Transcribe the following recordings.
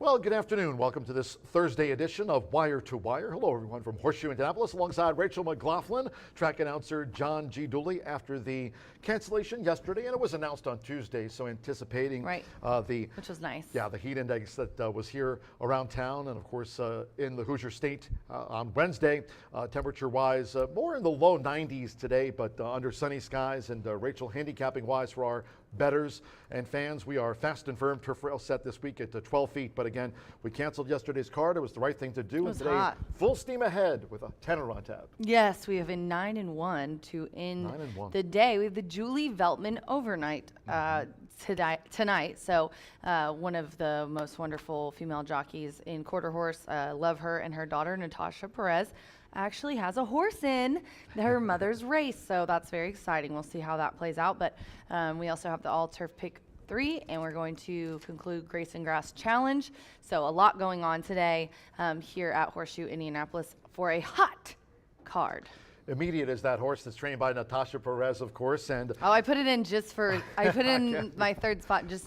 Well, good afternoon. Welcome to this Thursday edition of Wire to Wire. Hello, everyone from Horseshoe Indianapolis, alongside Rachel McLaughlin, track announcer John G. Dooley. After the cancellation yesterday, and it was announced on Tuesday, so anticipating which was nice. Yeah, the heat index that was here around town, and of course in the Hoosier State on Wednesday, temperature-wise, more in the low 90s today, but under sunny skies. And Rachel, handicapping-wise for our bettors and fans, we are fast and firm turf rail set this week at 12 feet. But again, we canceled yesterday's card. It was the right thing to do. It was and today, hot. Full steam ahead with a tenor on tap. Yes, we have a 9-1 to end the day. We have the Julie Veltman overnight tonight. So one of the most wonderful female jockeys in quarter horse. Love her, and her daughter Natasha Perez actually has a horse in her mother's race, so that's very exciting. We'll see how that plays out. But we also have the all turf pick 3, and we're going to conclude Grayson Grass Challenge. So a lot going on today here at Horseshoe Indianapolis for a hot card. Immediate is that horse that's trained by Natasha Perez, of course. And I put it in just for, I put in my third spot. Just,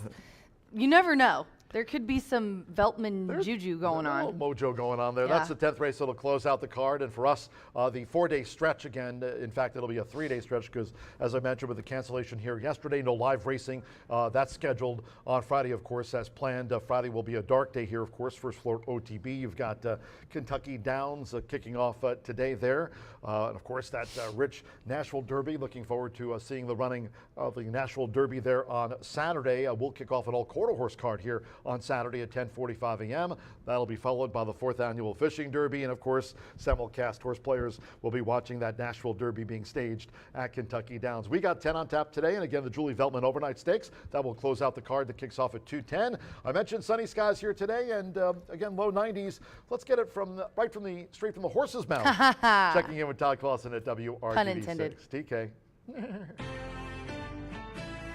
you never know. There could be some Veltman juju going on. A little mojo going on there. Yeah. That's the 10th race that'll close out the card. And for us, the 4-day stretch again. In fact, it'll be a 3-day stretch because, as I mentioned, with the cancellation here yesterday, no live racing. That's scheduled on Friday, of course, as planned. Friday will be a dark day here, of course. First floor OTB. You've got Kentucky Downs kicking off today there. And, of course, that rich Nashville Derby. Looking forward to seeing the running of the Nashville Derby there on Saturday. We'll kick off an all-quarter horse card here on Saturday at 10:45 a.m. That'll be followed by the 4th annual Fishing Derby, and of course simulcast horse players will be watching that Nashville Derby being staged at Kentucky Downs. We got 10 on tap today, and again the Julie Veltman overnight stakes that will close out the card that kicks off at 2:10. I mentioned sunny skies here today, and again low 90s. Let's get it straight from the horse's mouth. Checking in with Todd Clausen at WRTV6. Pun intended. TK.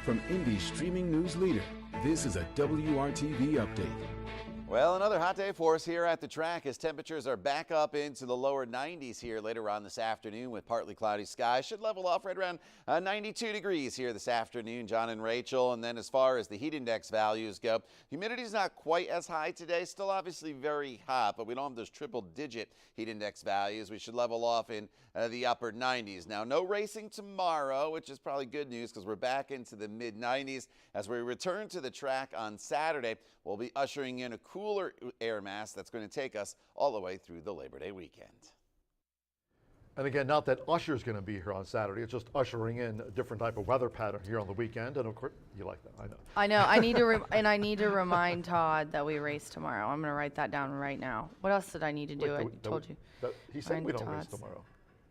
From Indy's streaming news leader, this is a WRTV update. Well, another hot day for us here at the track as temperatures are back up into the lower 90s here later on this afternoon with partly cloudy skies. Should level off right around 92 degrees here this afternoon, John and Rachel. And then as far as the heat index values go, humidity is not quite as high today. Still obviously very hot, but we don't have those triple-digit heat index values. We should level off in the upper 90s. Now, no racing tomorrow, which is probably good news because we're back into the mid-90s. As we return to the track on Saturday, we'll be ushering in a cooler air mass that's going to take us all the way through the Labor Day weekend. And again, not that Usher's going to be here on Saturday. It's just ushering in a different type of weather pattern here on the weekend. And of course, you like that, I know. I know. I need to remind Todd that we race tomorrow. I'm going to write that down right now. What else did I need to do? I told you. He said we don't race tomorrow.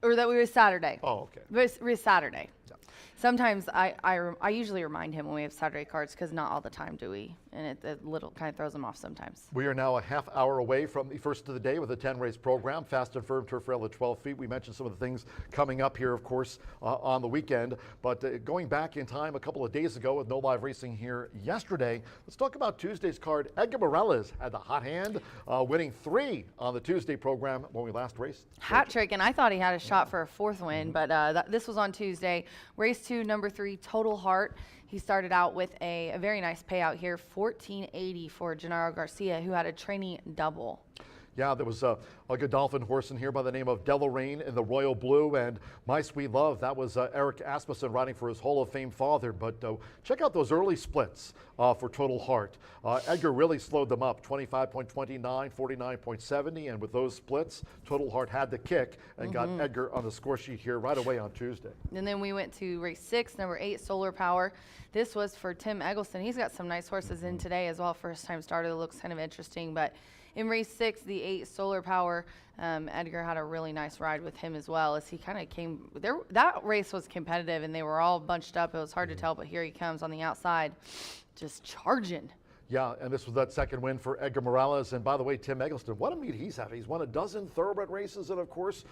Or that we race Saturday. Oh, okay. We race Saturday. Yeah. Sometimes I usually remind him when we have Saturday cards because not all the time do we, and it little kind of throws him off sometimes. We are now a half hour away from the first of the day with a 10-race program. Fast and firm turf rail at 12 feet. We mentioned some of the things coming up here, of course, on the weekend. But going back in time a couple of days ago with no live racing here yesterday, let's talk about Tuesday's card. Edgar Morales had the hot hand, winning 3 on the Tuesday program when we last raced. Hat trick, and I thought he had a shot for a 4th win, but this was on Tuesday. Race 2, number 3, Total Heart. He started out with a very nice payout here, $14.80 for Gennaro Garcia, who had a training double. Yeah, there was a Godolphin horse in here by the name of Deloraine in the Royal Blue, and My Sweet Love, that was Eric Asmussen riding for his Hall of Fame father. But check out those early splits for Total Heart. Edgar really slowed them up, 25.29, 49.70, and with those splits, Total Heart had the kick and got Edgar on the score sheet here right away on Tuesday. And then we went to race 6, number 8, Solar Power. This was for Tim Eggleston. He's got some nice horses in today as well. First time starter that looks kind of interesting, but in race 6, the 8 Solar Power, Edgar had a really nice ride with him as well as he kind of came there. That race was competitive and they were all bunched up. It was hard to tell, but here he comes on the outside, just charging. Yeah, and this was that second win for Edgar Morales. And by the way, Tim Eggleston, what a meet he's having. He's won a dozen thoroughbred races and, of course,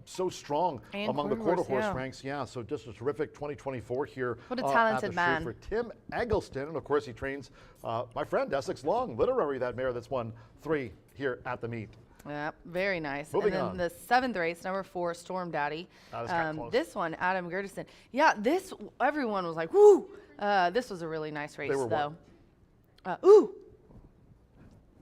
so strong and among the quarter horse yeah. ranks. Yeah, so just a terrific 2024 here. What a talented at the man. For Tim Eggleston. And, of course, he trains my friend Essex Long, literary, that mare that's won 3 here at the meet. Yeah, very nice. Moving and then on. the 7th race, number 4, Storm Daddy. This one, Adam Gertison. Yeah, everyone was like, woo! This was a really nice race, though. Ooh!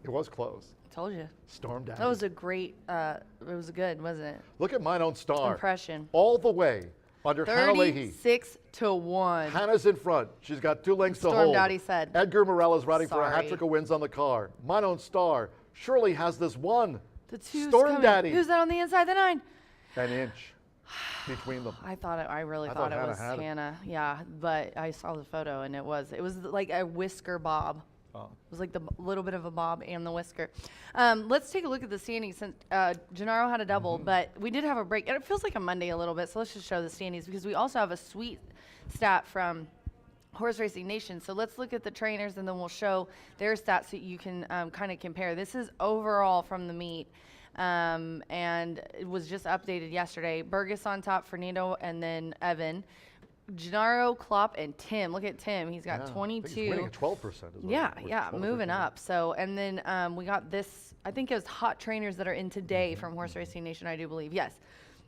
It was close. Told you. Storm Daddy. That was a great, it was good, wasn't it? Look at Mine Own Star. Impression. All the way under Hannah Leahy. 36-1. Hannah's in front. She's got 2 lengths to Storm hold. Daddy said. Edgar Morella's riding for a Sorry. hat trick of wins on the car. Mine Own Star. Shirley has this one. The two's Storm coming. Daddy. Who's that on the inside? The 9. An inch between them. I really I thought thought it Hannah was had it. Hannah. Yeah, but I saw the photo and it was like a whisker bob. Oh. It was like the little bit of a bob and the whisker. Let's take a look at the standings since Gennaro had a double, but we did have a break. And it feels like a Monday a little bit, so let's just show the standings because we also have a sweet stat from Horse Racing Nation. So let's look at the trainers and then we'll show their stats so you can kind of compare. This is overall from the meet. And it was just updated yesterday. Burgess on top, Fernando, and then Evan. Gennaro, Klopp, and Tim. Look at Tim. He's got Yeah, I think 22. He's winning at 12%. Is what Yeah, it was, yeah, 12 or moving 13. up. So, and then we got this, I think it was hot trainers that are in today from Horse Racing Nation, I do believe. Yes.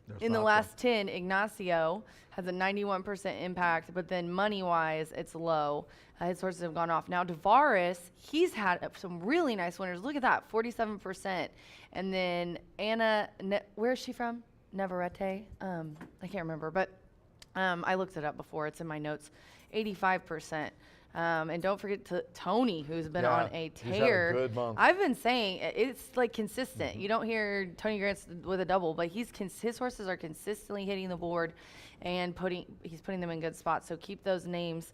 There's In the Malcolm. last 10, Ignacio has a 91% impact, but then money-wise, it's low. His horses have gone off. Now, Tavares, he's had some really nice winners. Look at that, 47%. And then Anna, where is she from? Navarrete? I can't remember, but I looked it up before. It's in my notes. 85%. And don't forget Tony, who's been Yeah, on a he's had a tear. good month. I've been saying it's like consistent. You don't hear Tony Grant's with a double, but his horses are consistently hitting the board and he's putting them in good spots. So keep those names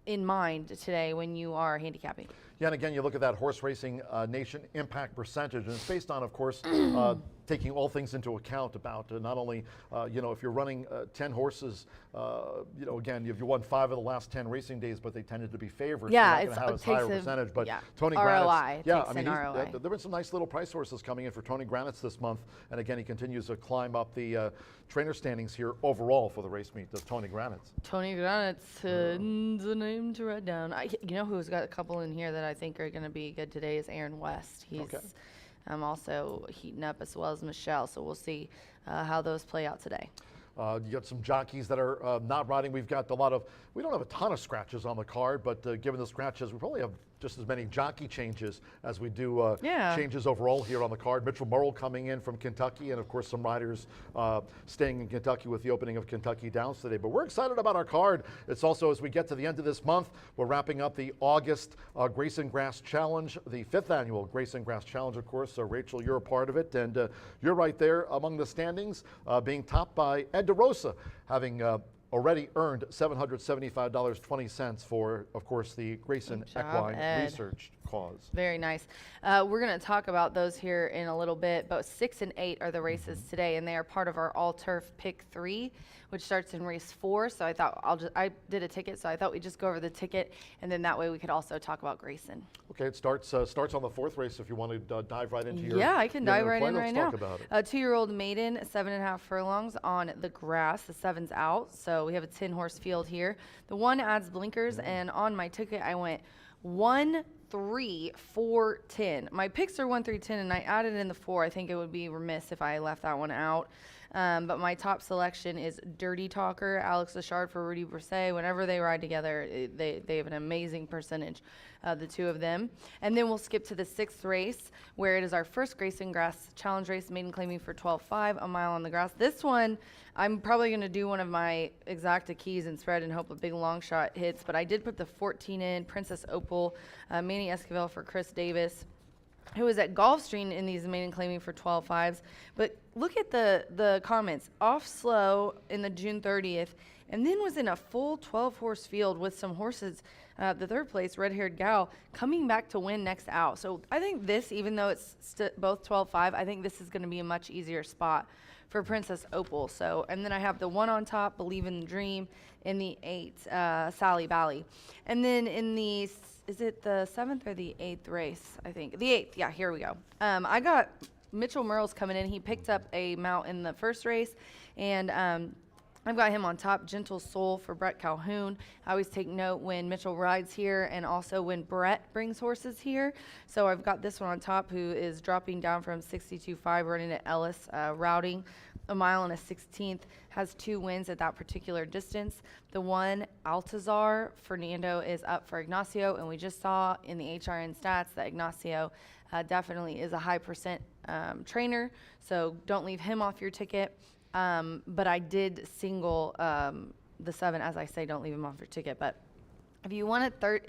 in mind today when you are handicapping. Yeah, and again, you look at that Horse Racing Nation impact percentage, and it's based on, of course, taking all things into account about not only, if you're running 10 horses, again, if you won 5 of the last 10 racing days, but they tended to be favorites, Yeah, you're not going to have as higher percentage. But yeah, Tony ROI, Granitz, yeah, takes I mean, in ROI. there were some nice little price horses coming in for Tony Granitz this month, and again, he continues to climb up the trainer standings here overall for the race meet of Tony Granitz. Tony Granitz, the name to write down. You know who's got a couple in here that I think are going to be good today is Aaron West. He's also heating up as well as Michelle, so we'll see how those play out today. You got some jockeys that are not riding. We don't have a ton of scratches on the card, but given the scratches, we probably have just as many jockey changes as we do changes overall here on the card. Mitchell Murrell coming in from Kentucky, and of course some riders staying in Kentucky with the opening of Kentucky Downs today. But we're excited about our card. It's also, as we get to the end of this month, we're wrapping up the August Grayson Grass Challenge, the 5th annual Grayson Grass Challenge, of course. So Rachel, you're a part of it, and you're right there among the standings, being topped by Ed DeRosa, having already earned $775.20 for, of course, the Grayson Good job, Equine Ed. Research cause. Very nice. We're going to talk about those here in a little bit, but 6 and 8 are the races today, and they are part of our all-turf pick 3, which starts in race 4. So I thought I did a ticket, so I thought we'd just go over the ticket, and then that way we could also talk about Grayson. Okay, it starts on the 4th race if you want to dive right into your Yeah, I can dive right in right now. Let's talk about it. A 2-year-old maiden, 7.5 furlongs on the grass. The 7's out, so we have a 10-horse field here. The 1 adds blinkers, and on my ticket I went 1, 3, 4, 10. My picks are 1 through 10, and I added in the 4. I think it would be remiss if I left that one out. But my top selection is Dirty Talker, Alex Lachard for Rudy Brisset. Whenever they ride together, they have an amazing percentage, the two of them. And then we'll skip to the 6th race, where it is our first Grayson Grass Challenge race, maiden claiming for 12.5, a mile on the grass. This one, I'm probably going to do one of my exacta keys and spread and hope a big long shot hits. But I did put the 14 in, Princess Opal, Manny Esquivel for Chris Davis, who was at Gulfstream in these maiden claiming for 12.5s. But look at the comments. Off slow in the June 30th, and then was in a full 12-horse field with some horses. The 3rd place, red-haired gal, coming back to win next out. So I think this, even though it's both 12.5, I think this is going to be a much easier spot for Princess Opal. So, and then I have the 1 on top, Believe in the Dream, in the 8, Sally Bally. And then in the, is it the 7th or the 8th race? I think the 8th. Yeah, here we go. I got Mitchell Murrell's coming in. He picked up a mount in the 1st race, and I've got him on top, Gentle Soul for Brett Calhoun. I always take note when Mitchell rides here and also when Brett brings horses here. So I've got this one on top, who is dropping down from 62.5, running at Ellis, routing. a mile and a 16th, has 2 wins at that particular distance. The one, Altazar Fernando, is up for Ignacio, and we just saw in the HRN stats that Ignacio definitely is a high percent trainer, so don't leave him off your ticket. But I did single the 7, as I say, don't leave him off your ticket. But if you want to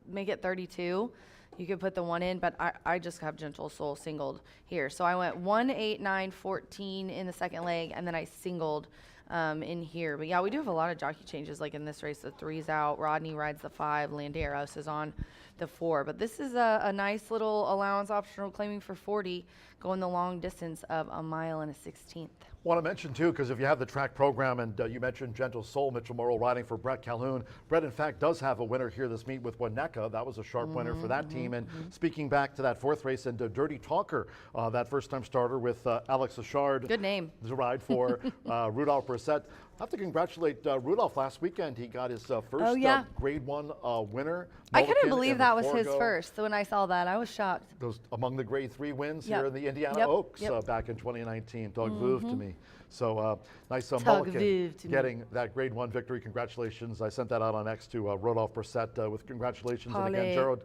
make it 32, you could put the 1 in, but I just have Gentle Soul singled here. So I went 1, 8, 9, 14 in the second leg, and then I singled in here. But yeah, we do have a lot of jockey changes, like in this race. The 3's out, Rodney rides the 5, Landeros is on the 4. But this is a nice little allowance optional claiming for 40, going the long distance of a mile and a 16th. Want to mention too, because if you have the track program, and you mentioned Gentle Soul, Mitchell Morrow riding for Brett Calhoun. Brett, in fact, does have a winner here this meet with Winnetka. That was a sharp winner for that team. And speaking back to that 4th race, and Dirty Talker, that first-time starter with Alex Achard. Good name. To ride for Rudolph Brissett. I have to congratulate Rudolph. Last weekend, he got his first Grade 1 winner. I couldn't believe that was his first. So when I saw that, I was shocked. Those among the Grade 3 wins here in the Indiana Oaks back in 2019. Doug Vuv to me. So nice Mulligan getting that Grade 1 victory. Congratulations. I sent that out on X to Rudolph Brissett with congratulations. And again,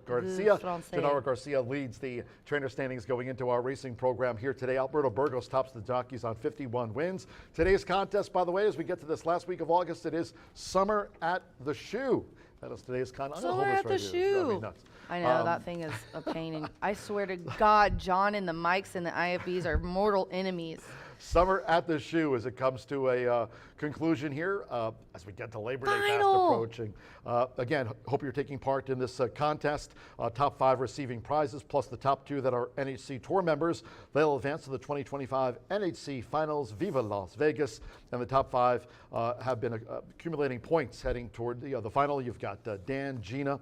Gennaro Garcia leads the trainer standings going into our racing program here today. Alberto Burgos tops the jockeys on 51 wins. Today's contest, by the way, as we get to this last week of August, it is Summer at the Shoe. That is today's contest. Summer at the Shoe. I know, that thing is a pain. And I swear to God, John and the Mikes and the IFBs are mortal enemies. Summer at the Shoe as it comes to a conclusion here as we get to Labor Day fast approaching. Again, hope you're taking part in this contest. Top 5 receiving prizes plus the top 2 that are NHC Tour members. They'll advance to the 2025 NHC Finals. Viva Las Vegas. And the top 5 have been accumulating points heading toward the final. You've got Dan, Gina,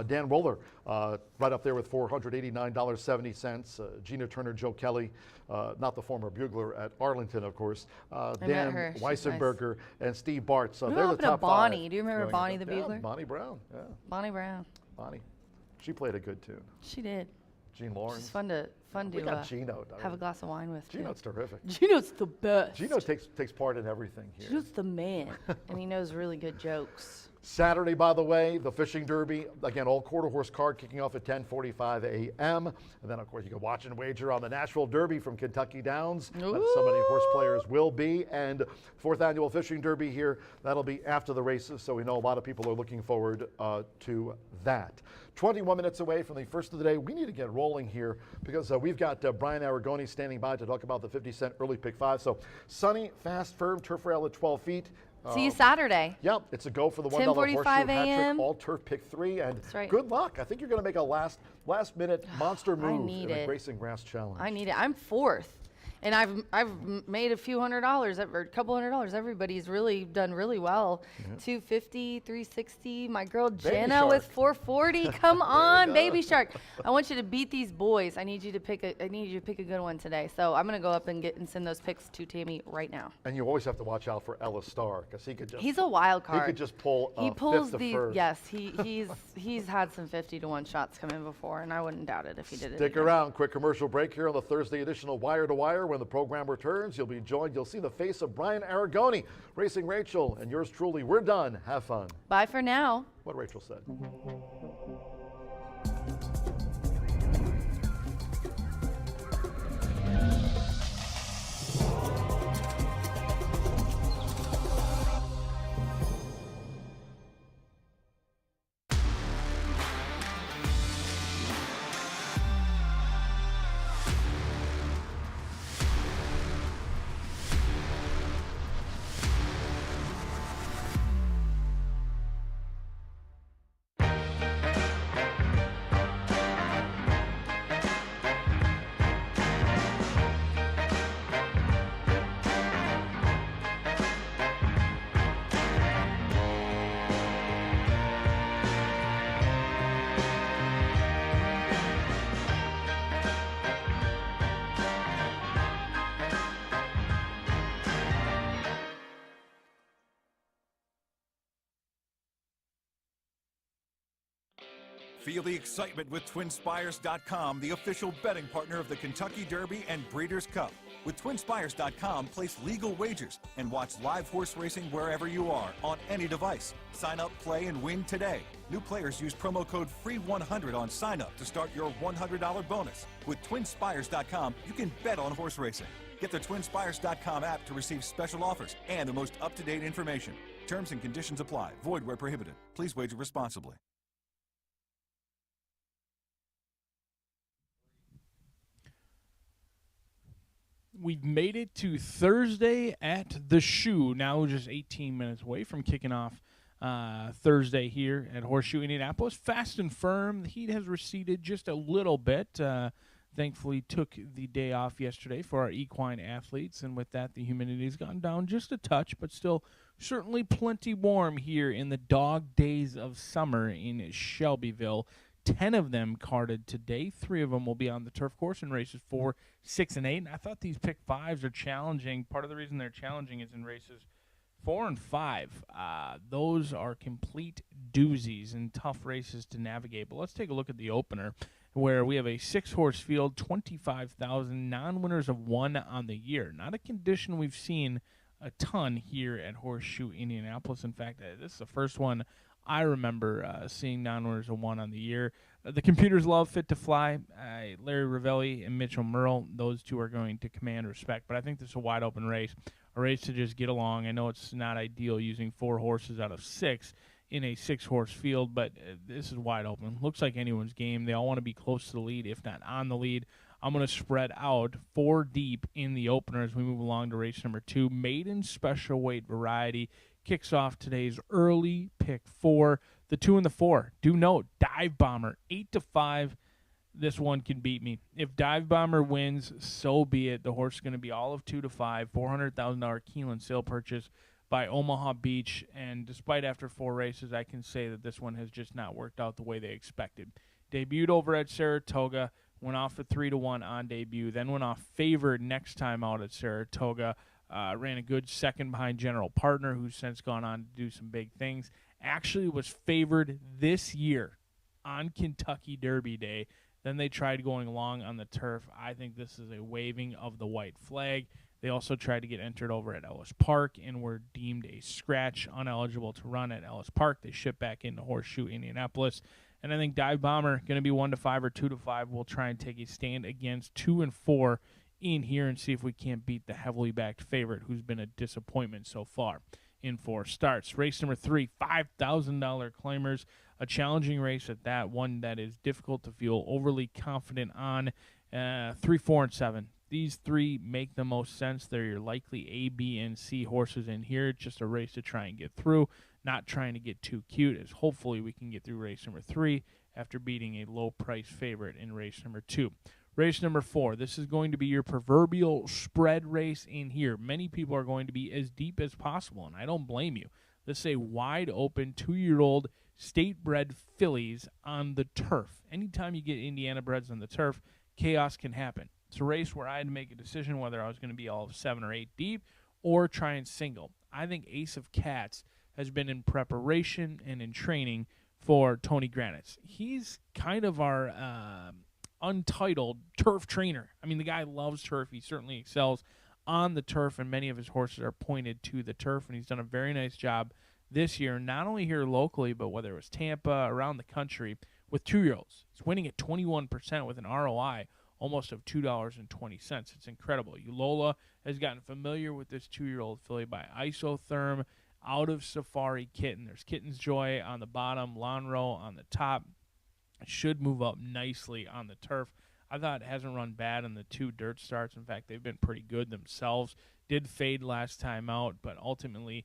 Dan Roller right up there with $489.70. Gina Turner, Joe Kelly, not the former bugler at Arlington, of course. Dan Weissenberger and Steve Bart. So they're the top 5. Bonnie. Do you remember Bonnie the bugler? Bonnie Brown. Yeah. Bonnie Brown. Bonnie. She played a good tune. She did. Jean Lawrence. She's fun to Gino, have a glass of wine with. Gino's terrific. Gino's the best. Gino takes part in everything here. Gino's the man, and he knows really good jokes. Saturday, by the way, the fishing derby. Again, all quarter horse card kicking off at 10:45 a.m. And then, of course, you can watch and wager on the Nashville Derby from Kentucky Downs. That so many horse players will be. And 4th annual fishing derby here. That'll be after the races. So we know a lot of people are looking forward to that. 21 minutes away from the first of the day. We need to get rolling here because we've got Brian Aragoni standing by to talk about the 50-cent early pick 5. So sunny, fast, firm, turf rail at 12 feet. See you Saturday. Yep, it's a go for the $1 Horseshoe hat trick, all turf pick 3, and good luck. I think you're going to make a last minute monster move in the Grayson Grass Challenge. I need it. I'm 4th. And I've made a few $100, or a couple $100. Everybody's really done really well. 250, 360. My girl Jenna with 440. Come on, Baby Shark. I want you to beat these boys. I need you to pick a good one today. So I'm gonna go up and send those picks to Tammy right now. And you always have to watch out for Ellis Starr because he could just. He's a wild card. He could just pull. He pulls fifth these. first. Yes, he's had some 50-to-1 shots come in before, and I wouldn't doubt it if he did it. Stick around. Quick commercial break here on the Thursday edition of Wire to Wire. When the program returns, you'll see the face of Brian Aragoni, Racing Rachel, and yours truly. We're done. Have fun. Bye for now. What Rachel said. Feel the excitement with TwinSpires.com, the official betting partner of the Kentucky Derby and Breeders' Cup. With TwinSpires.com, place legal wagers and watch live horse racing wherever you are on any device. Sign up, play, and win today. New players use promo code FREE100 on sign up to start your $100 bonus. With TwinSpires.com, you can bet on horse racing. Get the TwinSpires.com app to receive special offers and the most up-to-date information. Terms and conditions apply. Void where prohibited. Please wager responsibly. We've made it to Thursday at the Shoe. Now just 18 minutes away from kicking off Thursday here at Horseshoe Indianapolis. Fast and firm. The heat has receded just a little bit. Thankfully took the day off yesterday for our equine athletes, and with that the humidity has gone down just a touch, but still certainly plenty warm here in the dog days of summer in Shelbyville. 10 of them carded today. 3 of them will be on the turf course in races 4, 6, and 8. And I thought these pick 5s are challenging. Part of the reason they're challenging is in races 4 and 5. Those are complete doozies and tough races to navigate. But let's take a look at the opener, where we have a 6-horse field, 25,000 non-winners of 1 on the year. Not a condition we've seen a ton here at Horseshoe Indianapolis. In fact, this is the first one I remember seeing non-winners of 1 on the year. The computers love Fit to Fly. Larry Ravelli and Mitchell Merle, those two are going to command respect. But I think this is a wide-open race, a race to just get along. I know it's not ideal using 4 horses out of 6 in a 6-horse field, but this is wide open. Looks like anyone's game. They all want to be close to the lead, if not on the lead. I'm going to spread out 4 deep in the opener as we move along to race number 2. Maiden special weight variety kicks off today's early pick 4. The 2 and the 4. Do note, Dive Bomber, 8-5. This one can beat me. If Dive Bomber wins, so be it. The horse is going to be all of 2-5. $400,000 Keeneland sale purchase by Omaha Beach. And despite after 4 races, I can say that this one has just not worked out the way they expected. Debuted over at Saratoga. Went off for 3-1 on debut. Then went off favored next time out at Saratoga. Ran a good second behind General Partner, who's since gone on to do some big things. Actually was favored this year on Kentucky Derby Day. Then they tried going long on the turf. I think this is a waving of the white flag. They also tried to get entered over at Ellis Park and were deemed a scratch, uneligible to run at Ellis Park. They shipped back into Horseshoe Indianapolis. And I think Dive Bomber, going to be 1-5 or 2-5. We'll try and take a stand against 2 and 4 in here and see if we can't beat the heavily backed favorite, who's been a disappointment so far in 4 starts. Race number 3, $5,000 claimers, a challenging race at that, one that is difficult to feel overly confident on. 3, 4, and 7. These 3 make the most sense. They're your likely A, B, and C horses in here. It's just a race to try and get through, not trying to get too cute, as hopefully we can get through race number 3 after beating a low-price favorite in race number 2. Race number 4, this is going to be your proverbial spread race in here. Many people are going to be as deep as possible, and I don't blame you. This is a wide-open 2-year-old state-bred fillies on the turf. Anytime you get Indiana breds on the turf, chaos can happen. It's a race where I had to make a decision whether I was going to be all of 7 or 8 deep or try and single. I think Ace of Cats has been in preparation and in training for Tony Granitz. He's kind of our untitled turf trainer. I mean, the guy loves turf. He certainly excels on the turf, and many of his horses are pointed to the turf, and he's done a very nice job this year, not only here locally, but whether it was Tampa, around the country, with 2-year-olds. He's winning at 21% with an ROI almost of $2.20. It's incredible. Ulola has gotten familiar with this 2-year-old filly by isotherm out of Safari Kitten. There's Kitten's Joy on the bottom, Lonro on the top. It should move up nicely on the turf. I thought it hasn't run bad in the 2 dirt starts. In fact, they've been pretty good themselves. Did fade last time out, but ultimately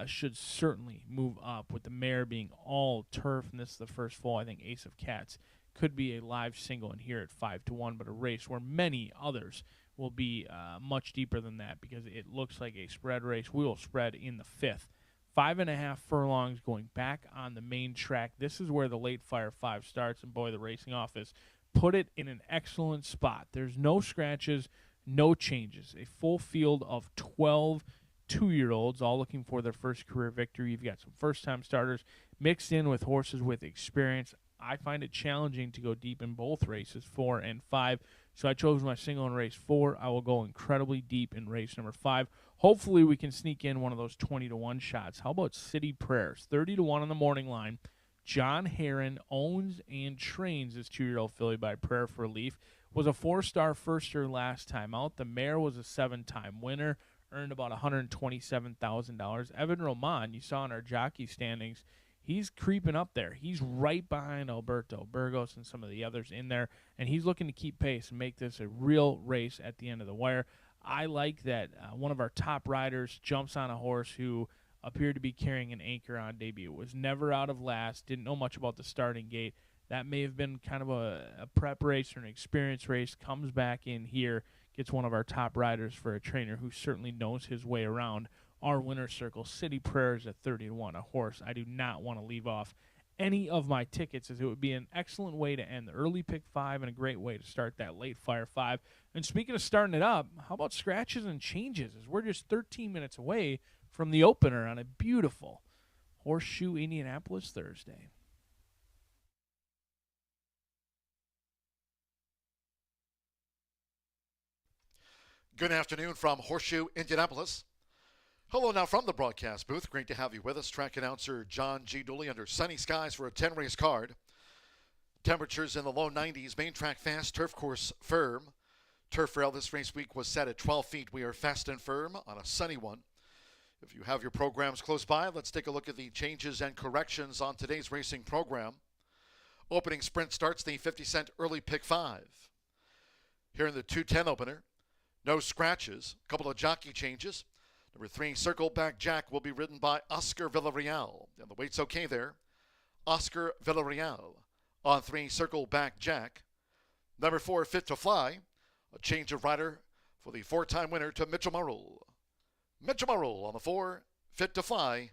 should certainly move up with the mare being all turf. And this is the first full. I think Ace of Cats could be a live single in here at 5-1, but a race where many others will be much deeper than that because it looks like a spread race. We will spread in the 5th. 5.5 furlongs going back on the main track. This is where the late Fire 5 starts, and boy, the racing office put it in an excellent spot. There's no scratches, no changes. A full field of 12 2-year-olds, all looking for their first career victory. You've got some first-time starters mixed in with horses with experience. I find it challenging to go deep in both races, 4 and 5. So I chose my single in race 4. I will go incredibly deep in race number 5. Hopefully we can sneak in one of those 20-1 shots. How about City Prayers? 30-1 on the morning line. John Heron owns and trains this 2-year-old filly by Prayer for Relief. Was a 4-star first year last time out. The mare was a 7-time winner. Earned about $127,000. Evan Roman, you saw in our jockey standings, he's creeping up there. He's right behind Alberto Burgos and some of the others in there, and he's looking to keep pace and make this a real race at the end of the wire. I like that one of our top riders jumps on a horse who appeared to be carrying an anchor on debut. Was never out of last, didn't know much about the starting gate. That may have been kind of a prep race or an experience race, comes back in here, gets one of our top riders for a trainer who certainly knows his way around our winner's circle. City Prayers at 30-1, a horse I do not want to leave off any of my tickets, as it would be an excellent way to end the early pick 5 and a great way to start that late fire 5. And speaking of starting it up, how about scratches and changes, as we're just 13 minutes away from the opener on a beautiful Horseshoe Indianapolis Thursday. Good afternoon from Horseshoe Indianapolis. Hello now from the broadcast booth. Great to have you with us. Track announcer John G. Dooley under sunny skies for a 10-race card. Temperatures in the low 90s. Main track fast, turf course firm. Turf rail this race week was set at 12 feet. We are fast and firm on a sunny one. If you have your programs close by, let's take a look at the changes and corrections on today's racing program. Opening sprint starts the 50-cent early pick 5. Here in the 210 opener, no scratches, a couple of jockey changes. Number 3, Circle Back Jack, will be ridden by Oscar Villarreal. And the weight's okay there. Oscar Villarreal on 3, Circle Back Jack. Number 4, Fit to Fly, a change of rider for the 4-time winner to Mitchell Marrell. Mitchell Marrell on the 4, Fit to Fly,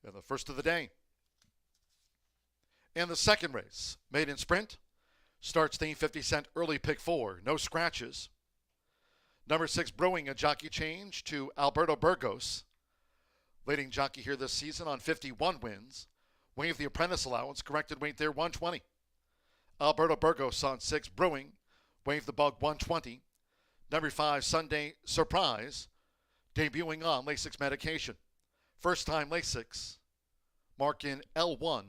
in the first of the day. In the second race, maiden sprint, starts the 50-cent early pick 4. No scratches. Number 6, Brewing, a jockey change to Alberto Burgos. Leading jockey here this season on 51 wins. Waive the apprentice allowance, corrected weight there 120. Alberto Burgos on 6, Brewing. Waive the bug 120. Number 5, Sunday Surprise, debuting on Lasix medication. First time Lasix. Mark in L1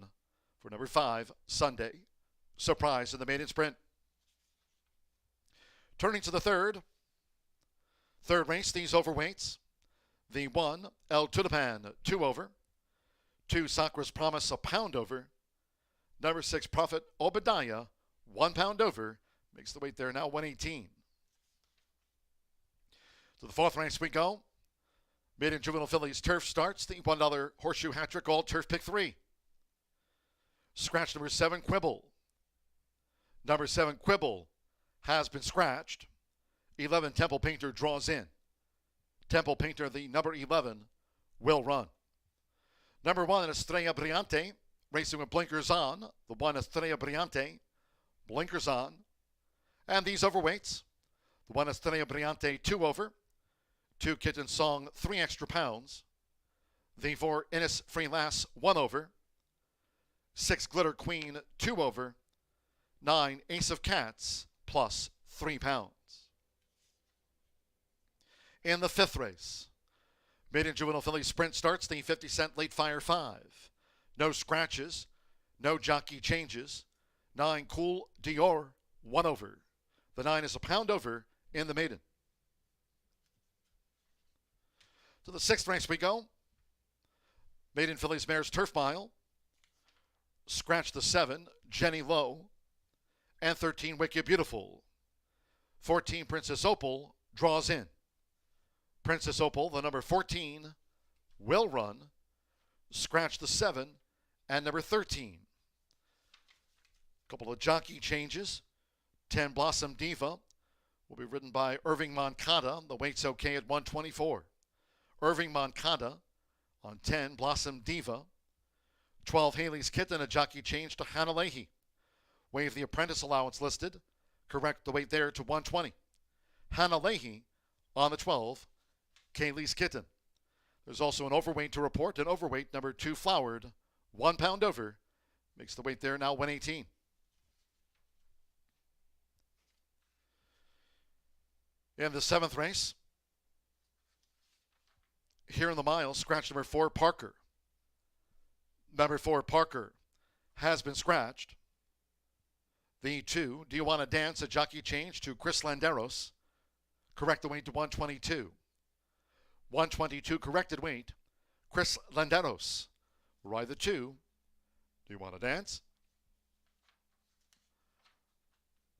for number 5, Sunday Surprise in the maiden sprint. Turning to the third race, these overweights. The 1, El Tulipan, 2 over. 2, Sakra's Promise, a pound over. Number 6, Prophet Obadiah, 1 pound over. Makes the weight there now 118. To the fourth race we go. Maiden Juvenile Fillies Turf starts. The $1 Horseshoe Hat-Trick All Turf Pick 3. Scratch number 7, Quibble. Number 7, Quibble has been scratched. 11, Temple Painter draws in. Temple Painter, the number 11, will run. Number 1, Estrella Brillante, racing with blinkers on. The 1, Estrella Brillante, blinkers on. And these overweights. The 1, Estrella Brillante, 2 over. 2, Kitten Song, 3 extra pounds. The 4, Innis Free Lass, 1 over. 6, Glitter Queen, 2 over. 9, Ace of Cats, plus 3 pounds. In the fifth race, Maiden Juvenile Filly Sprint starts the 50-cent late fire 5. No scratches, no jockey changes. 9, Cool Dior, 1 over. The 9 is a pound over in the maiden. To the sixth race we go. Maiden Fillies Mares Turf Mile. Scratch the 7, Jenny Lowe. And 13, Wicked Beautiful. 14, Princess Opal, draws in. Princess Opal, the number 14, will run. Scratch the 7 and number 13. Couple of jockey changes. 10, Blossom Diva, will be ridden by Irving Moncada. The weight's okay at 124. Irving Moncada on 10, Blossom Diva. 12, Haley's Kitten, a jockey change to Hannah Leahy. Waive the apprentice allowance listed. Correct the weight there to 120. Hannah Leahy on the 12, Kaylee's Kitten. There's also an overweight to report. An overweight, number 2, Flowered, 1 pound over. Makes the weight there now 118. In the 7th race, here in the mile, scratch number 4, Parker. Number 4, Parker, has been scratched. The 2, Do You Want to Dance? A jockey change to Chris Landeros. Correct the weight to 122. 122 corrected weight, Chris Landeros. Ride the 2, Do You Want to Dance?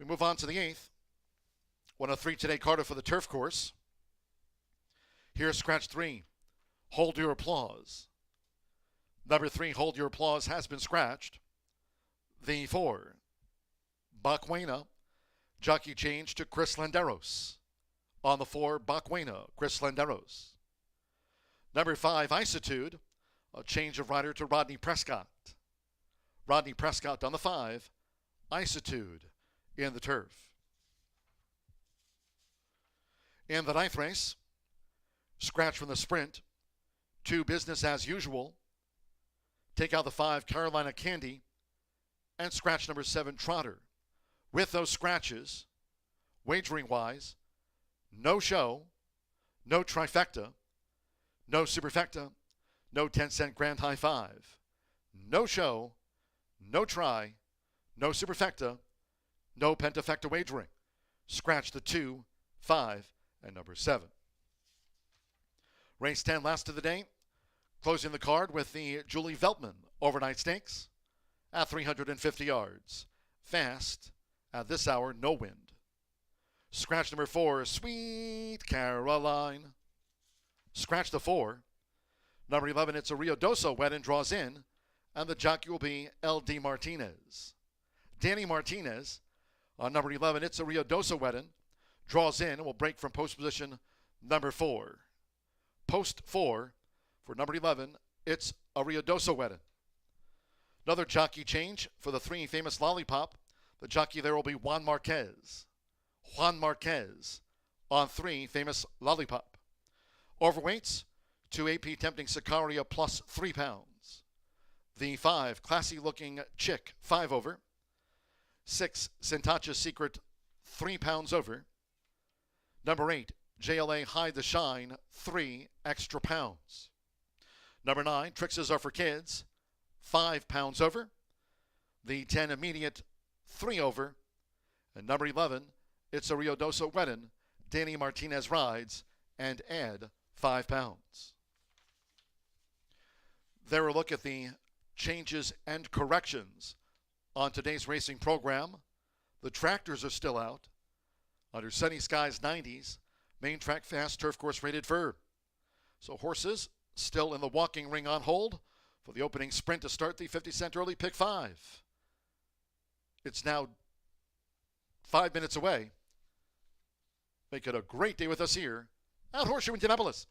We move on to the 8th. 103 today, Carter for the turf course. Here's scratch 3, Hold Your Applause. Number 3, Hold Your Applause, has been scratched. The 4, Bakwena, jockey change to Chris Landeros. On the 4, Bakwena, Chris Landeros. Number 5, Isitude, a change of rider to Rodney Prescott. Rodney Prescott on the 5, Isitude in the turf. In the 9th race, scratch from the sprint, 2, Business As Usual. Take out the 5, Carolina Candy, and scratch number 7, Trotter. With those scratches, wagering-wise, no show, no trifecta, no superfecta, no 10-cent grand high five. No show, no try, no superfecta, no pentafecta wagering. Scratch the 2, 5, and number 7. Race 10, last of the day. Closing the card with the Julie Veltman overnight stakes at 350 yards. Fast, at this hour, no wind. Scratch number 4, Sweet Caroline. Scratch the 4. Number 11, It's a Rio Doso Wedding draws in, and the jockey will be L.D. Martinez. Danny Martinez on number 11, It's a Rio Doso Wedding, draws in and will break from post position number 4. Post 4 for number 11, It's a Rio Doso Wedding. Another jockey change for the 3 famous Lollipop. The jockey there will be Juan Marquez. Juan Marquez on 3 famous Lollipop. Overweights, 2 AP Tempting Sicaria plus 3 pounds. The 5, Classy Looking Chick, 5 over. 6, Sintacha Secret, 3 pounds over. Number 8, JLA Hide the Shine, 3 extra pounds. Number 9, Trixes Are for Kids, 5 pounds over. The 10, Immediate, 3 over. And number 11, It's a Rio Doso Wedding, Danny Martinez rides, and add 5 pounds. There a look at the changes and corrections on today's racing program. The tractors are still out under Sunny Skies 90s, main track fast turf course rated for. So horses still in the walking ring on hold for the opening sprint to start the 50-cent early pick 5. It's now 5 minutes away. Make it a great day with us here at Horseshoe Indianapolis.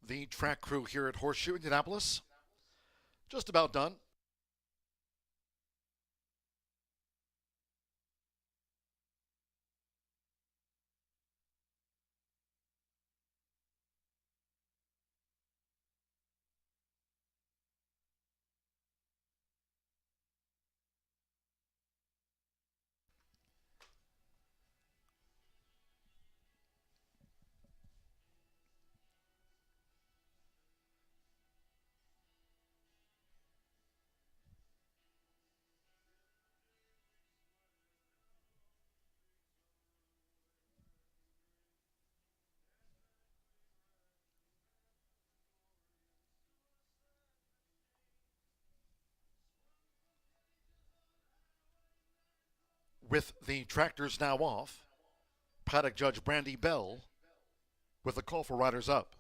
the track crew here at Horseshoe Indianapolis. Just about done. With the tractors now off, paddock judge Brandy Bell with a call for riders up.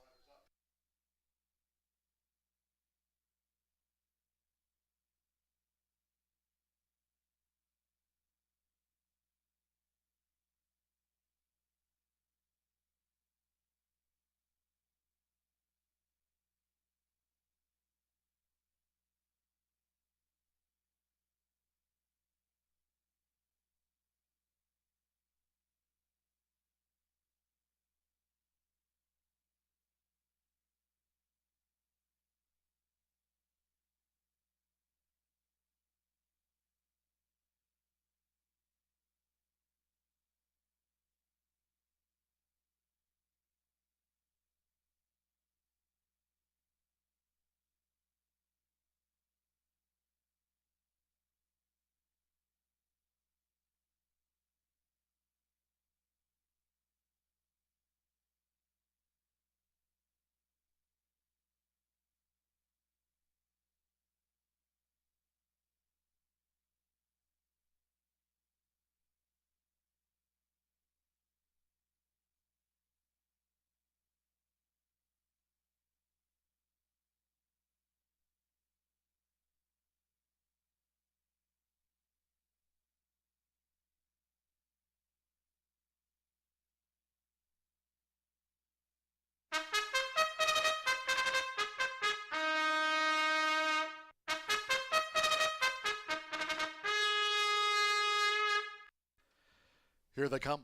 Here they come.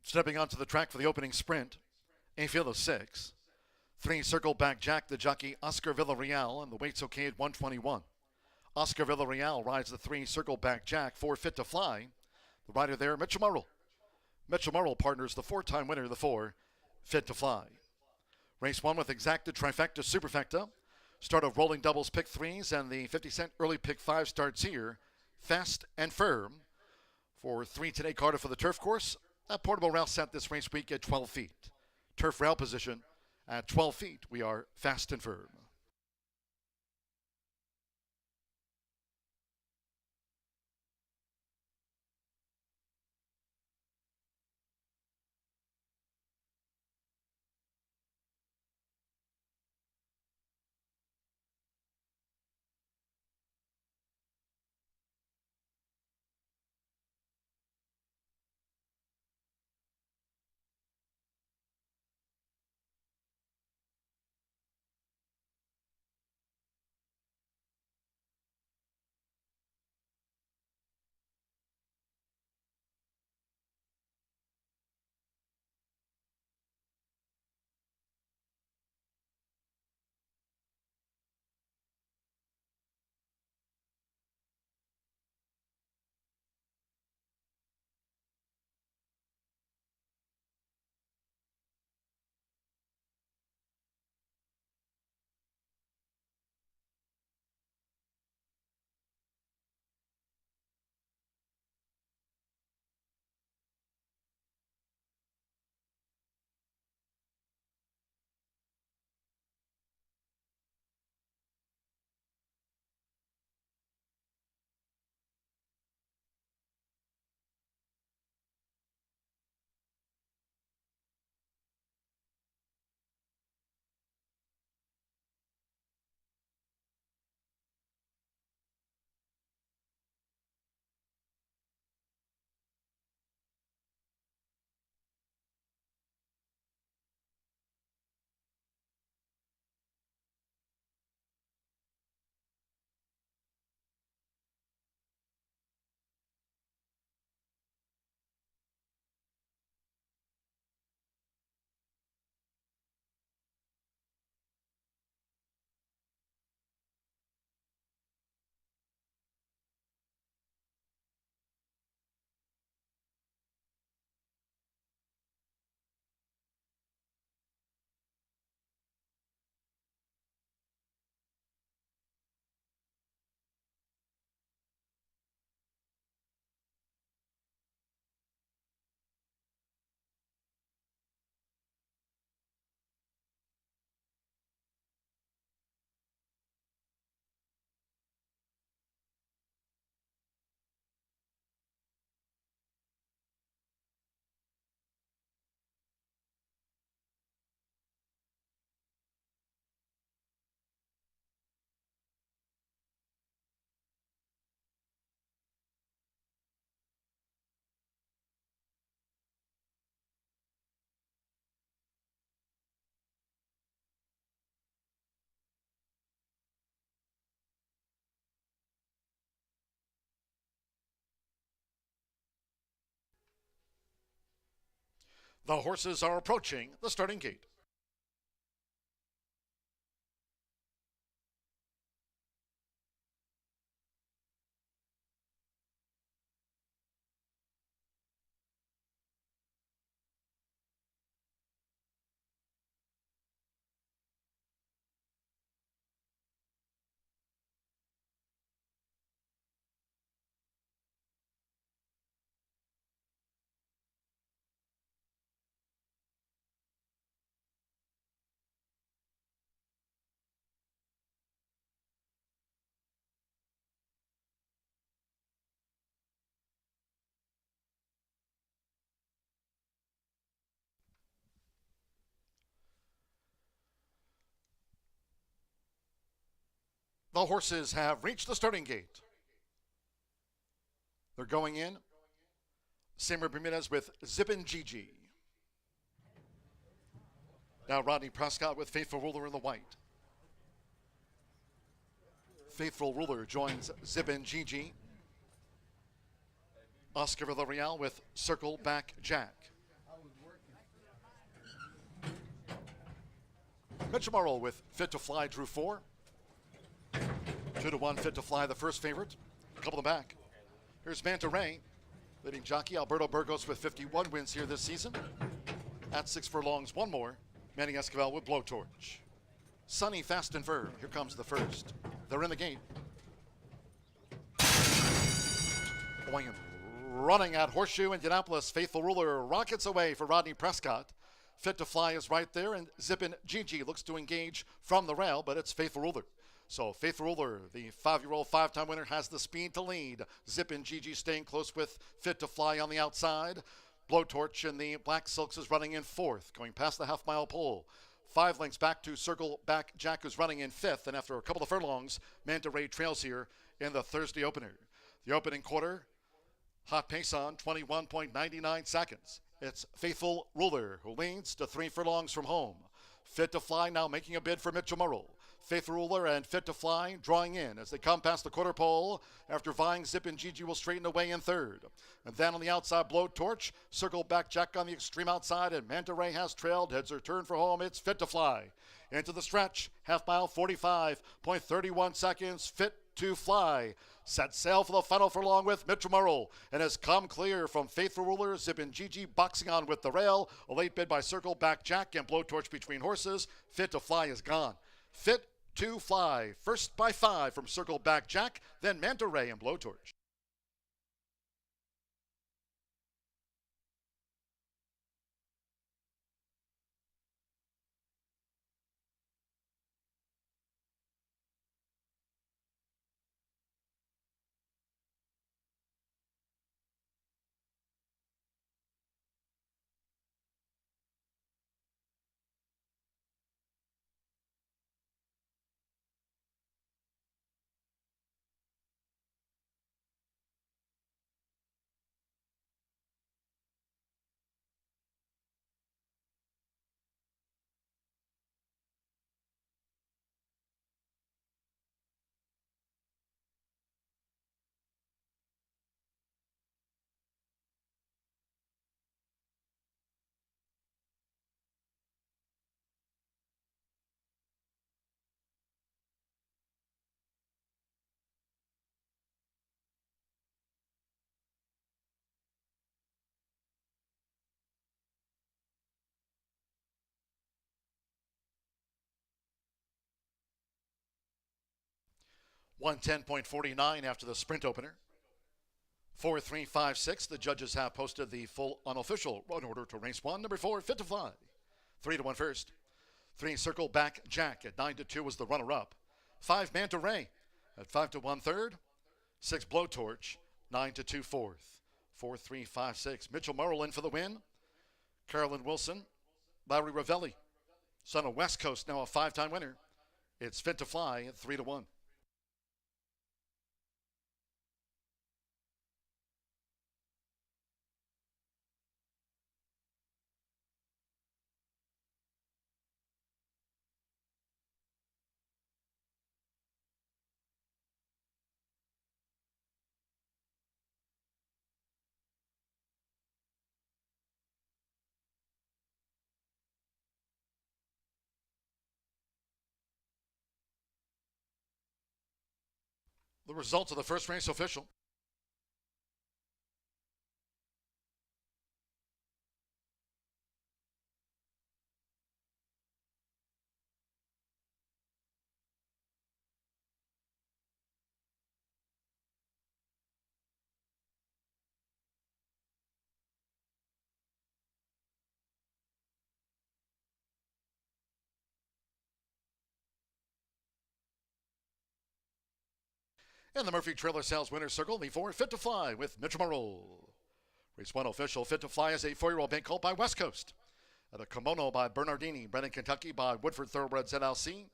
Stepping onto the track for the opening sprint, a field of 6. 3 circle back Jack, the jockey Oscar Villarreal, and the weight's okay at 121. Oscar Villarreal rides the 3 circle back Jack, 4 Fit to Fly. The rider there, Mitchell Murrell. Mitchell Murrell partners the 4-time winner of the 4 Fit to Fly. Race 1 with exacta, trifecta, superfecta. Start of rolling doubles pick 3s, and the 50-cent early pick 5 starts here. Fast and firm. For 3 today, Cardiff for the turf course. A portable rail set this race week at 12 feet. Turf rail position at 12 feet. We are fast and firm. The horses are approaching the starting gate. The horses have reached the starting gate. They're going in. Samer Bermudez with Zippin' Gigi. Now Rodney Prescott with Faithful Ruler in the white. Faithful Ruler joins Zippin' Gigi. Oscar Villarreal with Circle Back Jack. Mitchell Morrow with Fit to Fly drew 4. 2-1 Fit to Fly, the first favorite. A couple of them back. Here's Manta Ray, leading jockey Alberto Burgos with 51 wins here this season. At 6 furlongs, one more. Manny Esquivel with Blowtorch. Sunny, Fast and Firm. Here comes the first. They're in the gate. Going and running at Horseshoe Indianapolis. Faithful Ruler rockets away for Rodney Prescott. Fit to Fly is right there, and Zippin' Gigi looks to engage from the rail, but it's Faithful Ruler. So Faithful Ruler, the 5-year-old 5-time winner, has the speed to lead. Zippin' Gigi staying close with Fit to Fly on the outside. Blowtorch in the Black Silks is running in 4th, going past the half-mile pole. 5 lengths back to Circle Back Jack, who's running in 5th, and after a couple of furlongs, Manta Ray trails here in the Thursday opener. The opening quarter, hot pace on 21.99 seconds. It's Faithful Ruler who leads to 3 furlongs from home. Fit to Fly now making a bid for Mitchell Murrell. Faithful Ruler and Fit to Fly drawing in as they come past the quarter pole. After vying, Zippin' Gigi will straighten away in 3rd. And then on the outside, Blowtorch. Circle Back Jack on the extreme outside, and Manta Ray has trailed. Heads her turn for home. It's Fit to Fly. Into the stretch. Half mile, 45.31 seconds. Fit to Fly. Set sail for the final furlong with Mitchell Murrell, and has come clear from Faithful Ruler. Zippin' Gigi boxing on with the rail. A late bid by Circle Back Jack and Blowtorch between horses. Fit to Fly is gone. Fit to Fly, first by 5 from Circle Back Jack, then Manta Ray and Blowtorch. $110.49 after the sprint opener. 4-3-5-6. The judges have posted the full unofficial run order to race 1. Number 4, Fit to Fly. 3-1 first. 3, Circle Back Jack at 9-2 was the runner-up. 5, Manta Ray at 5-1 third. 6, Blowtorch, 9-2 fourth. 4-3-5-6. Mitchell Murrell in for the win. Carolyn Wilson, Larry Ravelli, son of West Coast, now a 5-time winner. It's Fit to Fly at 3-1. The results of the first race official. In the Murphy Trailer Sales Winner's Circle, the 4 Fit to Fly with Mitch Morrill. Race 1 official, Fit to Fly is a 4-year-old bank colt by West Coast. The Kimono by Bernardini, bred in Kentucky by Woodford Thoroughbreds LLC.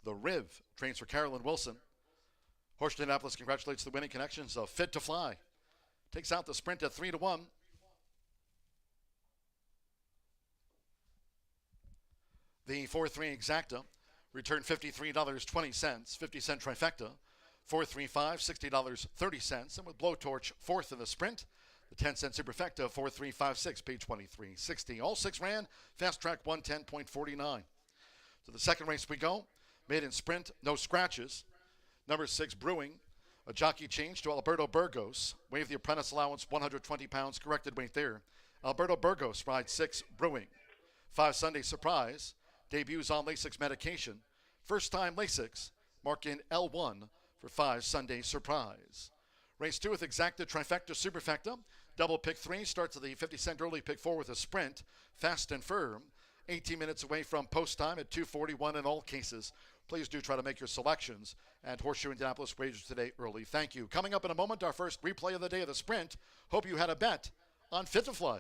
The Riv trains for Carolyn Wilson. Horseshoe Indianapolis congratulates the winning connections of Fit to Fly. Takes out the sprint at 3-1. The 4-3 Exacta returned $53.20, 50-cent trifecta. 4-3-5, $60.30. And with Blowtorch fourth in the sprint, the 10-cent superfecta 4-3-5-6 paid $23.60. All 6 ran, fast track 110.49. To the second race we go. Made in sprint, no scratches. Number 6 Brewing, a jockey change to Alberto Burgos. Waive the apprentice allowance, 120 pounds, corrected weight there. Alberto Burgos rides 6 Brewing. 5 Sunday Surprise, debuts on Lasix medication. First time Lasix, marking L1 for 5 Sunday Surprise. Race 2 with Exacta Trifecta Superfecta. Double pick 3 starts at the 50-cent early pick 4 with a sprint. Fast and firm. 18 minutes away from post time at 2:41 in all cases. Please do try to make your selections at Horseshoe Indianapolis Wagers today early. Thank you. Coming up in a moment, our first replay of the day of the sprint. Hope you had a bet on Fit to Fly.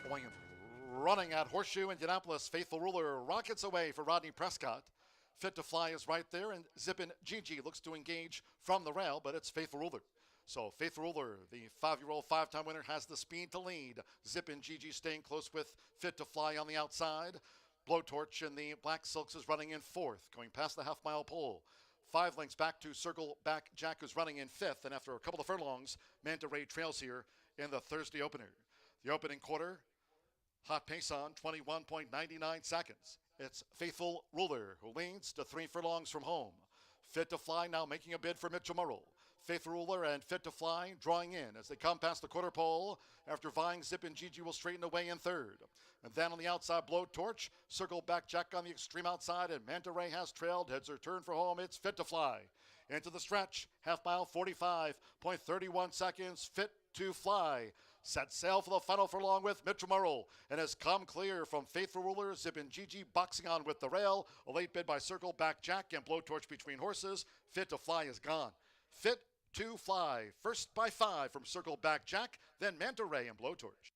Going and running at Horseshoe Indianapolis. Faithful Ruler rockets away for Rodney Prescott. Fit to Fly is right there, and Zippin' Gigi looks to engage from the rail, but it's Faithful Ruler. So Faithful Ruler, the 5-year-old 5-time winner, has the speed to lead. Zippin' Gigi staying close with Fit to Fly on the outside. Blowtorch in the Black Silks is running in 4th, going past the half-mile pole. 5 lengths back to Circle Back Jack, who's running in 5th, and after a couple of furlongs, Manta Ray trails here in the Thursday opener. The opening quarter, hot pace on 21.99 seconds. It's Faithful Ruler who leads to 3 furlongs from home. Fit to Fly now making a bid for Mitchell Morrill. Faithful Ruler and Fit to Fly drawing in as they come past the quarter pole. After vying, Zippin' Gigi will straighten away in 3rd. And then on the outside, Blowtorch, Circle Back Jack on the extreme outside, and Manta Ray has trailed. Heads her turn for home. It's Fit to Fly. Into the stretch, half mile, 45.31 seconds. Fit to Fly. Set sail for the final furlong with Mitchell Morrill and has come clear from Faithful Ruler. Zippin' Gigi boxing on with the rail. A late bid by Circle Back Jack and Blowtorch between horses. Fit to Fly is gone. Fit to Fly, first by 5 from Circle Back Jack, then Manta Ray and Blowtorch.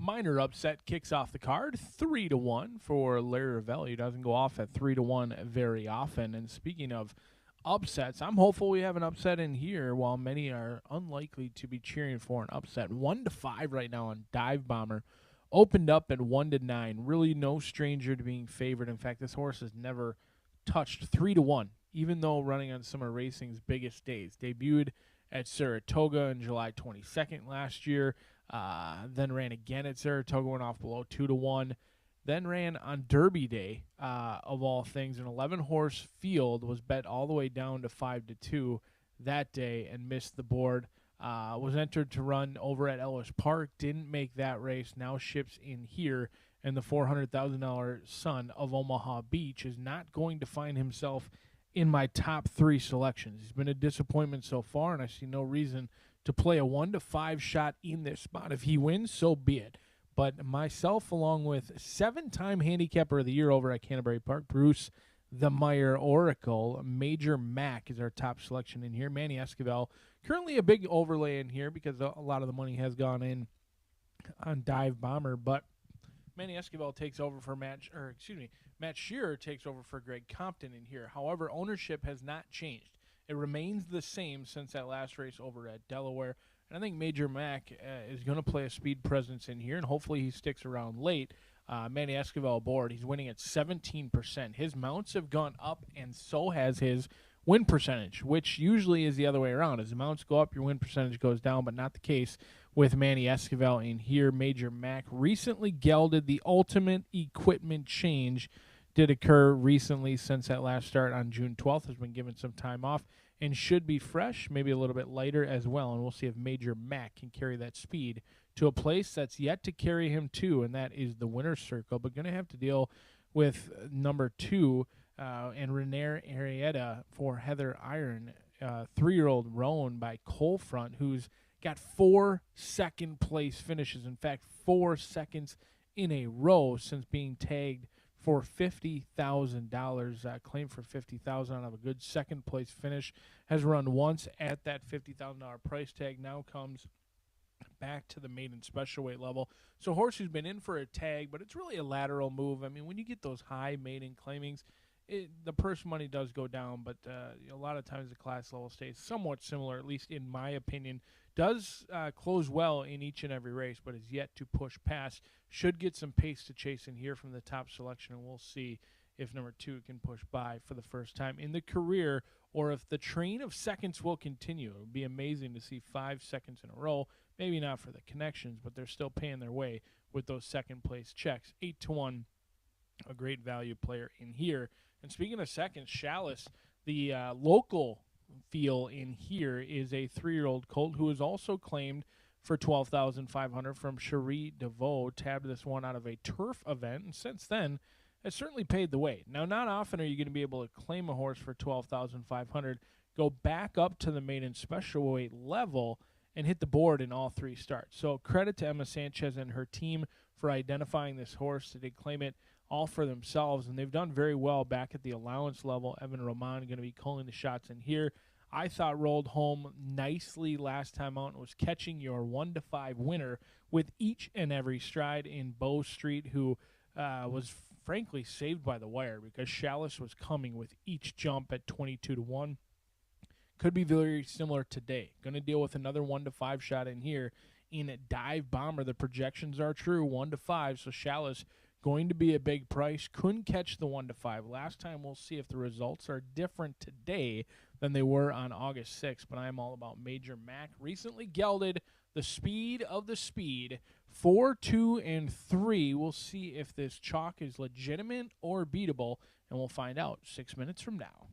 minor upset kicks off the card, 3-1 for Larry Ravelli. He doesn't go off at 3-1 very often. And speaking of upsets, I'm hopeful we have an upset in here, while many are unlikely to be cheering for an upset. 1-5 right now on Dive Bomber. Opened up at 1-9. Really no stranger to being favored. In fact, this horse has never touched 3-1, even though running on some of racing's biggest days. Debuted at Saratoga on July 22nd last year. Then ran again at Saratoga, went off below 2-1. Then ran on Derby Day, of all things. An 11-horse field was bet all the way down to 5-2 that day and missed the board. Was entered to run over at Ellis Park, didn't make that race, now ships in here, and the $400,000 son of Omaha Beach is not going to find himself in my top 3 selections. He's been a disappointment so far, and I see no reason to play a 1-5 shot in this spot. If he wins, so be it. But myself, along with 7-time handicapper of the year over at Canterbury Park, Bruce the Meyer Oracle, Major Mac is our top selection in here. Manny Esquivel, currently a big overlay in here because a lot of the money has gone in on Dive Bomber, but Manny Esquivel takes over for Matt Shearer takes over for Greg Compton in here. However, ownership has not changed. It remains the same since that last race over at Delaware. And I think Major Mac is going to play a speed presence in here, and hopefully he sticks around late. Manny Esquivel aboard. He's winning at 17%. His mounts have gone up, and so has his win percentage, which usually is the other way around. As the mounts go up, your win percentage goes down, but not the case with Manny Esquivel in here. Major Mac recently gelded. The ultimate equipment change did occur recently since that last start on June 12th. Has been given some time off and should be fresh, maybe a little bit lighter as well. And we'll see if Major Mac can carry that speed to a place that's yet to carry him to, and that is the winner's circle. But going to have to deal with number 2 and Renair Arietta for Heather Iron, 3-year-old Roan by Colefront, who's got 4 second-place finishes. In fact, 4 seconds in a row since being tagged for $50,000, claimed for $50,000 out of a good second-place finish. Has run once at that $50,000 price tag. Now comes back to the maiden special weight level. So Horseshoe's been in for a tag, but it's really a lateral move. I mean, when you get those high maiden claimings, the purse money does go down, but a lot of times the class level stays somewhat similar, at least in my opinion. Does close well in each and every race, but is yet to push past. Should get some pace to chase in here from the top selection, and we'll see if number 2 can push by for the first time in the career, or if the train of seconds will continue. It would be amazing to see 5 seconds in a row. Maybe not for the connections, but they're still paying their way with those second-place checks. 8-1, a great value player in here. And speaking of seconds, Chalice, the local feel in here, is a 3-year-old colt who is also claimed for $12,500 from Cherie DeVoe. Tabbed this one out of a turf event, and since then has certainly paid the way. Now, not often are you going to be able to claim a horse for $12,500, go back up to the maiden special weight level, and hit the board in all 3 starts. So credit to Emma Sanchez and her team for identifying this horse. They claim it all for themselves, and they've done very well back at the allowance level. Evan Roman going to be calling the shots in here. I thought rolled home nicely last time out and was catching your 1-5 winner with each and every stride in Bow Street, who was frankly saved by the wire because Chalice was coming with each jump at 22-1. Could be very similar today. Going to deal with another 1-5 shot in here in Dive Bomber. The projections are true, 1-5, so Chalice going to be a big price. Couldn't catch the 1-5 last time. We'll see if the results are different today than they were on August 6th, but I'm all about Major Mac. Recently gelded the speed of the speed, 4, 2, and 3. We'll see if this chalk is legitimate or beatable, and we'll find out 6 minutes from now.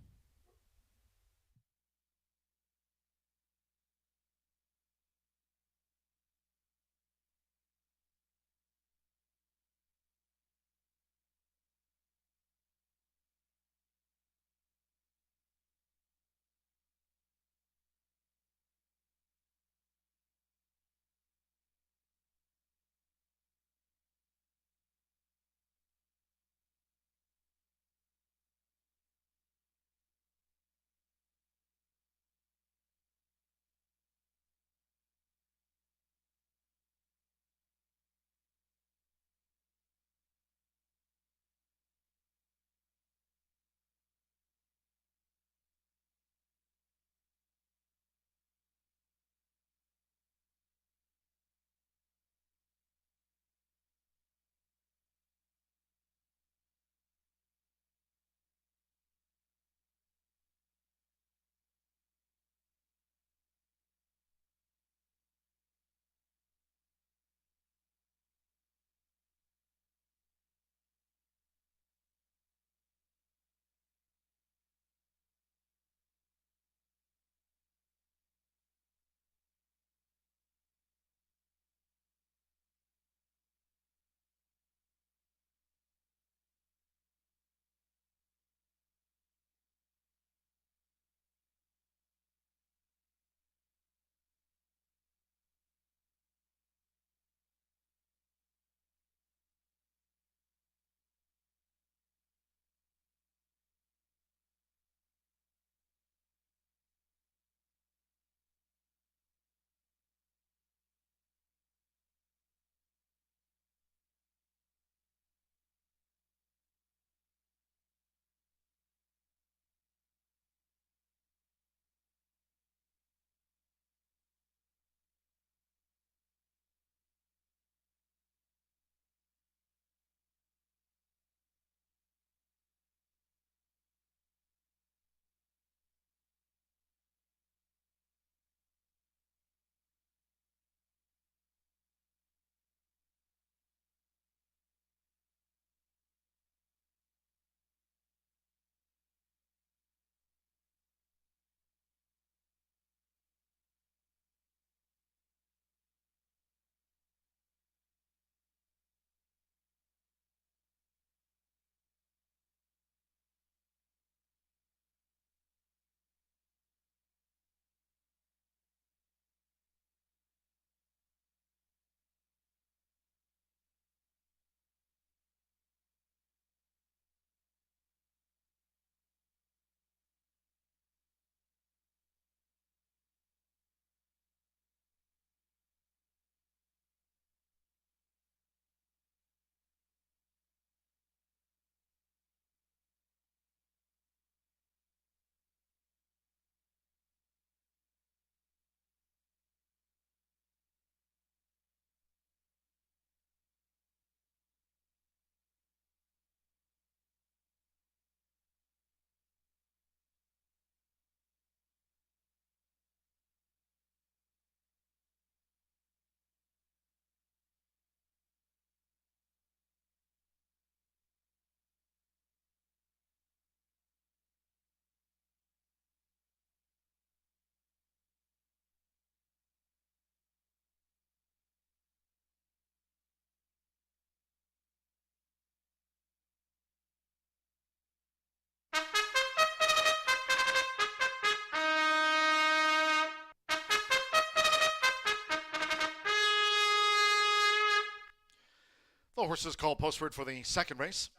The horses called postword for the second race.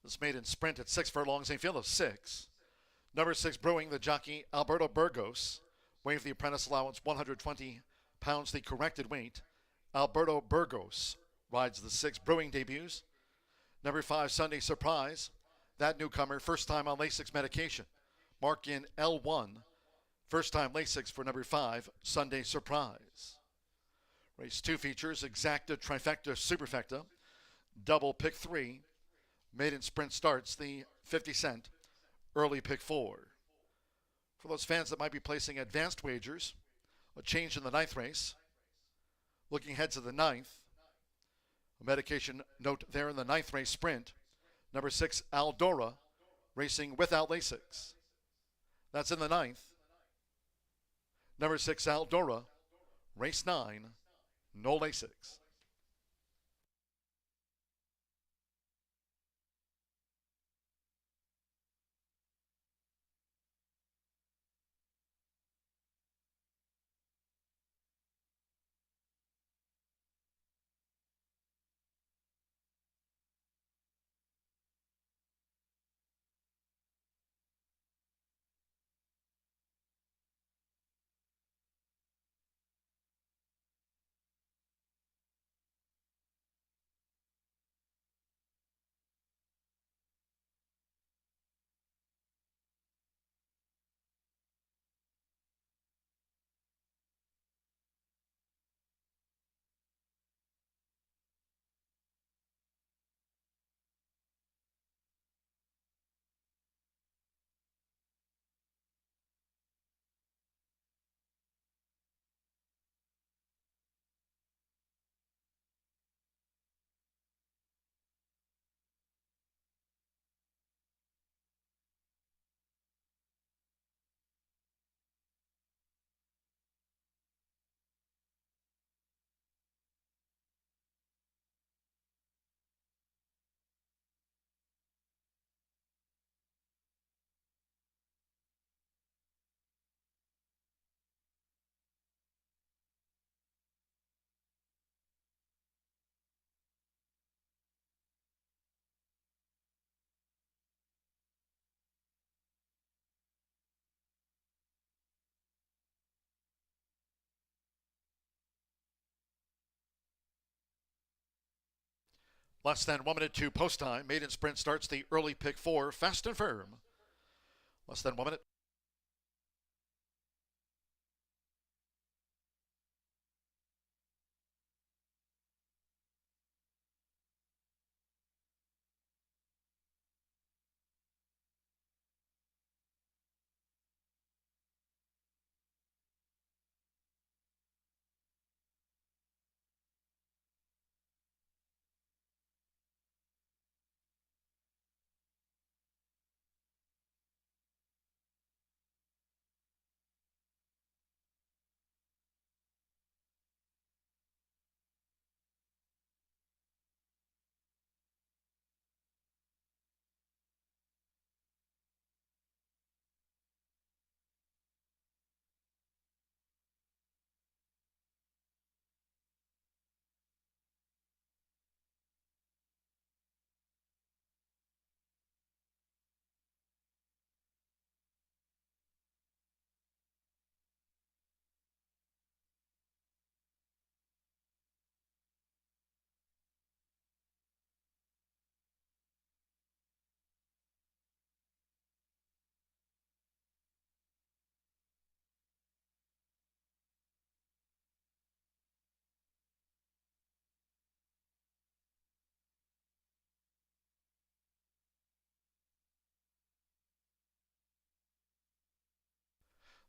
This maiden sprint at 6 furlongs, a field of 6. Number 6, Brewing, the jockey Alberto Burgos. Weight the apprentice allowance 120 pounds, the corrected weight. Alberto Burgos rides the 6. Brewing debuts. Number 5, Sunday Surprise. That newcomer, first time on Lasix medication. Mark in L1. First time Lasix for number 5, Sunday Surprise. Race 2 features Exacta, Trifecta, Superfecta. Double pick 3. Maiden sprint starts the 50 cent. Early pick 4. For those fans that might be placing advanced wagers, a change in the 9th race. Looking ahead to the 9th. A medication note there in the 9th race sprint. Number 6, Aldora, racing without Lasix. That's in the 9th. Number 6, Aldora, race 9, no Lasix. Less than 1 minute to post time. Maiden sprint starts the early pick 4, fast and firm. Less than 1 minute.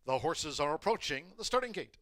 The horses are approaching the starting gate.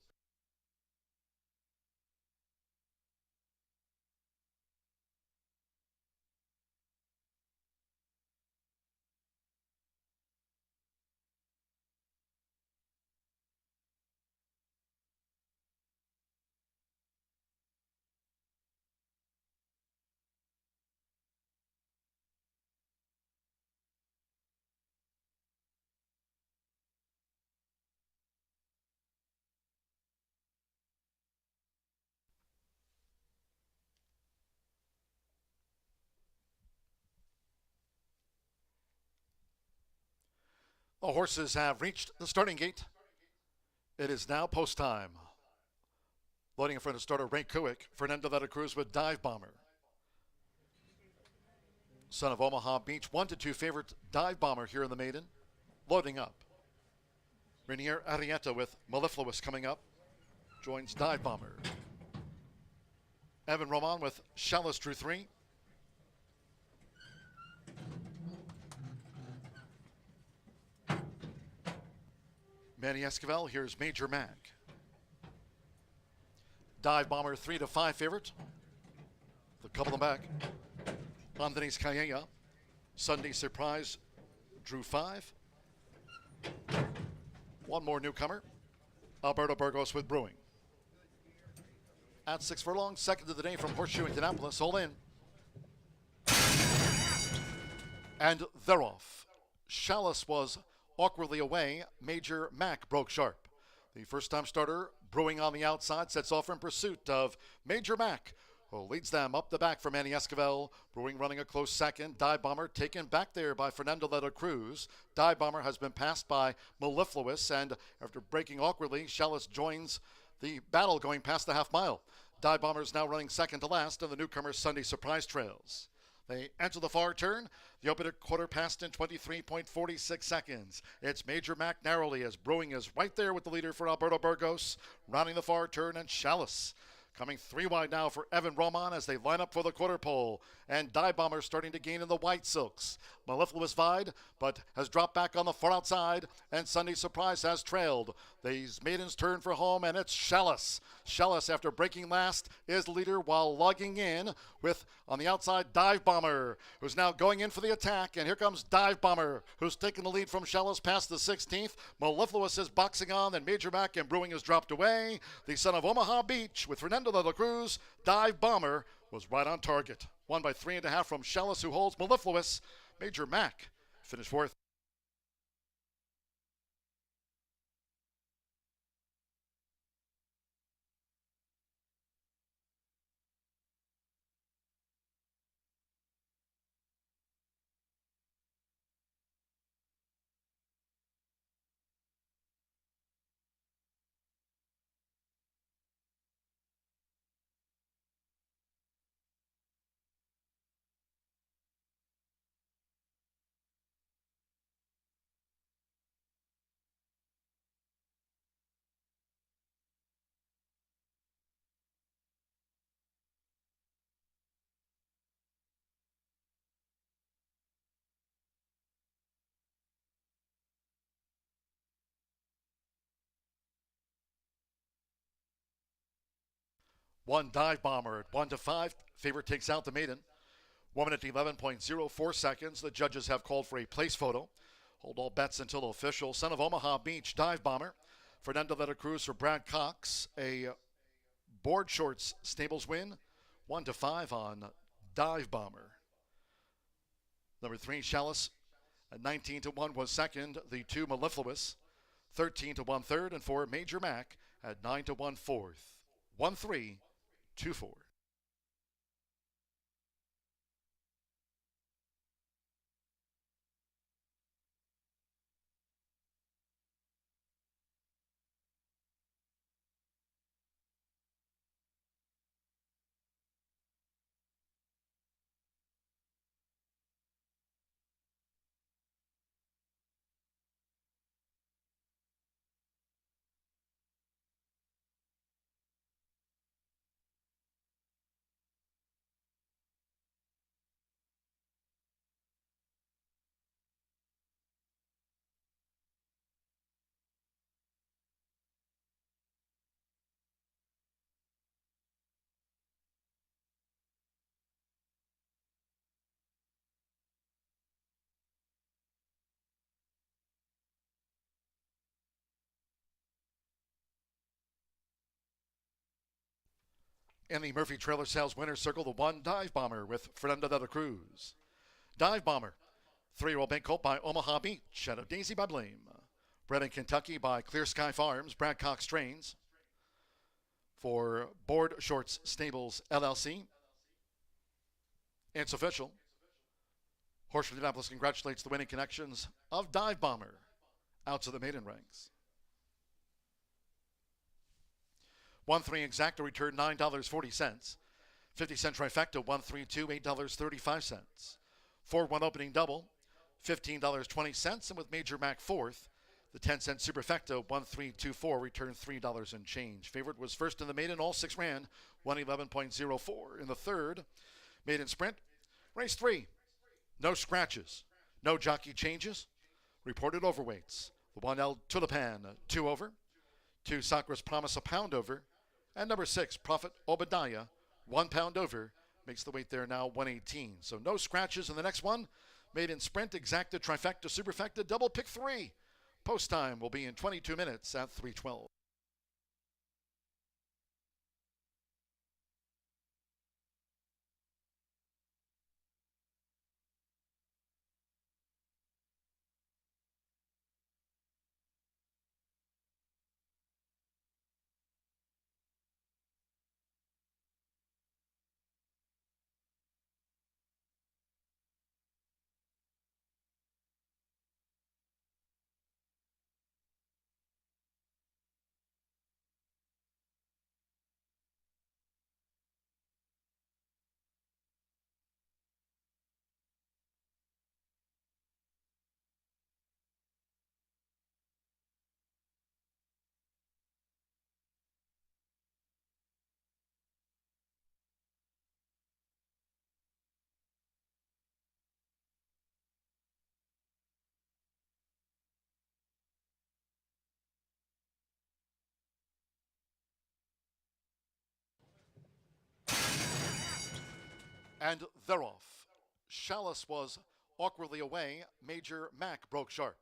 The horses have reached the starting gate. It is now post time. Loading in front of starter Ray Kuick, Fernando de la Cruz with Dive Bomber. Son of Omaha Beach, 1-2 favorite Dive Bomber here in the maiden. Loading up. Rainier Arrieta with Mellifluous coming up. Joins Dive Bomber. Evan Roman with Chalice drew 3. Manny Esquivel, here's Major Mac. Dive Bomber 3-5 favorite. The couple in the back. Andres Calleja. Sunday Surprise drew 5. One more newcomer. Alberto Burgos with Brewing. At 6 furlongs, second of the day from Horseshoe Indianapolis. All in. And they're off. Chalice was awkwardly away. Major Mac broke sharp. The first-time starter, Brewing on the outside, sets off in pursuit of Major Mac, who leads them up the back for Manny Esquivel. Brewing running a close second. Dive Bomber taken back there by Fernando de la Cruz. Dive Bomber has been passed by Mellifluous, and after breaking awkwardly, Chalice joins the battle going past the half mile. Dive Bomber is now running second to last, and the newcomer Sunday Surprise trails. They enter the far turn. The opener quarter passed in 23.46 seconds. It's Major Mac narrowly as Brewing is right there with the leader for Alberto Burgos. Rounding the far turn, and Chalice coming 3 wide now for Evan Roman as they line up for the quarter pole. And Dive Bomber starting to gain in the white silks. Mellifluous vied, but has dropped back on the far outside. And Sunday Surprise has trailed. These maidens turn for home, and it's Chalice. Chalice, after breaking last, is leader while lugging in with, on the outside, Dive Bomber, who's now going in for the attack. And here comes Dive Bomber, who's taken the lead from Chalice past the 16th. Mellifluous is boxing on, then Major Mac and Brewing is dropped away. The son of Omaha Beach with Fernando de la Cruz. Dive Bomber was right on target. Won by 3.5 from Chalice, who holds Mellifluous. Major Mac finished 4th. One Dive Bomber at 1-5. Favorite takes out the maiden. 1 minute 11.04 seconds. The judges have called for a place photo. Hold all bets until official. Son of Omaha Beach, Dive Bomber. Fernando de la Cruz for Brad Cox. A board shorts stables win. 1-5 on Dive Bomber. Number 3, Chalice at 19-1 was second. The 2, Mellifluous, 13-1 third, and 4, Major Mac at 9-1 fourth. 1-3, 2-4. In the Murphy Trailer Sales Winner's Circle, the 1, Dive Bomber with Fernando de la Cruz. Dive Bomber, 3-year-old bank colt by Omaha Beach, Shadow Daisy by Blame. Bred in Kentucky by Clear Sky Farms, Brad Cox Trains. For Board Shorts Stables LLC. It's official. Horseshoe Indianapolis congratulates the winning connections of Dive Bomber. out to the maiden ranks. 1-3 exacta return $9.40. 50-cent trifecta 1-3-2 $8.35. 4-1 opening double $15.20, and with Major Mac fourth, the 10-cent superfecta 1-3-2-4 returned $3 and change. Favorite was first in the maiden, all six ran 111.04. In the third maiden sprint, race 3, no scratches, no jockey changes, reported overweights. The 1 El Tulipan 2 over, 2 Sakra's Promise a pound over, and number 6 Prophet Obadiah 1 pound over, makes the weight there now 118. So no scratches in the next one. Maiden sprint, exacta, trifecta, superfecta, double pick 3. Post time will be in 22 minutes at 3:12. And they're off. Chalice was awkwardly away. Major Mac broke sharp.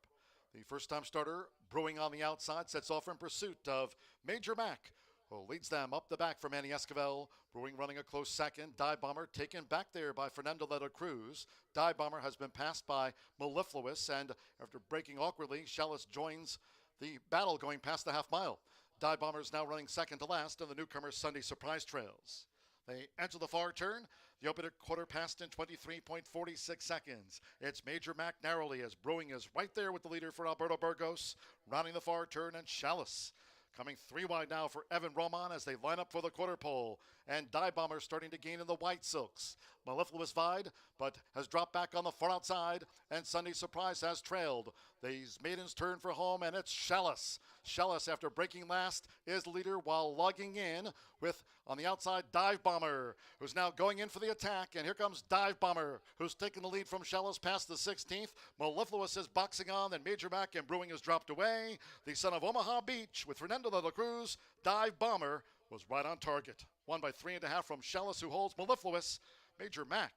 The first-time starter, Brewing on the outside, sets off in pursuit of Major Mac, who leads them up the back for Manny Esquivel. Brewing running a close second. Dive Bomber taken back there by Fernando de la Cruz. Dive Bomber has been passed by Mellifluous, and after breaking awkwardly, Chalice joins the battle going past the half mile. Dive Bomber is now running second to last, and the newcomer Sunday Surprise trails. They enter the far turn. The opener quarter passed in 23.46 seconds. It's Major Mac narrowly as Brewing is right there with the leader for Alberto Burgos, rounding the far turn, and Chalice coming 3 wide now for Evan Roman as they line up for the quarter pole. And Dive Bomber starting to gain in the white silks. Mellifluous vied, but has dropped back on the far outside, and Sunday Surprise has trailed. These maidens turn for home, and it's Chalice. Chalice, after breaking last, is leader while lugging in with, on the outside, Dive Bomber, who's now going in for the attack. And here comes Dive Bomber, who's taken the lead from Chalice past the 16th. Mellifluous is boxing on, then Major Mac and Brewing is dropped away. The son of Omaha Beach with Fernando de la Cruz. Dive Bomber was right on target. Won by 3.5 from Chalice, who holds Mellifluous. Major Mac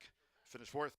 finished fourth.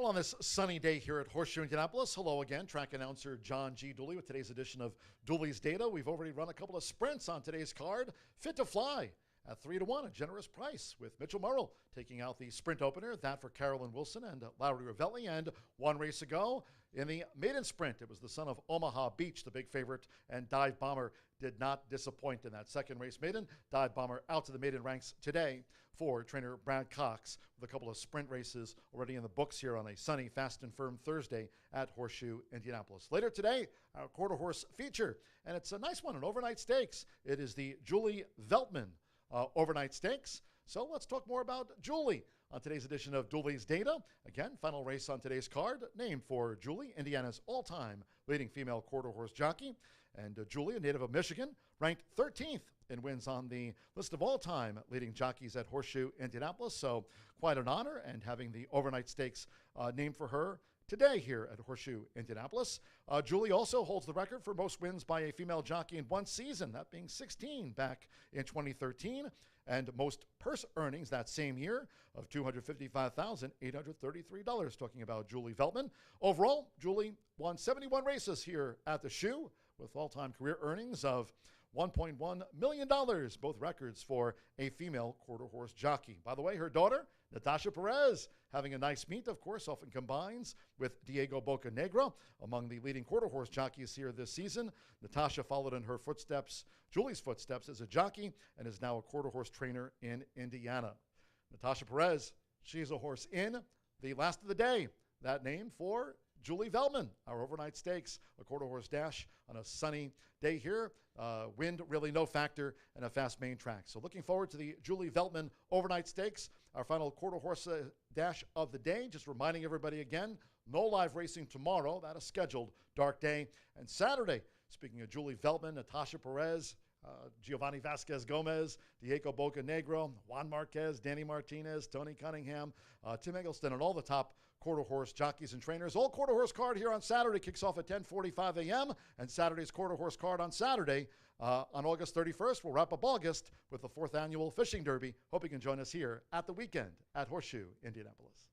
Well, on this sunny day here at Horseshoe Indianapolis, hello again. Track announcer John G. Dooley with today's edition of Dooley's Data. We've already run a couple of sprints on today's card. Fit to Fly at 3-1, a generous price, with Mitchell Murrill taking out the sprint opener. That for Carolyn Wilson and Lowry Ravelli. And one race ago in the maiden sprint, it was the son of Omaha Beach, the big favorite, and Dive Bomber did not disappoint in that second race maiden. Dive Bomber out to the maiden ranks today for trainer Brad Cox, with a couple of sprint races already in the books here on a sunny, fast and firm Thursday at Horseshoe Indianapolis. Later today, our quarter horse feature, and it's a nice one, an overnight stakes. It is the Julie Veltman overnight stakes. So let's talk more about Julie on today's edition of Dooley's Data. Again, final race on today's card, named for Julie, Indiana's all-time leading female quarter horse jockey. And Julie, a native of Michigan, ranked 13th in wins on the list of all-time leading jockeys at Horseshoe Indianapolis. So quite an honor, and having the overnight stakes named for her today here at Horseshoe Indianapolis. Julie also holds the record for most wins by a female jockey in one season, that being 16 back in 2013, and most purse earnings that same year of $255,833. Talking about Julie Veltman. Overall, Julie won 71 races here at the Shoe, with all-time career earnings of $1.1 million, both records for a female quarter horse jockey. By the way, her daughter, Natasha Perez, having a nice meet, of course, often combines with Diego Bocanegra among the leading quarter horse jockeys here this season. Natasha followed in her footsteps, Julie's footsteps, as a jockey, and is now a quarter horse trainer in Indiana. Natasha Perez, she's a horse in the last of the day. That name for Julie Veltman, our overnight stakes, a quarter horse dash on a sunny day here. Wind really no factor, and a fast main track. So looking forward to the Julie Veltman overnight stakes, our final quarter horse dash of the day. Just reminding everybody again, no live racing tomorrow. That is scheduled dark day. And Saturday, speaking of Julie Veltman, Natasha Perez, Giovanni Vasquez Gomez, Diego Bocanegra, Juan Marquez, Danny Martinez, Tony Cunningham, Tim Eggleston, and all the top quarter horse jockeys and trainers. All quarter horse card here on Saturday kicks off at 10:45 a.m. And Saturday's quarter horse card on Saturday on August 31st. We'll wrap up August with the 4th annual Fishing Derby. Hope you can join us here at the weekend at Horseshoe Indianapolis.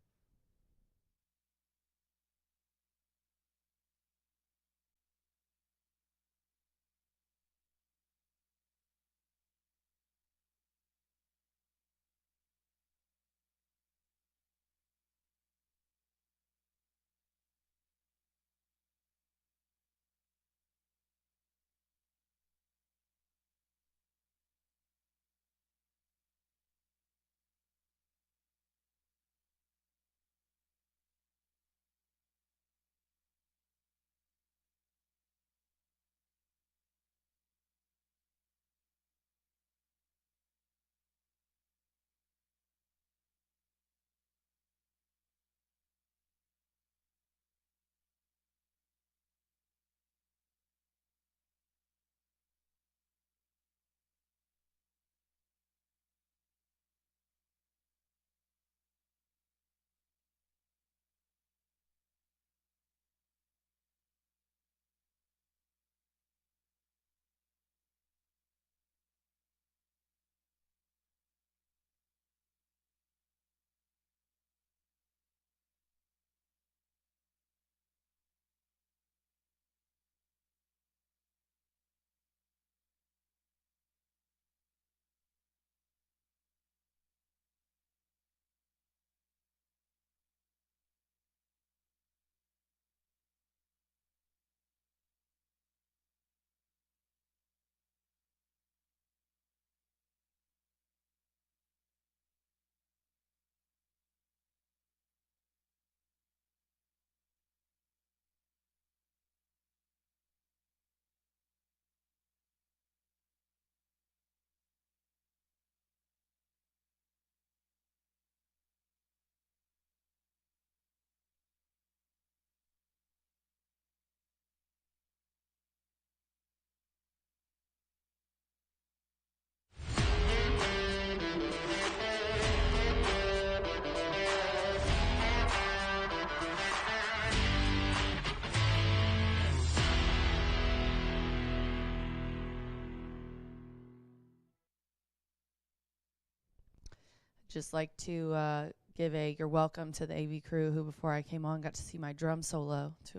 Just like to give a you're welcome to the AV crew who, before I came on, got to see my drum solo to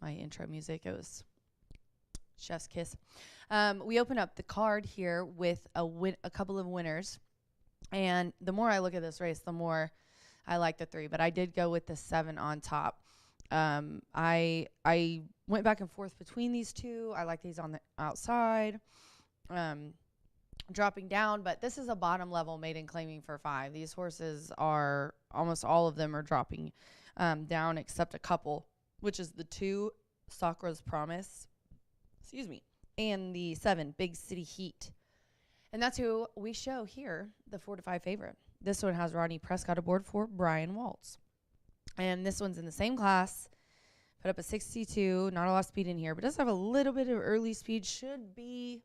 my intro music. It was chef's kiss. We open up the card here with a couple of winners. And the more I look at this race, the more I like the 3. But I did go with the 7 on top. I went back and forth between these 2. I like these on the outside. Dropping down, but this is a bottom level maiden claiming for 5. These horses are, almost all of them are dropping down except a couple, which is the 2 Sacra's Promise, and the 7 Big City Heat. And that's who we show here, the 4 to 5 favorite. This one has Rodney Prescott aboard for Brian Waltz. And this one's in the same class, put up a 62, not a lot of speed in here, but does have a little bit of early speed, should be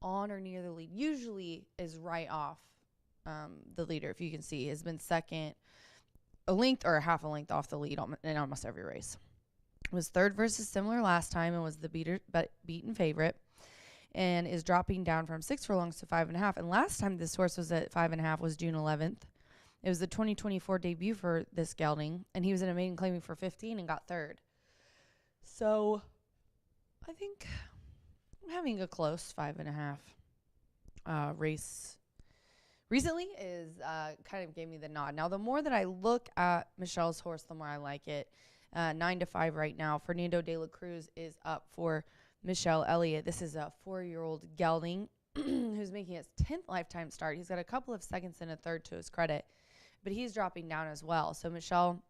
on or near the lead, usually is right off the leader. If you can see, has been second, a length or a half a length off the lead in almost every race. Was 3rd versus similar last time and was the beaten favorite, and is dropping down from 6 furlongs to 5.5. And last time this horse was at 5.5 was June 11th. It was the 2024 debut for this gelding, and he was in a maiden claiming for 15 and got 3rd. So I think having a close 5.5 race recently is kind of gave me the nod. Now, the more that I look at Michelle's horse, the more I like it. 9 to 5 right now. Fernando de la Cruz is up for Michelle Elliott. This is a 4-year-old gelding who's making his 10th lifetime start. He's got a couple of seconds and a third to his credit, but he's dropping down as well. So Michelle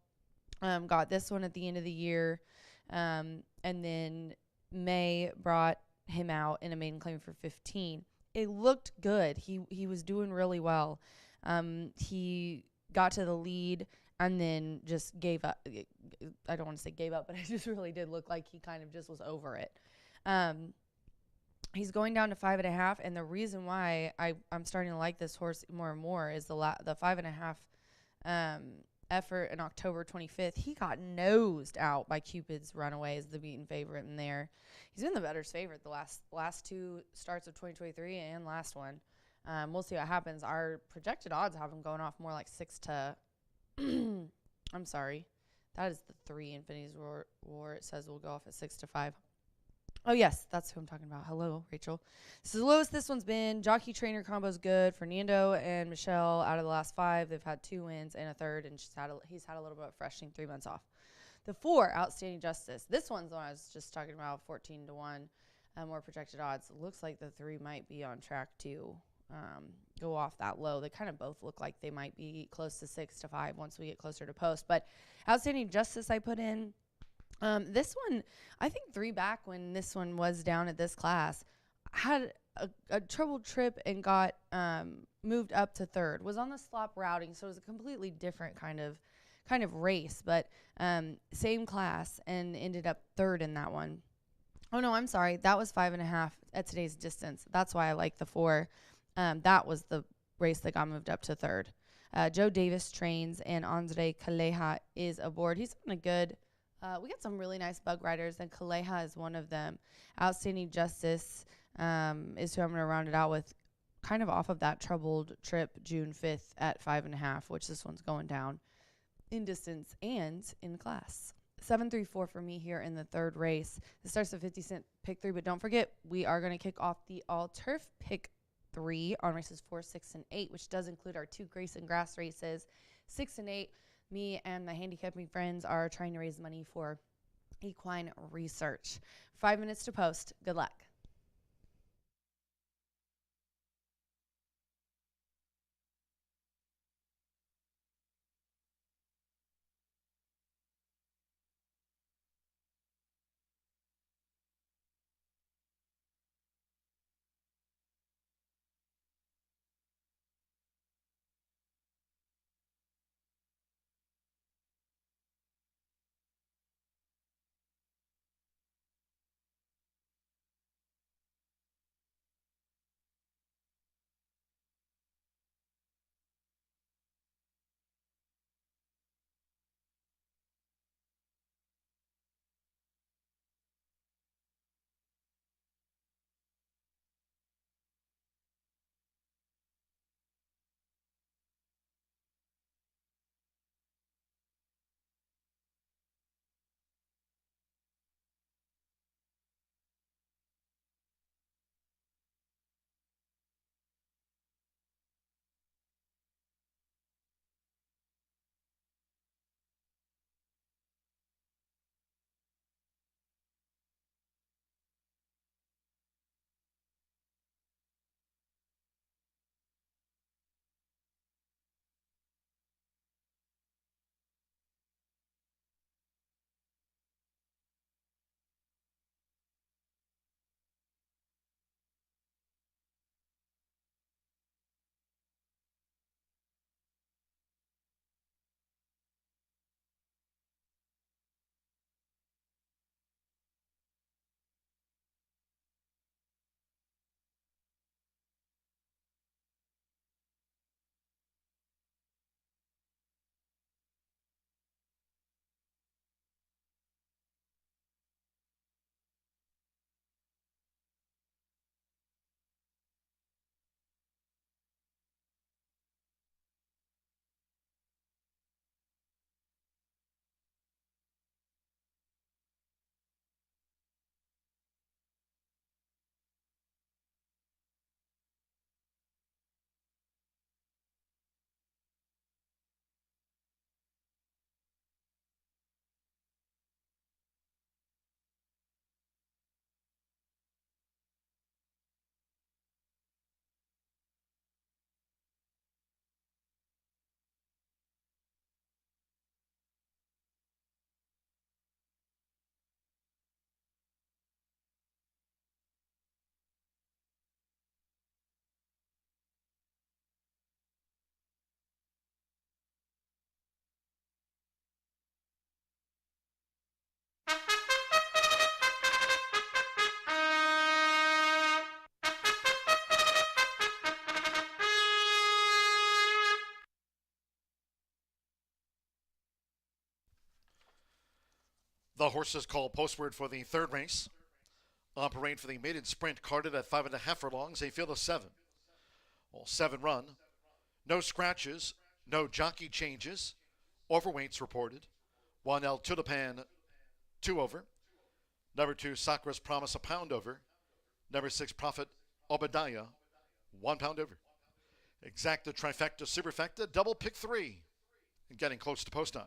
got this one at the end of the year, and then May brought him out in a maiden claim for 15. It looked good. He was doing really well. He got to the lead and then just gave up. I don't want to say gave up, but it just really did look like he kind of just was over it. He's going down to 5.5, and the reason why I'm starting to like this horse more and more is the 5.5 effort in October 25th. He got nosed out by Cupid's Runaway as the beaten favorite in there. He's been the better's favorite the last 2 starts of 2023 and last one. We'll see what happens. Our projected odds have him going off more like 6 to I'm sorry. That is the 3 Infinity's War. It says we'll go off at 6 to 5. Oh, yes, that's who I'm talking about. Hello, Rachel. This is the lowest this one's been. Jockey trainer combo's good. Fernando and Michelle, out of the last 5, they've had 2 wins and a third, and he's had a little bit of freshening, 3 months off. The 4, Outstanding Justice. This one's the one I was just talking about, 14 to 1, more projected odds. Looks like the 3 might be on track to go off that low. They kind of both look like they might be close to 6 to 5 once we get closer to post. But Outstanding Justice I put in. This one, I think 3 back when this one was down at this class, had a troubled trip and got moved up to 3rd. Was on the slop routing, so it was a completely different kind of race, but same class, and ended up 3rd in that one. Oh no, I'm sorry, that was 5.5 at today's distance. That's why I like the 4. That was the race that got moved up to 3rd. Joe Davis trains, and Andre Calleja is aboard. He's on a good. We got some really nice bug riders, and Calleja is one of them. Outstanding Justice is who I'm going to round it out with, kind of off of that troubled trip June 5th at 5.5, which this one's going down in distance and in class. 7-3-4 for me here in the 3rd race. This starts at 50 cent pick 3, but don't forget, we are going to kick off the all-turf pick 3 on races 4, 6, and 8, which does include our 2 Grayson Grass races. 6 and 8, me and my handicapping friends are trying to raise money for equine research. 5 minutes to post. Good luck. The horses called postward for the third race. On parade for the maiden sprint, carded at 5.5 furlongs, a field of 7. All 7 run. No scratches, no jockey changes. Overweights reported. 1 El Tulipan, 2 over. Number 2, Sakra's Promise, a pound over. Number 6, Prophet Obadiah, 1 pound over. Exacta, trifecta, superfecta, double pick 3. And getting close to post time.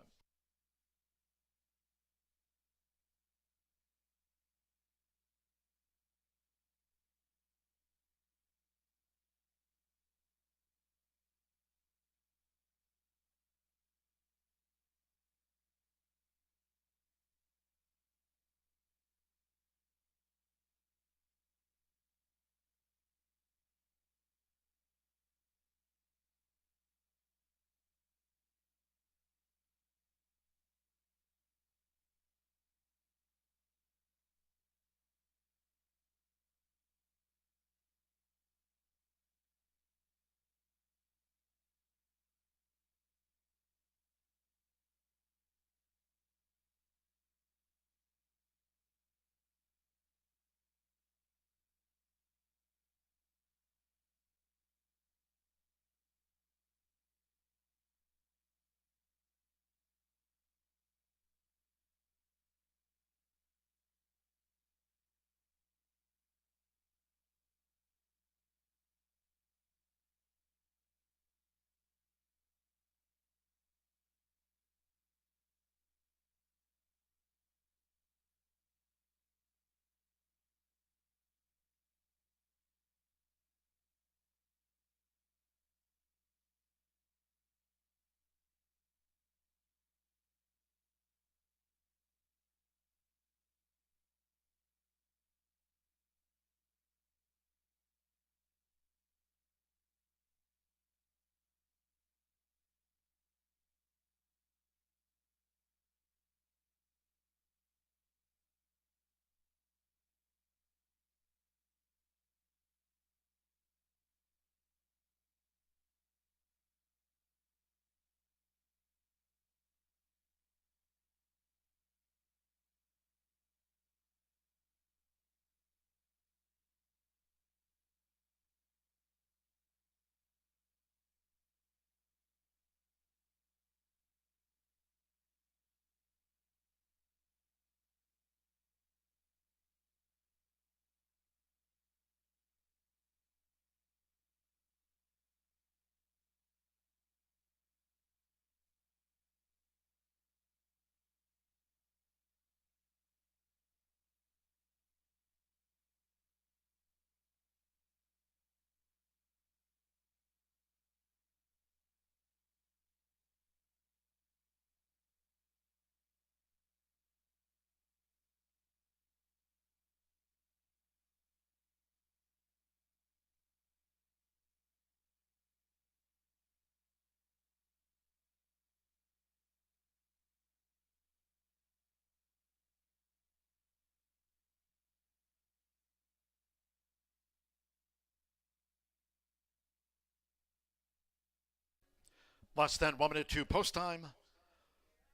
Less than 1 minute to post time.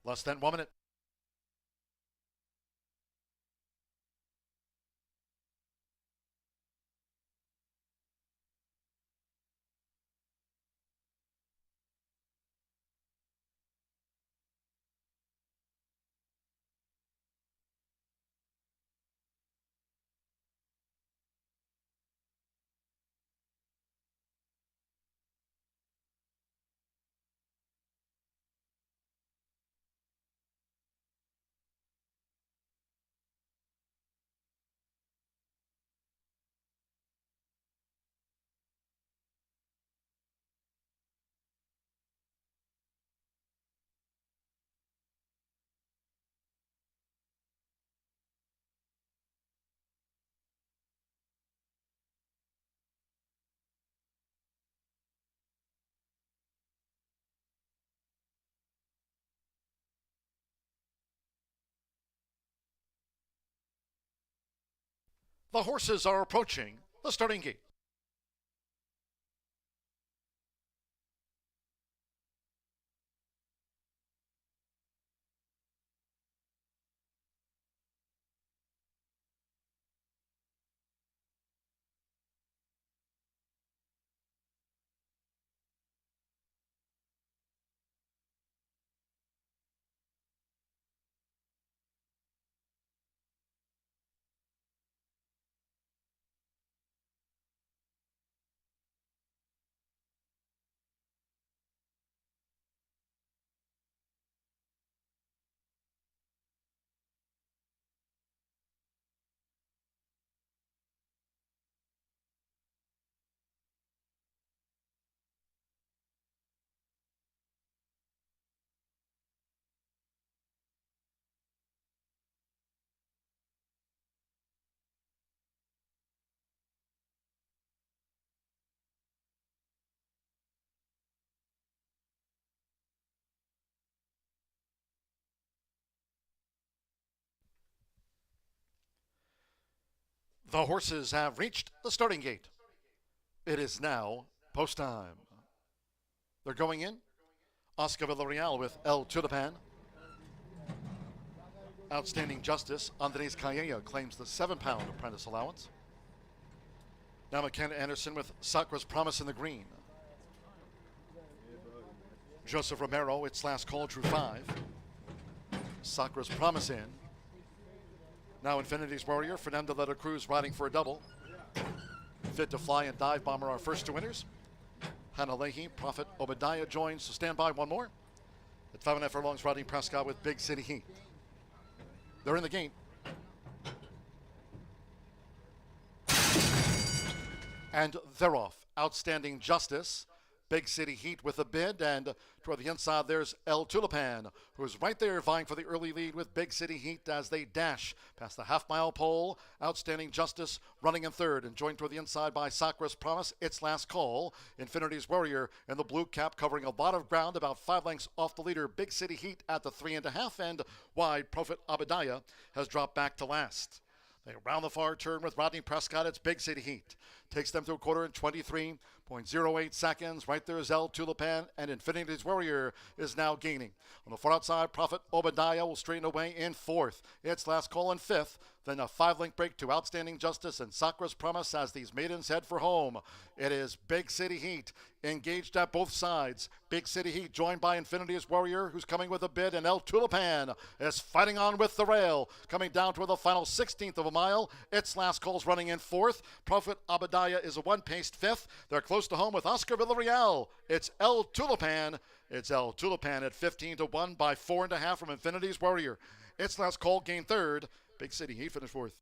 Less than 1 minute. The horses are approaching the starting gate. The horses have reached the starting gate. It is now post time. They're going in. Oscar Villarreal with El Tulipan. Outstanding Justice, Andres Calleja claims the 7-pound apprentice allowance. Now McKenna Anderson with Sacra's Promise in the green. Joseph Romero, its last call, drew 5. Sacra's Promise in. Now Infinity's Warrior, Fernando de la Cruz riding for a double. Fit to Fly and Dive Bomber, our first two winners. Hannah Leahy, Prophet Obadiah joins, so stand by one more. At 5.5 furlongs, Rodney Prescott with Big City Heat. They're in the game. And they're off. Outstanding Justice. Big City Heat with a bid, and toward the inside there's El Tulipan, who's right there vying for the early lead with Big City Heat as they dash past the half-mile pole. Outstanding Justice running in third, and joined toward the inside by Sacra's Promise, its last call. Infinity's Warrior in the blue cap covering a lot of ground, about 5 lengths off the leader. Big City Heat at the 3.5, and wide Prophet Obadiah has dropped back to last. They round the far turn with Rodney Prescott. It's Big City Heat. Takes them to a quarter in 23.08 seconds. Right there is El Tulipan, and Infinity's Warrior is now gaining. On the far outside, Prophet Obadiah will straighten away in 4th. It's last call in 5th. Then a 5-length break to Outstanding Justice and Sacra's Promise as these maidens head for home. It is Big City Heat engaged at both sides. Big City Heat joined by Infinity's Warrior, who's coming with a bid, and El Tulipan is fighting on with the rail, coming down to the final 16th of a mile. Its last call's running in 4th. Prophet Obadiah is a 1-paced 5th. They're close to home with Oscar Villarreal. It's El Tulipan. It's El Tulipan at 15-1 by 4.5 from Infinity's Warrior. Its last call gained 3rd. Big City Heat finished 4th.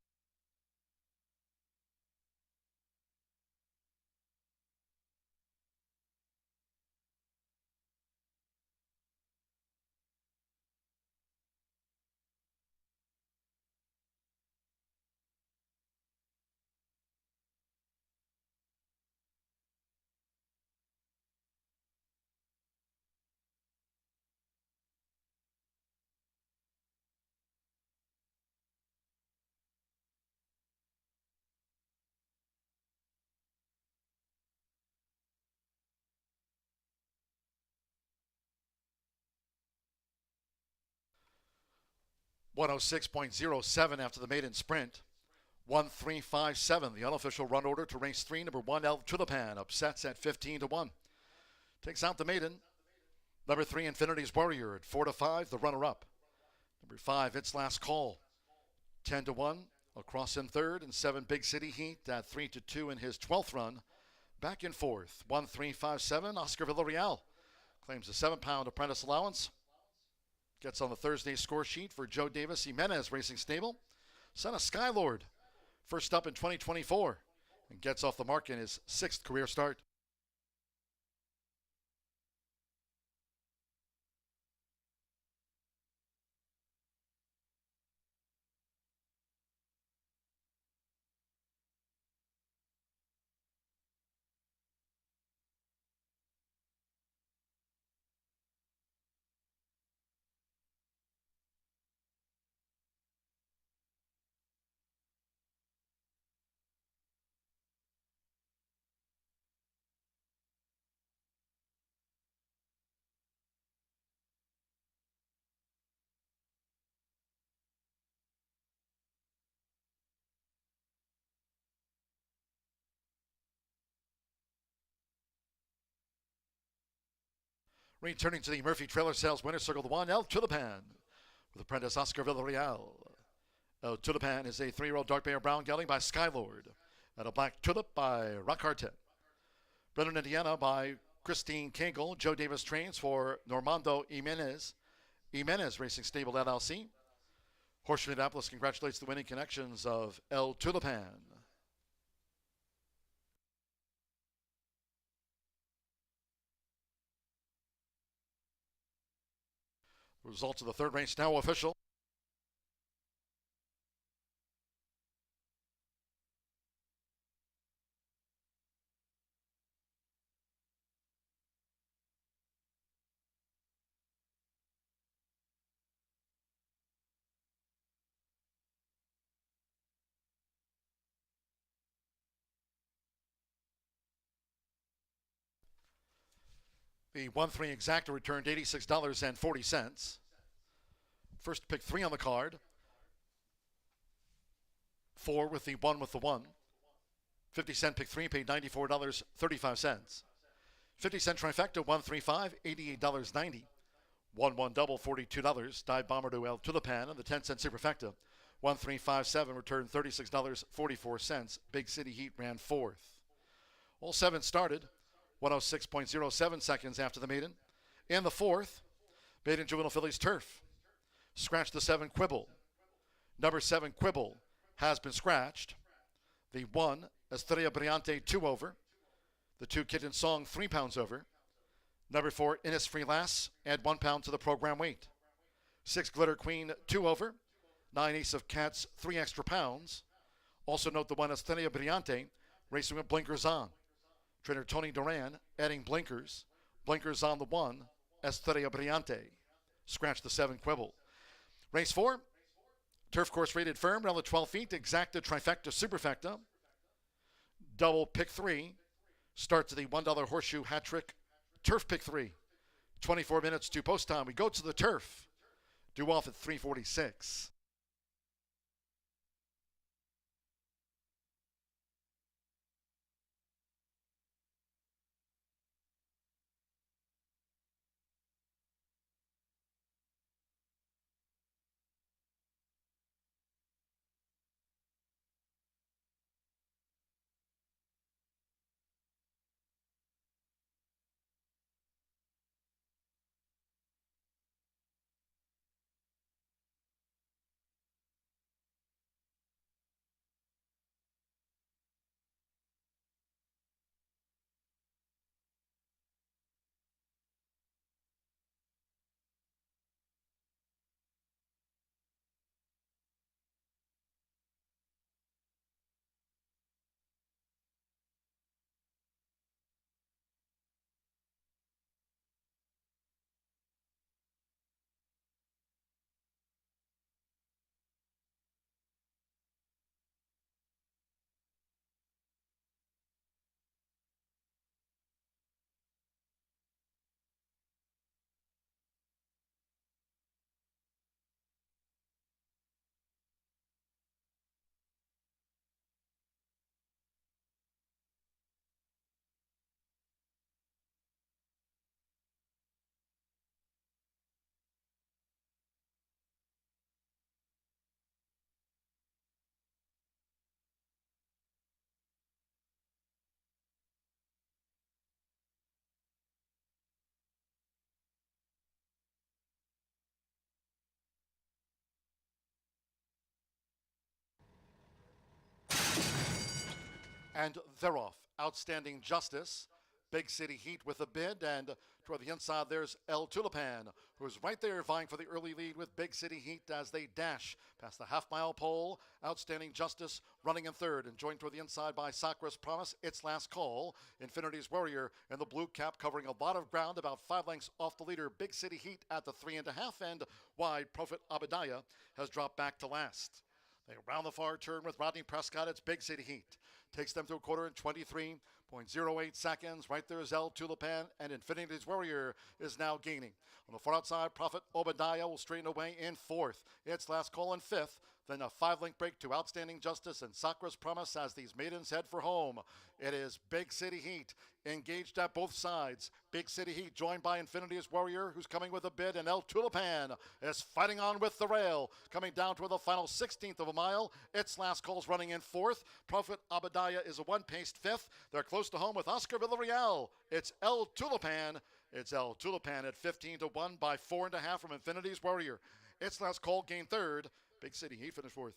.106.07 after the maiden sprint. 1:3:57, the unofficial run order to race 3, number 1, El Tulipan, upsets at 15-1. Takes out the maiden. Number 3, Infinity's Warrior at 4-5, the runner-up. Number 5, Its Last Call, 10-1, across in 3rd, and 7, Big City Heat at 3-2 in his 12th run. Back in 4th, 1:3:57, Oscar Villarreal claims a 7-pound apprentice allowance. Gets on the Thursday score sheet for Joe Davis Jimenez Racing Stable. Son of Skylord, first up in 2024, and gets off the mark in his 6th career start. Returning to the Murphy Trailer Sales winner circle, the 1, El Tulipan, with apprentice Oscar Villarreal. El Tulipan is a 3-year-old dark bear brown gelding by Skylord, and a black tulip by Rock Hartet. Brennan, Indiana by Christine Kegel. Joe Davis trains for Normando Jimenez Racing Stable LLC. Horseshoe Indianapolis congratulates the winning connections of El Tulipan. Results of the 3rd race now official. The 1-3 exacta returned $86.40. First pick 3 on the card. 4 with the 1 with the 1. 50-cent pick 3 paid $94.35. 50-cent trifecta 135, $88.90. 1-1 double, $42. Dive bomber to El Tulipan, and the 10-cent superfecta 1357 returned $36.44. Big City Heat ran 4th. All 7 started 106.07 seconds after the maiden. In the 4th, maiden juvenile fillies turf. Scratch the 7 Quibble. Number 7 Quibble has been scratched. The 1 Estrella Brillante 2 over. The 2 Kitten Song 3 pounds over. Number 4 Innisfree Lass, add 1 pound to the program weight. 6 Glitter Queen 2 over. 9 Ace of Cats 3 extra pounds. Also note the 1 Estrella Brillante racing with blinkers on. Trainer Tony Duran adding blinkers. Blinkers on the 1 Estrella Brillante. Scratch the 7 Quibble. Race 4, turf course rated firm around the 12 feet, exacta, trifecta, superfecta. Double pick 3, start to the $1 horseshoe hat trick, turf pick 3. 24 minutes to post time. We go to the turf, due off at 3:46. And they're off. Outstanding Justice. Big City Heat with a bid, and toward the inside there's El Tulipan, who's right there vying for the early lead with Big City Heat as they dash past the half-mile pole. Outstanding Justice running in third, and joined toward the inside by Sakra's Promise, Its Last Call. Infinity's Warrior in the blue cap covering a lot of ground, about 5 lengths off the leader. Big City Heat at the 3.5, and wide Prophet Abadiah has dropped back to last. They round the far turn with Rodney Prescott. It's Big City Heat. Takes them through a quarter in 23.08 seconds. Right there is El Tulipan, and Infinity's Warrior is now gaining. On the far outside, Prophet Obadiah will straighten away in 4th. Its Last Call in 5th. Then a 5-length break to Outstanding Justice and Sakra's Promise as these maidens head for home. It is Big City Heat engaged at both sides. Big City Heat joined by Infinity's Warrior, who's coming with a bid, and El Tulipan is fighting on with the rail. Coming down to the final 16th of a mile. Its Last Call's running in 4th. Prophet Abadiah is a 1-paced 5th. They're close to home with Oscar Villarreal. It's El Tulipan. It's El Tulipan at 15-1 by 4.5 from Infinity's Warrior. Its Last Call gained 3rd. Big City Heat finished 4th.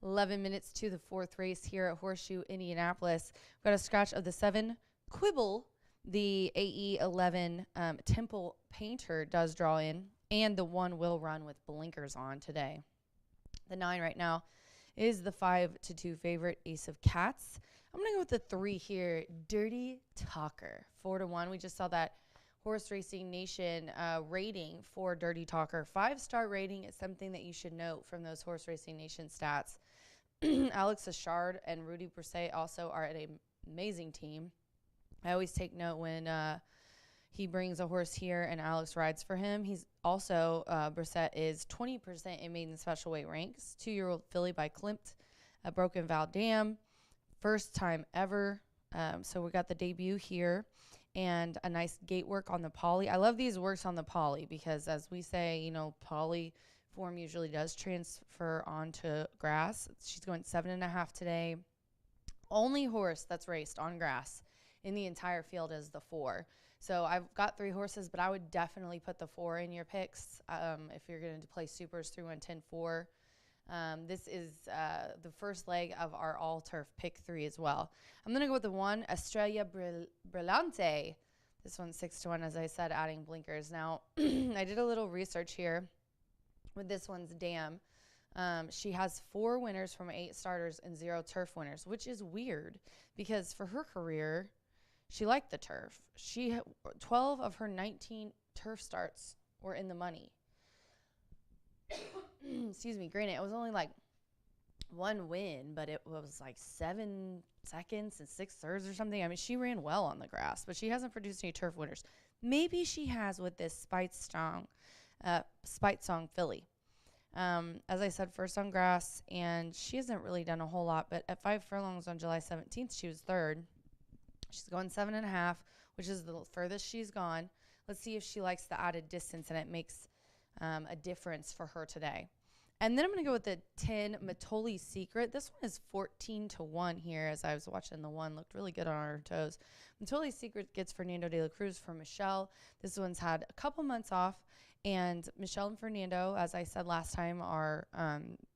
11 minutes to the 4th race here at Horseshoe Indianapolis. We've got a scratch of the 7 Quibble. The AE11 Temple Painter does draw in, and the 1 will run with blinkers on today. The 9 right now is the 5-2 favorite, Ace of Cats. I'm going to go with the 3 here, Dirty Talker, 4-1. We just saw that Horse Racing Nation rating for Dirty Talker. 5-star rating is something that you should note from those Horse Racing Nation stats. Alex Achard and Rudy Brisset also are at an amazing team. I always take note when he brings a horse here and Alex rides for him. He's also, Brisset is 20% in maiden special weight ranks. 2-year-old filly by Klimt, a Broken Vow Dam. First time ever. So we got the debut here and a nice gate work on the poly. I love these works on the poly because, as we say, you know, poly form usually does transfer onto grass. She's going 7.5 today. Only horse that's raced on grass in the entire field is the 4. So I've got 3 horses, but I would definitely put the 4 in your picks if you're going to play supers 3, 1, 10, 4. This is the first leg of our all-turf pick 3 as well. I'm going to go with the 1, Estrella Brillante. This one's 6-1, as I said, adding blinkers. Now, I did a little research here with this one's dam. She has 4 winners from 8 starters and 0 turf winners, which is weird because for her career, she liked the turf. 12 of her 19 turf starts were in the money. Excuse me. Granted, it was only like 1 win, but it was like 7 seconds and 6 thirds or something. I mean, she ran well on the grass, but she hasn't produced any turf winners. Maybe she has with this Spite Song filly. As I said, first on grass, and she hasn't really done a whole lot, but at 5 furlongs on July 17th, she was 3rd. She's going 7.5, which is the furthest she's gone. Let's see if she likes the added distance and it makes a difference for her today. And then I'm going to go with the 10 Matoli Secret. This one is 14-1 here. As I was watching, the 1 looked really good on her toes. Matoli Secret gets Fernando de la Cruz for Michelle. This one's had a couple months off, and Michelle and Fernando, as I said last time, are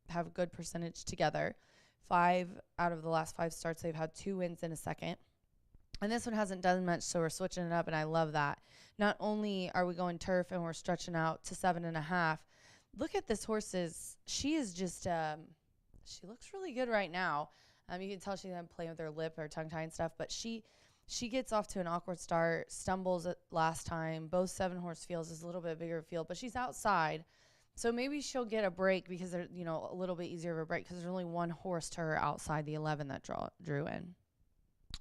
have a good percentage together. 5 out of the last 5 starts, they've had 2 wins in a second. And this one hasn't done much, so we're switching it up, and I love that. Not only are we going turf and we're stretching out to 7.5, look at this horse's, she is just, she looks really good right now. You can tell she's playing with her lip or tongue tie and stuff, but she gets off to an awkward start, stumbles at last time. Both 7-horse fields is a little bit bigger field, but she's outside. So maybe she'll get a break because they're, you know, a little bit easier of a break because there's only 1 horse to her outside the 11 that drew in.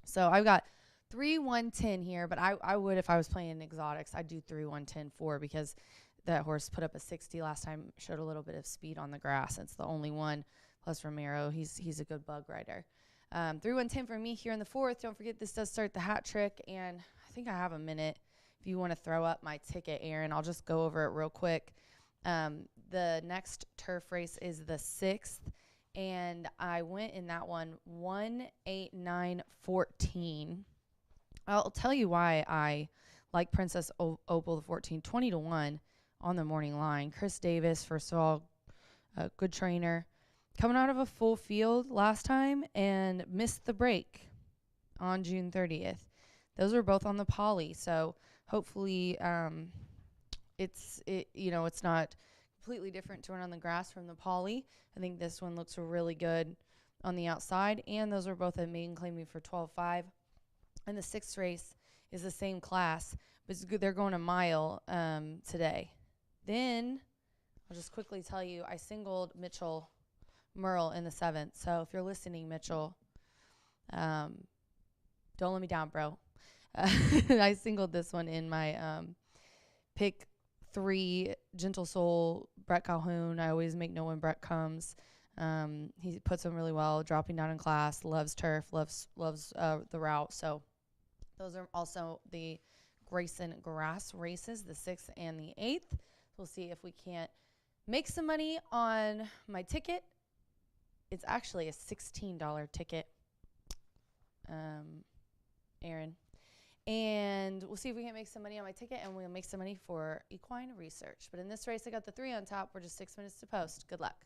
So I've got 3, 1, 10 here, but I would, if I was playing exotics, I'd do 3, 1, 10, 4 because that horse put up a 60 last time, showed a little bit of speed on the grass. It's the only one, plus Romero. He's a good bug rider. 3, 1, 10 for me here in the 4th. Don't forget, this does start the hat trick, and I think I have a minute if you want to throw up my ticket, Aaron. I'll just go over it real quick. The next turf race is the 6th, and I went in that one 1, 8, 9, 14. I'll tell you why I like Princess Opal the 14, 20-1 on the morning line. Chris Davis, first of all, a good trainer, coming out of a full field last time and missed the break on June 30th. Those are both on the poly, so hopefully it's not completely different to run on the grass from the poly. I think this one looks really good on the outside, and those are both at maiden claiming for 12.5. And the 6th race is the same class, but they're going a mile today. Then I'll just quickly tell you, I singled Mitchell Merle in the 7th. So if you're listening, Mitchell, don't let me down, bro. I singled this one in my pick 3, Gentle Soul, Brett Calhoun. I always make know when Brett comes. He puts him really well, dropping down in class, loves turf, loves the route. So those are also the Grayson grass races, the 6th and the 8th. We'll see if we can't make some money on my ticket. It's actually a $16 ticket, Aaron. And we'll see if we can make some money on my ticket, and we'll make some money for equine research. But in this race, I got the 3 on top. We're just 6 minutes to post. Good luck.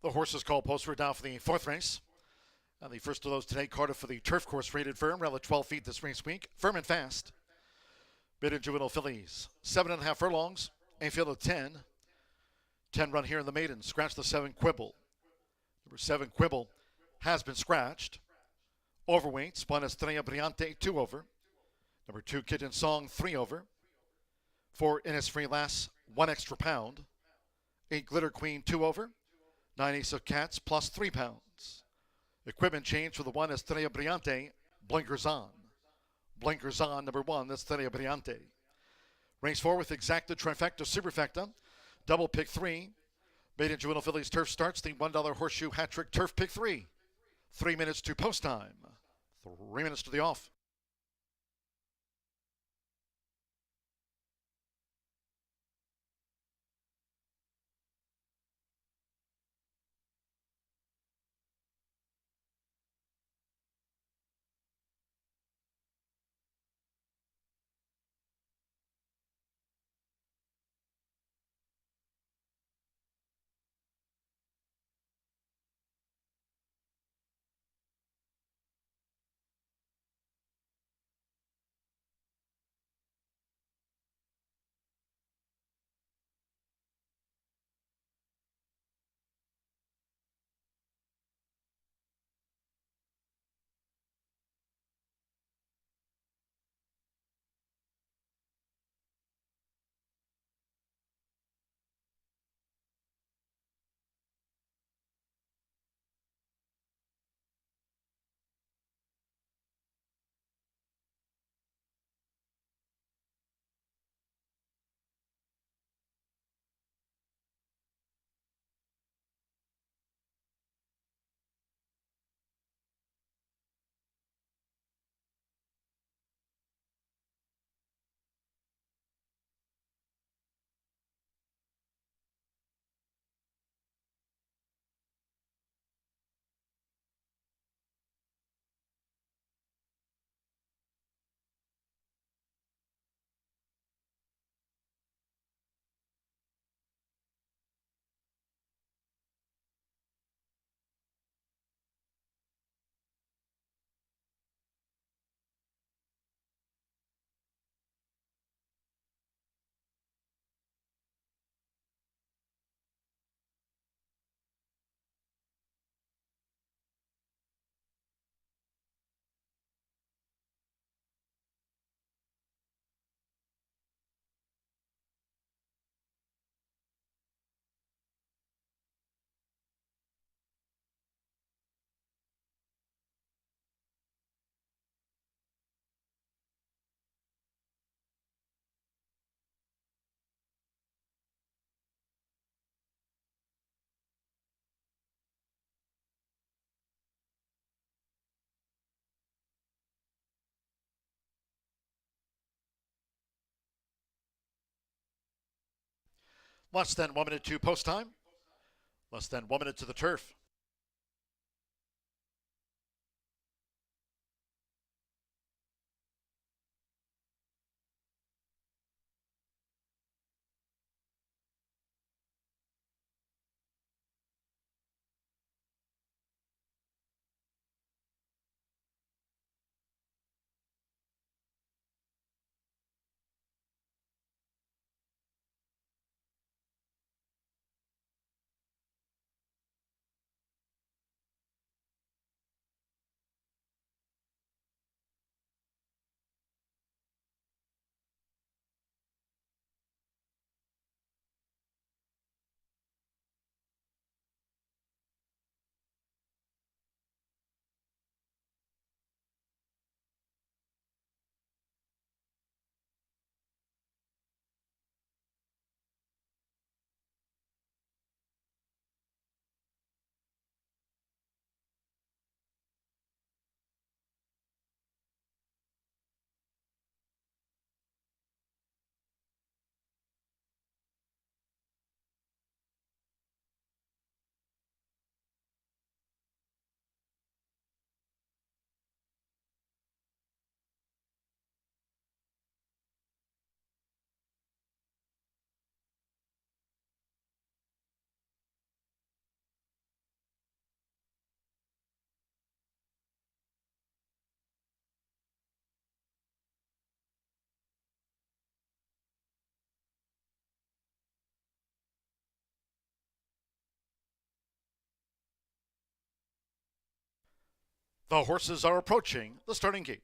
The horses call post were down for the fourth race. And the first of those today, Cardiff for the turf course rated firm, around 12 feet this race week. Firm and fast. Bid and juvenile fillies, 7.5 furlongs, a field of 10. 10 run here in the maiden. Scratch the 7 Quibble. Number 7 Quibble has been scratched. Overweight, spun Estrella Brillante, 2 over. Number 2 Kitten Song, 3 over. 4 Innisfree Lass, 1 extra pound. 8 Glitter Queen, 2 over. 9 Ace of Cats, plus 3 pounds. Equipment change for the 1 Estrella Brillante, blinkers on. Blinkers on, number 1, Estrella Brillante. Race 4 with exacta, trifecta, superfecta. Double pick 3. Maiden juvenile fillies turf starts the $1 horseshoe hat trick turf pick 3. 3 minutes to post time. 3 minutes to the off. Less than 1 minute to post time. Less than 1 minute to the turf. The horses are approaching the starting gate.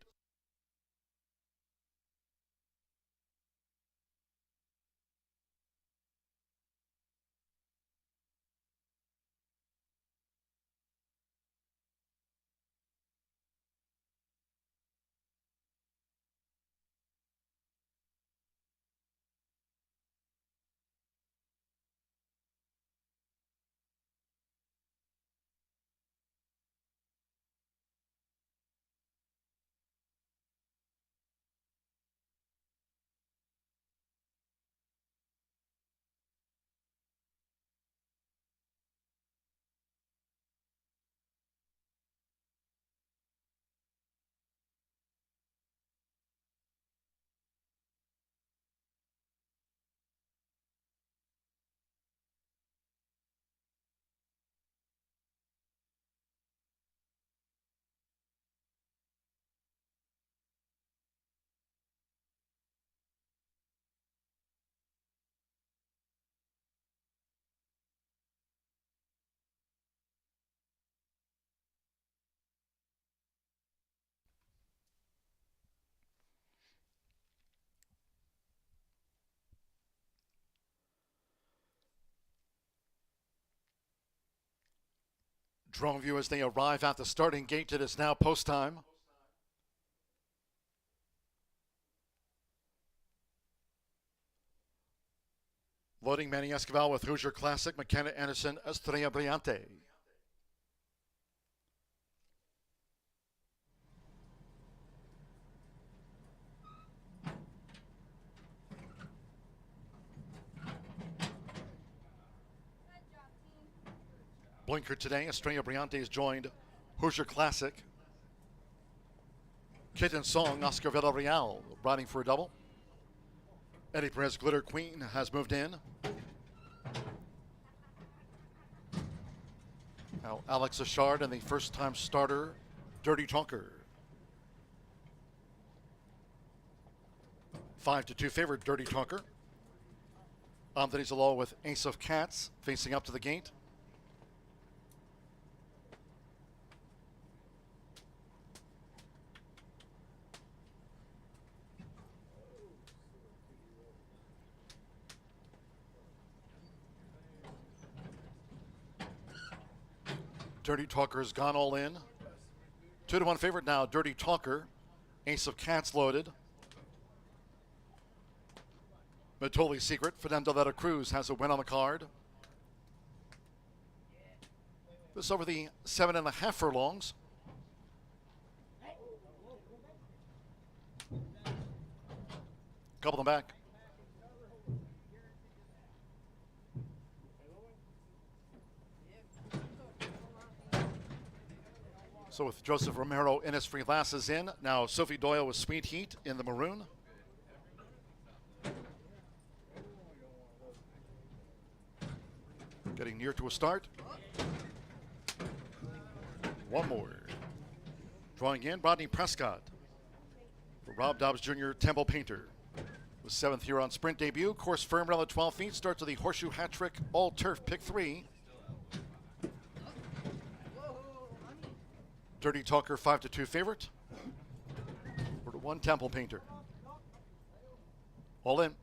Drone view as they arrive at the starting gate. It is now post time. Loading Manny Escobar with Hoosier Classic, McKenna Anderson, Estrella Brillante. Blinker today, Estrella Brillante has joined Hoosier Classic. Kitten Song, Oscar Villarreal riding for a double. Eddie Perez Glitter Queen has moved in. Now Alex Achard and the first-time starter, Dirty Tonker. 5-2 favorite, Dirty Tonker. Anthony Zalo with Ace of Cats facing up to the gate. Dirty Talker has gone all in. 2-1 favorite now, Dirty Talker. Ace of Cats loaded. Matoli Secret, Fernando de la Cruz has a win on the card. This over the 7.5 furlongs. Couple them back. So with Joseph Romero, Innisfree Lasses in. Now Sophie Doyle with Sweet Heat in the maroon. Getting near to a start. One more. Drawing in, Rodney Prescott. For Rob Dobbs Jr., Temple Painter. Was 7th here on sprint debut. Course firm around the 12 feet. Starts with the Horseshoe Hat Trick All Turf Pick 3. Dirty Talker 5-2 favorite. 4-1 Temple Painter. All in.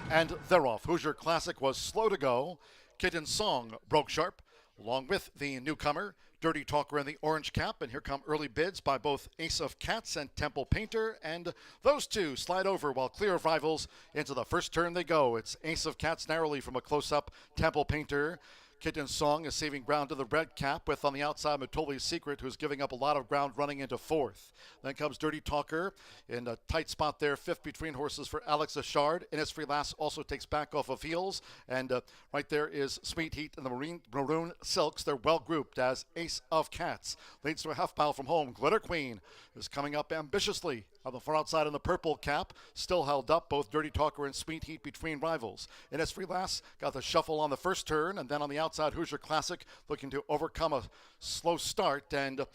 And they're off. Hoosier Classic was slow to go. Kitten Song broke sharp, along with the newcomer, Dirty Talker in the orange cap. And here come early bids by both Ace of Cats and Temple Painter. And those two slide over while clear of rivals. Into the first turn they go. It's Ace of Cats narrowly from a close-up. Temple Painter. Kitten Song is saving ground to the red cap with on the outside Matoli's Secret, who's giving up a lot of ground running into 4th. Then comes Dirty Talker in a tight spot there, 5th between horses for Alex Achard. Innisfree Lass also takes back off of heels. And right there is Sweet Heat and the Maroon Silks. They're well grouped as Ace of Cats. Leads to a half mile from home. Glitter Queen is coming up ambitiously on the far outside in the purple cap. Still held up, both Dirty Talker and Sweet Heat between rivals. Innisfree Lass got the shuffle on the first turn, and then on the outside Hoosier Classic looking to overcome a slow start. And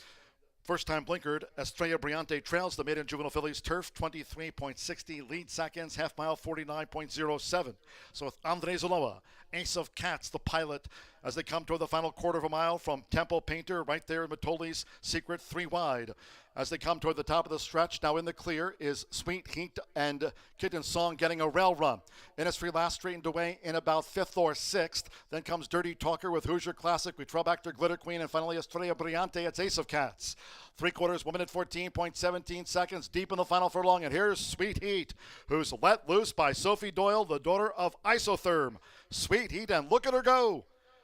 First time blinkered, Estrella Briante trails the maiden juvenile fillies turf 23.60, lead seconds, half mile 49.07. So with Andres Ulloa, Ace of Cats, the pilot, as they come toward the final quarter of a mile from Temple Painter, right there in Matoli's Secret, 3 wide. As they come toward the top of the stretch, now in the clear is Sweet Heat and Kitten Song getting a rail run. Innisfree last straightened away in about 5th or 6th. Then comes Dirty Talker with Hoosier Classic. We trail back to Glitter Queen, and finally Estrella Briante. It's Ace of Cats. 3/4, 1 minute 14.17 seconds deep in the final furlong. And here's Sweet Heat, who's let loose by Sophie Doyle, the daughter of Isotherm. Sweet Heat, and look at her go.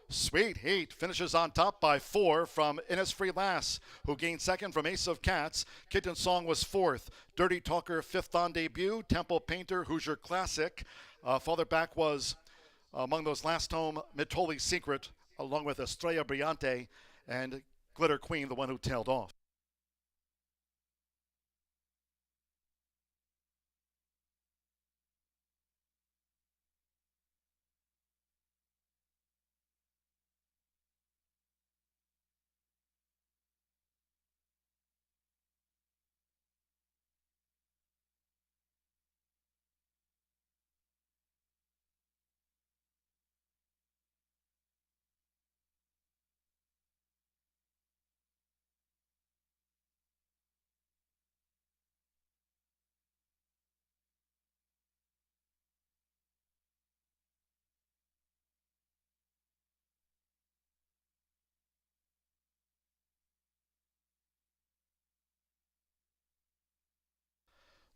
Sweet Heat finishes on top by 4 from Innisfree Lass, who gained 2nd from Ace of Cats. Kitten Song was 4th. Dirty Talker 5th on debut. Temple Painter, Hoosier Classic. Farther back was, among those last home, Matoli's Secret, along with Estrella Briante and Glitter Queen, the one who tailed off.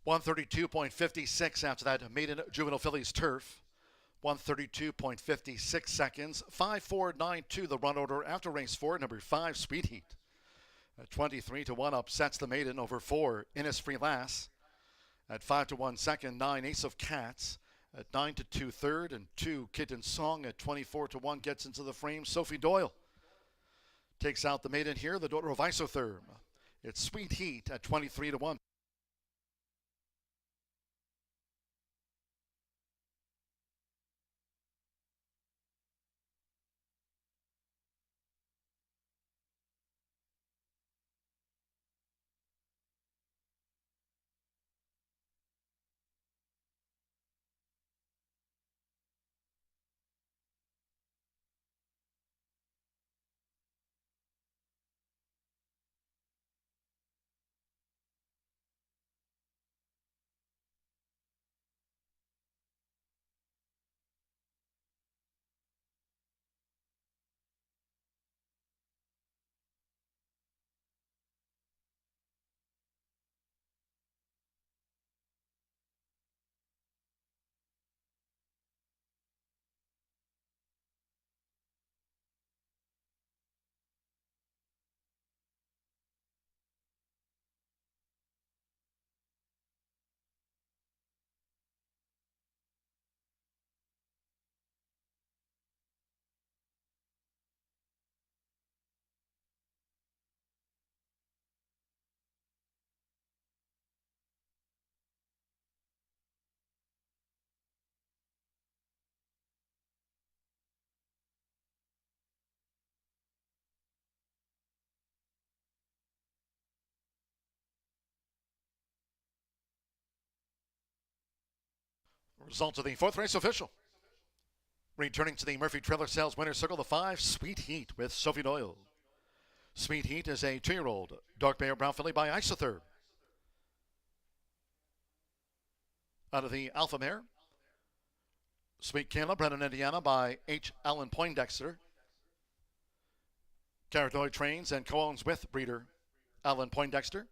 .132.56 after that maiden juvenile fillies turf. 132.56 seconds. 5.492 the run order after race 4, number 5 Sweet Heat. 23-1 upsets the maiden over 4 Innisfree Lass. At 5-1 second, 9 Ace of Cats. At 9-2 third, and 2 Kitten Song. At 24-1 gets into the frame Sophie Doyle. Takes out the maiden here, the daughter of Isotherm. It's Sweet Heat at 23-1. Results of the 4th race official. Returning to the Murphy Trailer Sales Winner's Circle, the 5 Sweet Heat with Sophie Doyle. Sweet Heat is a 2-year-old dark bay or brown filly by Isotherm. Out of the Alpha Mare, Sweet Kayla, bred in Indiana by H. Allen Poindexter. Caratoid trains and co-owns with breeder Allen Poindexter.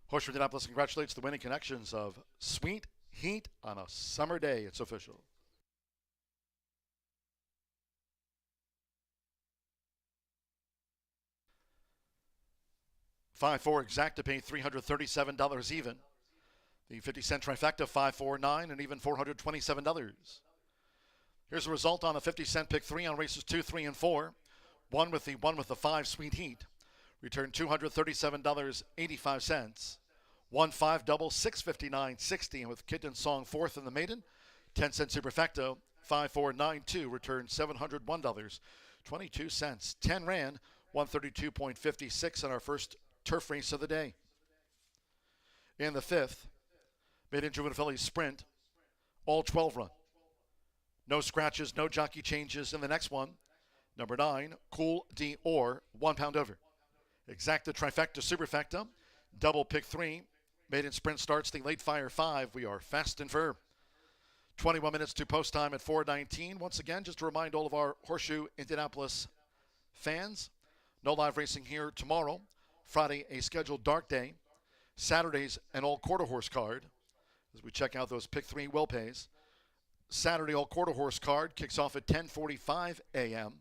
Horseshoe Indianapolis congratulates the winning connections of Sweet Heat on a summer day. It's official. $5-4 exact to pay $337 even. The 50-cent trifecta, $549 and even $427. Here's the result on a 50-cent pick 3 on races 2, 3, and 4. One with the 5 Sweet Heat. Returned $237.85. 1-5 double, $659.60, and with Kitten Song 4th in the maiden. 10-cent superfecto, 5492, returned $701.22. 10 ran, 132.56 in our first turf race of the day. In the 5th, maiden juvenile filly sprint, all 12 run. No scratches, no jockey changes in the next one. Number 9, Cool Dior, 1 pound over. Exacta trifecta superfecta, double pick 3. Maiden sprint starts the late fire 5. We are fast and firm. 21 minutes to post time at 4:19. Once again, just to remind all of our Horseshoe Indianapolis fans, no live racing here tomorrow. Friday, a scheduled dark day. Saturday's an all quarter horse card as we check out those pick 3 will pays. Saturday all quarter horse card kicks off at 10:45 a.m.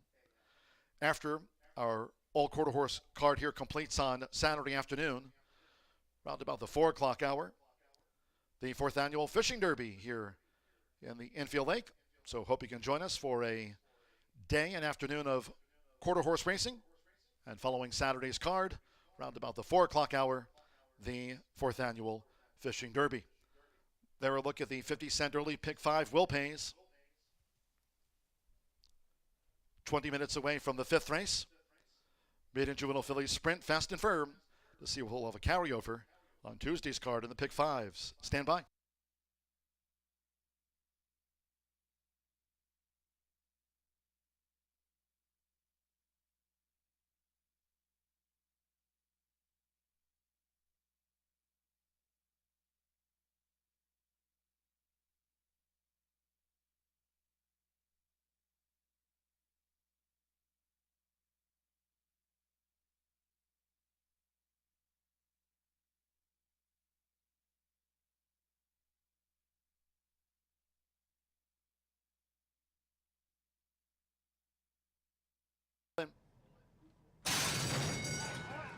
After our all quarter horse card here completes on Saturday afternoon, around about the 4 o'clock hour, the 4th annual fishing derby here in the infield lake. So hope you can join us for a day and afternoon of quarter horse racing. And following Saturday's card, around about the 4 o'clock hour, the 4th annual fishing derby. There a look at the 50-cent early pick 5 will pays. 20 minutes away from the 5th race. Maiden juvenile fillies sprint fast and firm to see if we'll have a carryover on Tuesday's card in the pick 5s. Stand by.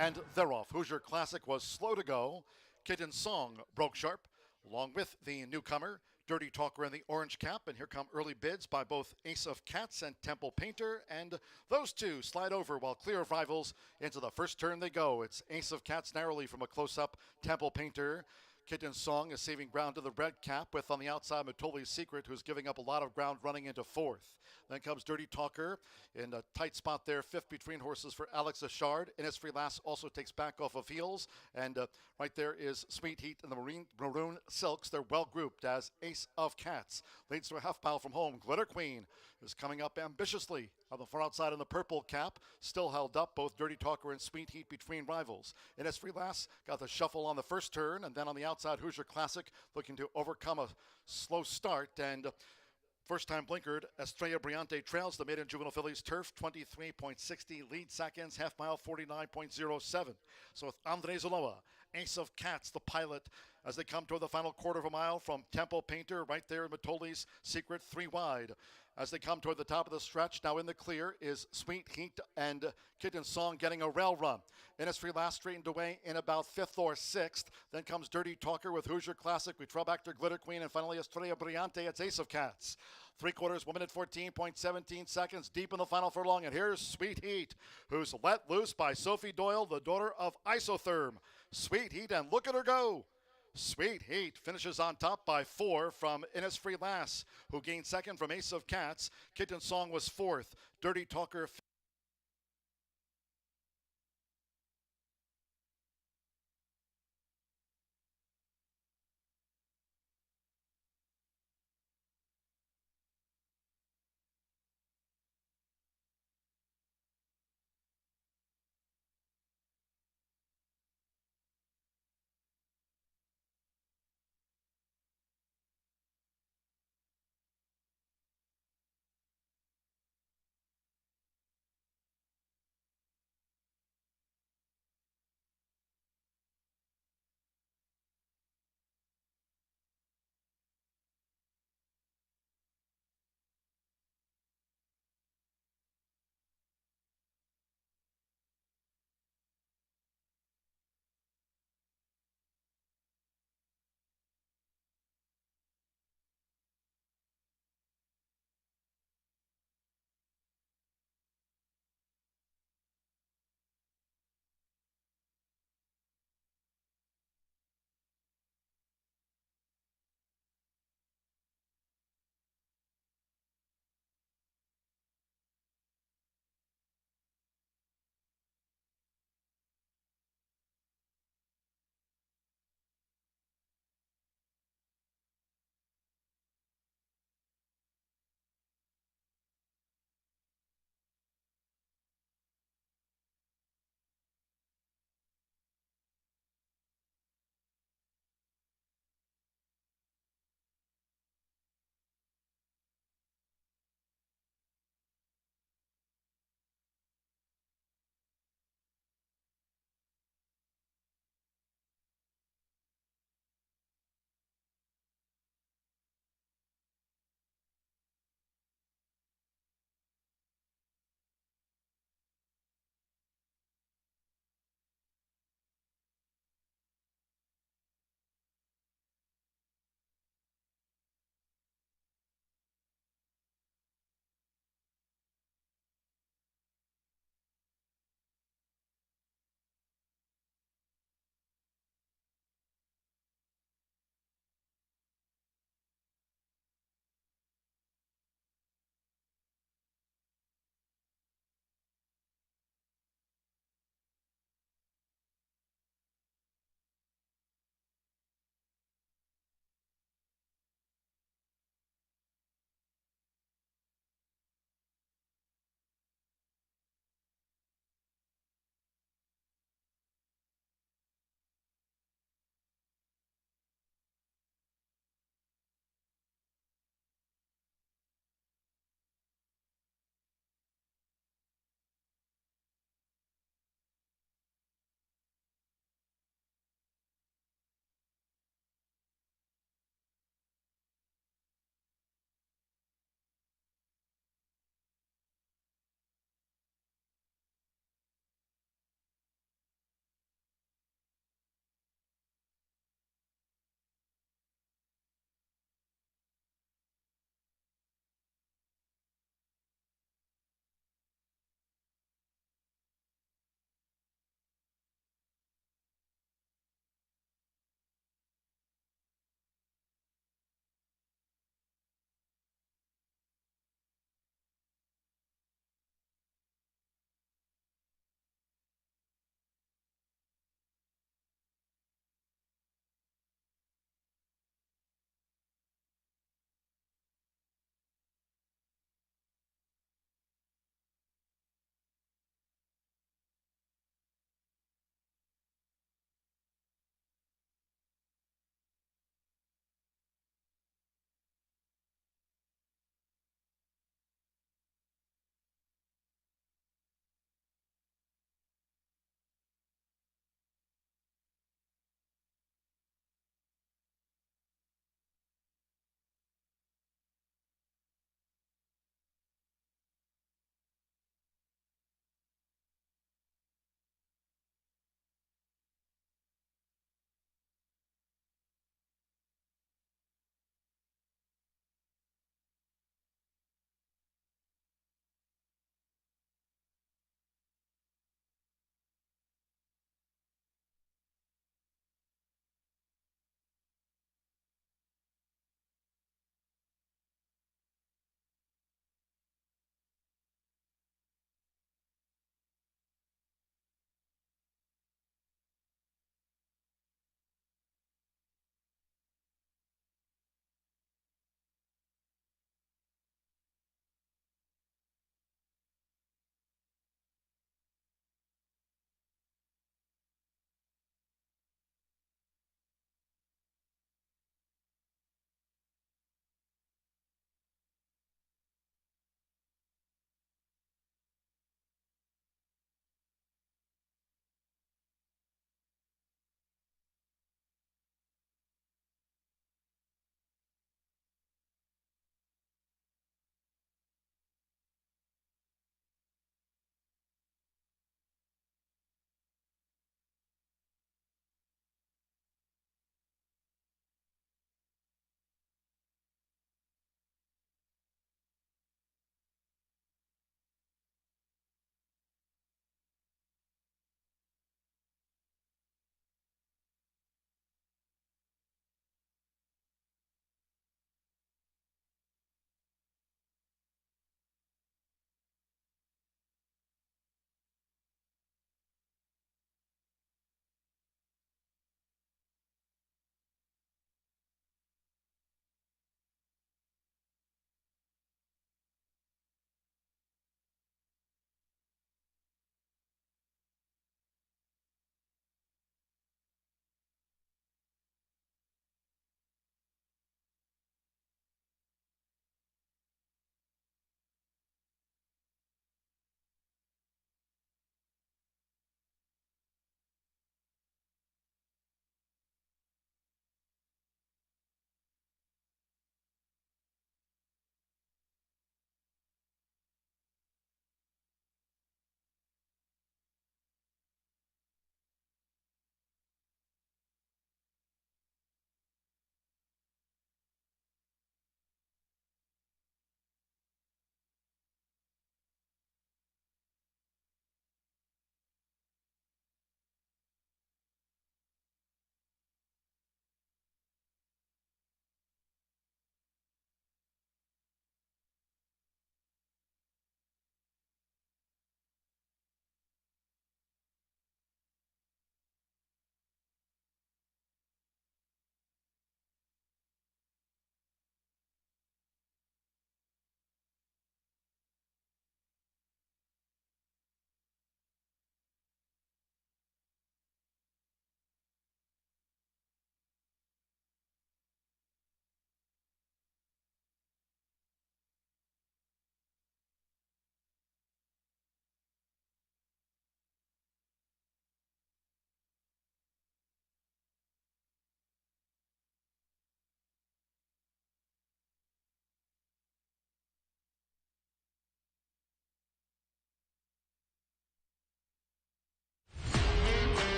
And they're off. Hoosier Classic was slow to go. Kitten Song broke sharp, along with the newcomer, Dirty Talker in the orange cap. And here come early bids by both Ace of Cats and Temple Painter. And those two slide over while clear of rivals. Into the first turn they go. It's Ace of Cats narrowly from a close-up Temple Painter. Kitten Song is saving ground to the red cap with on the outside Matoli's Secret, who's giving up a lot of ground running into 4th. Then comes Dirty Talker in a tight spot there, 5th between horses for Alex Ashard. Innisfree Lass also takes back off of heels. And right there is Sweet Heat and the Maroon Silks. They're well grouped as Ace of Cats leads to a half mile from home. Glitter Queen is coming up ambitiously on the far outside in the purple cap, still held up, both Dirty Talker and Sweet Heat between rivals. Innisfree Lass got the shuffle on the first turn, and then on the outside, Hoosier Classic looking to overcome a slow start. And first time blinkered, Estrella Briante trails the maiden juvenile fillies turf, 23.60 lead seconds, half mile 49.07. So with Andre Zaloa, Ace of Cats, the pilot, as they come toward the final quarter of a mile from Temple Painter, right there in Matoli's Secret, 3 wide. As they come toward the top of the stretch, now in the clear is Sweet Heat and Kitten Song getting a rail run. Innisfree Lass straightened away in about 5th or 6th. Then comes Dirty Talker with Hoosier Classic. We trail back to Glitter Queen, and finally Estrella Briante. It's Ace of Cats. 3/4, 1 minute 14.17 seconds deep in the final furlong. And here's Sweet Heat, who's let loose by Sophie Doyle, the daughter of Isotherm. Sweet Heat, and look at her go. Sweet Heat finishes on top by 4 from Innisfree Lass, who gained 2nd from Ace of Cats. Kitten Song was 4th. Dirty Talker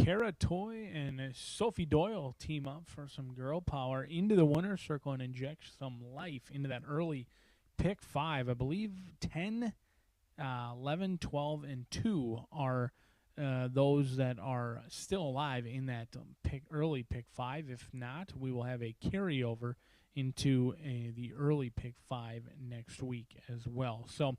Kara Toy and Sophie Doyle team up for some girl power into the winner's circle and inject some life into that early pick 5. I believe 10, 11, 12, and 2 are those that are still alive in that early pick 5. If not, we will have a carryover into the early pick 5 next week as well. So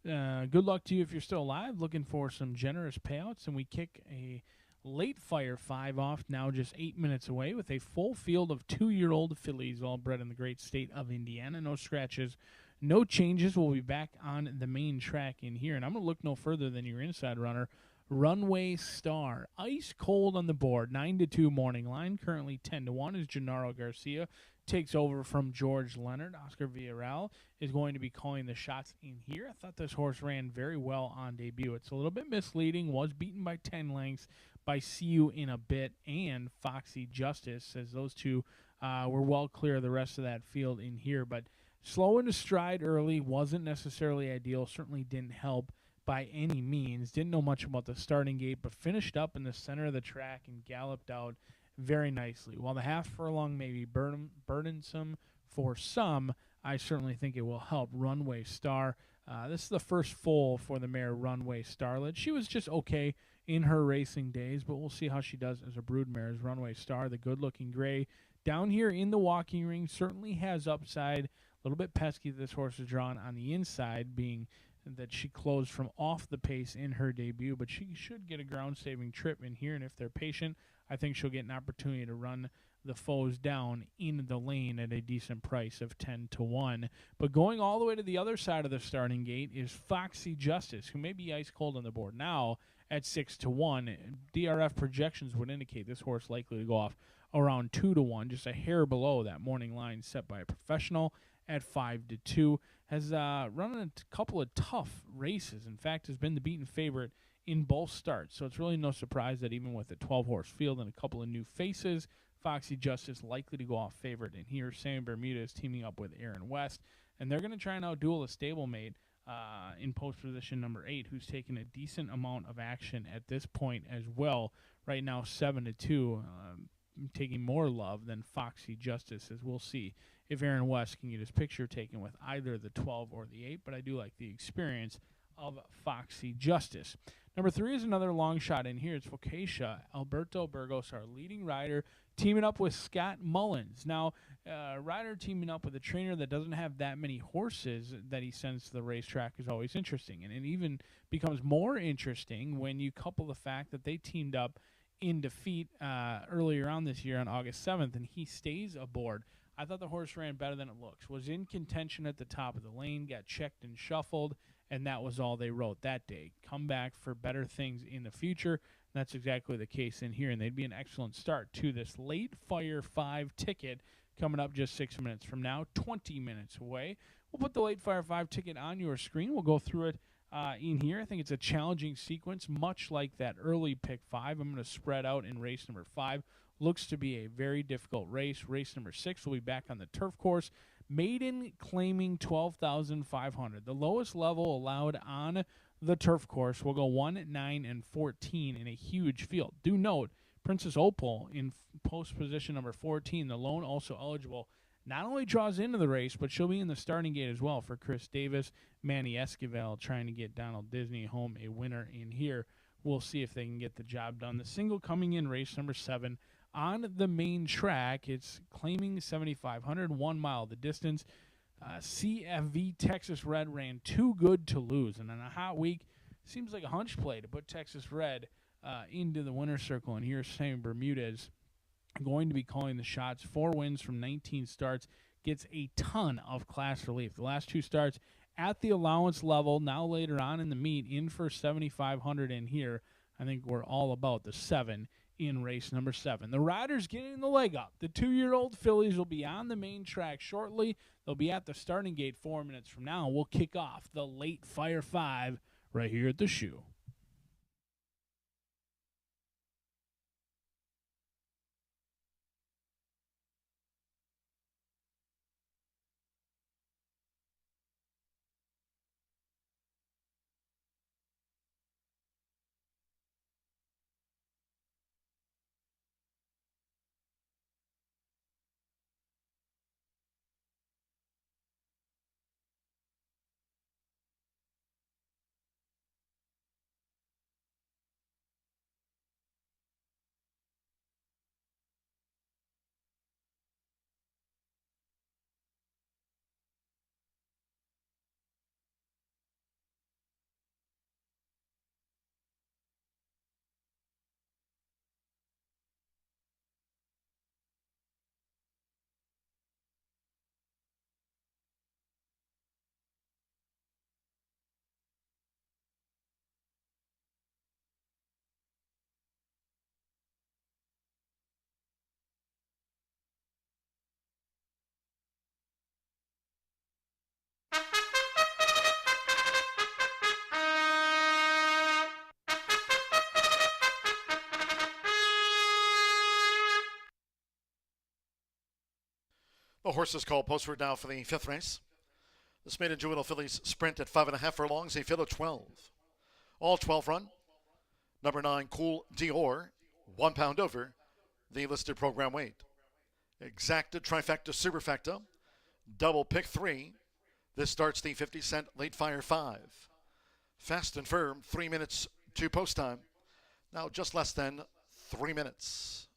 good luck to you if you're still alive. Looking for some generous payouts, and we kick a late fire 5 off now just 8 minutes away with a full field of 2-year-old fillies, all bred in the great state of Indiana. No scratches, no changes. We'll be back on the main track in here, and I'm going to look no further than your inside runner, Runway Star. Ice cold on the board, 9-2 morning line. Currently 10-1 as Gennaro Garcia takes over from George Leonard. Oscar Villarreal is going to be calling the shots in here. I thought this horse ran very well on debut. It's a little bit misleading, was beaten by 10 lengths by See You in a Bit and Foxy Justice, as those two were well clear of the rest of that field in here. But slow into stride early, wasn't necessarily ideal, certainly didn't help by any means. Didn't know much about the starting gate, but finished up in the center of the track and galloped out very nicely. While the half furlong may be burdensome for some, I certainly think it will help Runway Star. This is the first full for the mare Runway Starlet. She was just okay in her racing days, but we'll see how she does as a broodmare as Runway Star. The good-looking gray down here in the walking ring certainly has upside. A little bit pesky that this horse is drawn on the inside, being that she closed from off the pace in her debut, but she should get a ground-saving trip in here, and if they're patient, I think she'll get an opportunity to run the foes down in the lane at a decent price of 10-1. But going all the way to the other side of the starting gate is Foxy Justice, who may be ice cold on the board now at 6-1. DRF projections would indicate this horse likely to go off around 2-1, just a hair below that morning line set by a professional at 5-2. Has run a couple of tough races. In fact, has been the beaten favorite in both starts. So it's really no surprise that even with a 12-horse field and a couple of new faces, Foxy Justice likely to go off favorite. And here, Sammy Bermuda is teaming up with Aaron West, and they're going to try and outduel a stablemate in post position number 8, who's taken a decent amount of action at this point as well. Right now, 7-2, taking more love than Foxy Justice, as we'll see if Aaron West can get his picture taken with either the 12 or the 8, but I do like the experience of Foxy Justice. Number 3 is another long shot in here. It's Vocatia. Alberto Burgos, our leading rider, teaming up with Scott Mullins. Now, rider teaming up with a trainer that doesn't have that many horses that he sends to the racetrack is always interesting, and it even becomes more interesting when you couple the fact that they teamed up in defeat earlier on this year on August 7th, and he stays aboard. I thought the horse ran better than it looks. Was in contention at the top of the lane, got checked and shuffled, and that was all they wrote that day. Come back for better things in the future. And that's exactly the case in here, and they'd be an excellent start to this late Fire 5 ticket coming up just 6 minutes from now, 20 minutes away. We'll put the late Fire 5 ticket on your screen. We'll go through it in here. I think it's a challenging sequence, much like that early pick 5. I'm going to spread out in race number 5. Looks to be a very difficult race. Race number 6 will be back on the turf course. Maiden claiming 12,500. The lowest level allowed on the turf course will go 1, 9, and 14 in a huge field. Do note, Princess Opal in post position number 14, the lone also eligible, not only draws into the race, but she'll be in the starting gate as well for Chris Davis. Manny Esquivel trying to get Donald Disney home a winner in here. We'll see if they can get the job done. The single coming in race number 7 on the main track. It's claiming 7,500, 1 mile the distance. CFV Texas Red ran too good to lose, and in a hot week, seems like a hunch play to put Texas Red into the winner's circle. And here's Sam Bermudez going to be calling the shots. 4 wins from 19 starts, gets a ton of class relief. The last 2 starts at the allowance level. Now later on in the meet, in for 7,500 in here. I think we're all about the 7 in race number 7. The riders getting the leg up. The 2-year-old fillies will be on the main track shortly. They'll be at the starting gate 4 minutes from now. We'll kick off the late Fire 5 right here at the Shoe. The horses called postward now for the fifth race. This maiden juvenile fillies sprint at 5.5 furlongs, a field of 12. All 12 run. Number 9, Cool Dior, 1 pound over the listed program weight. Exacta, trifecta, superfecta, double pick 3. This starts the 50-cent late fire 5. Fast and firm, 3 minutes to post time. Now just less than 3 minutes.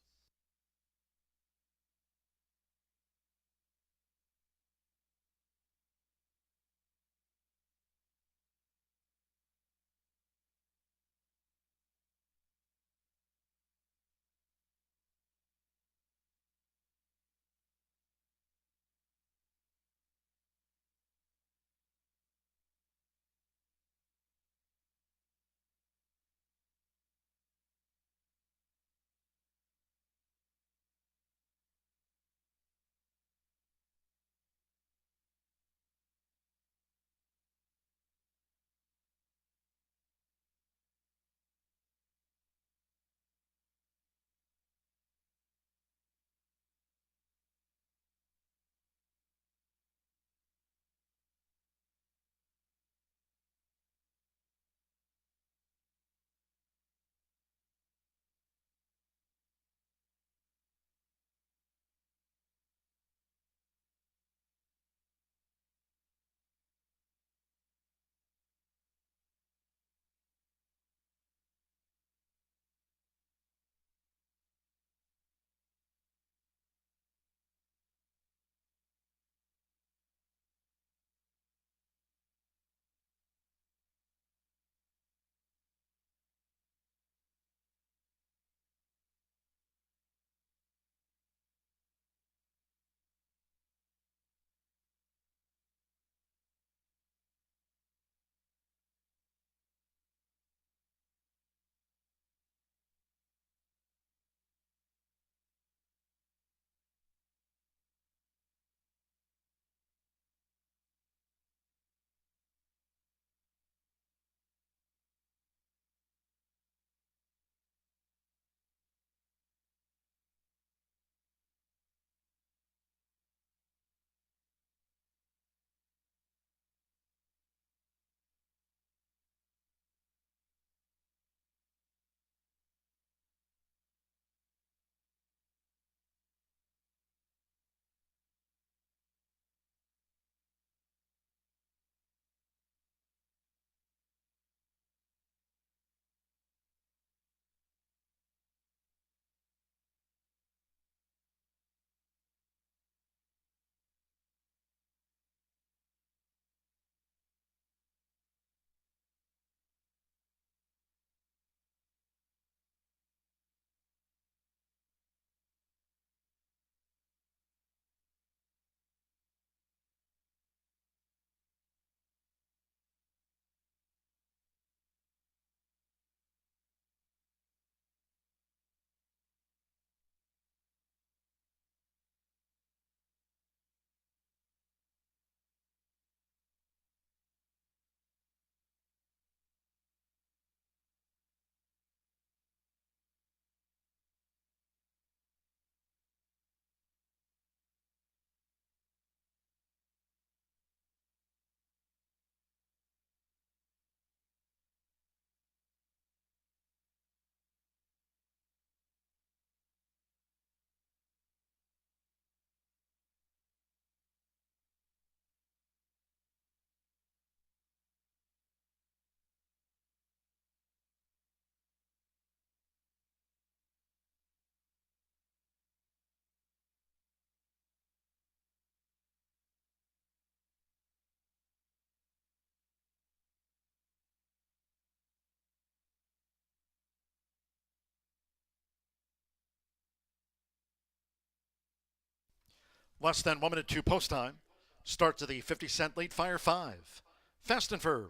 Less than 1 minute to post time. Start to the 50-cent late fire 5. Fast and firm.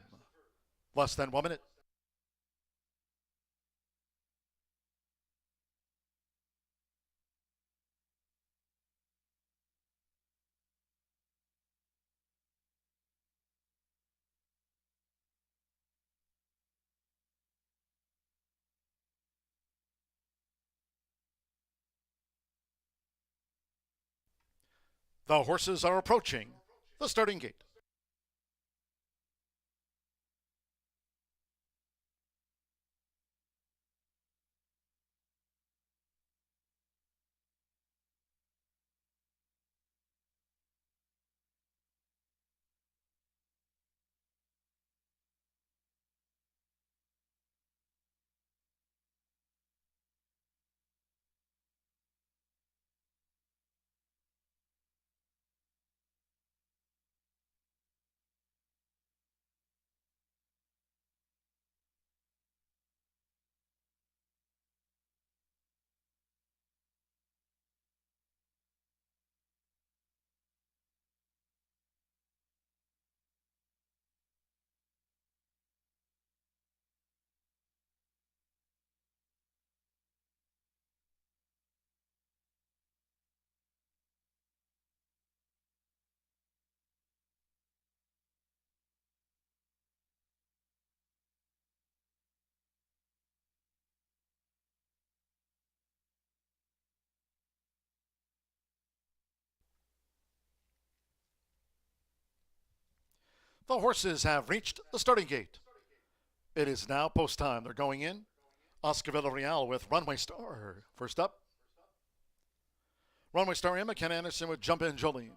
Less than 1 minute. The horses are approaching the starting gate. The horses have reached the starting gate. It is now post time. They're going in. Oscar Villarreal with Runway Star first up. Runway Star Emma Ken Anderson with Jump In Jolene.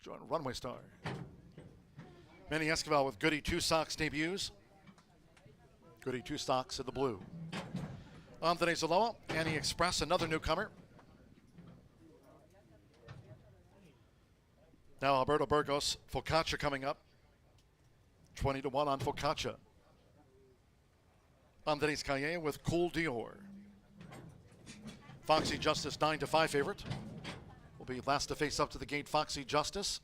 Join Runway Star. Manny Esquivel with Goody Two Socks debuts. Goody Two Socks in the blue. Anthony Zaloa, Annie Express, another newcomer. Now Alberto Burgos, Focaccia coming up. 20-1 on Focaccia. Andres Calle with Cool Dior. Foxy Justice 9-5 favorite. Will be last to face up to the gate, Foxy Justice.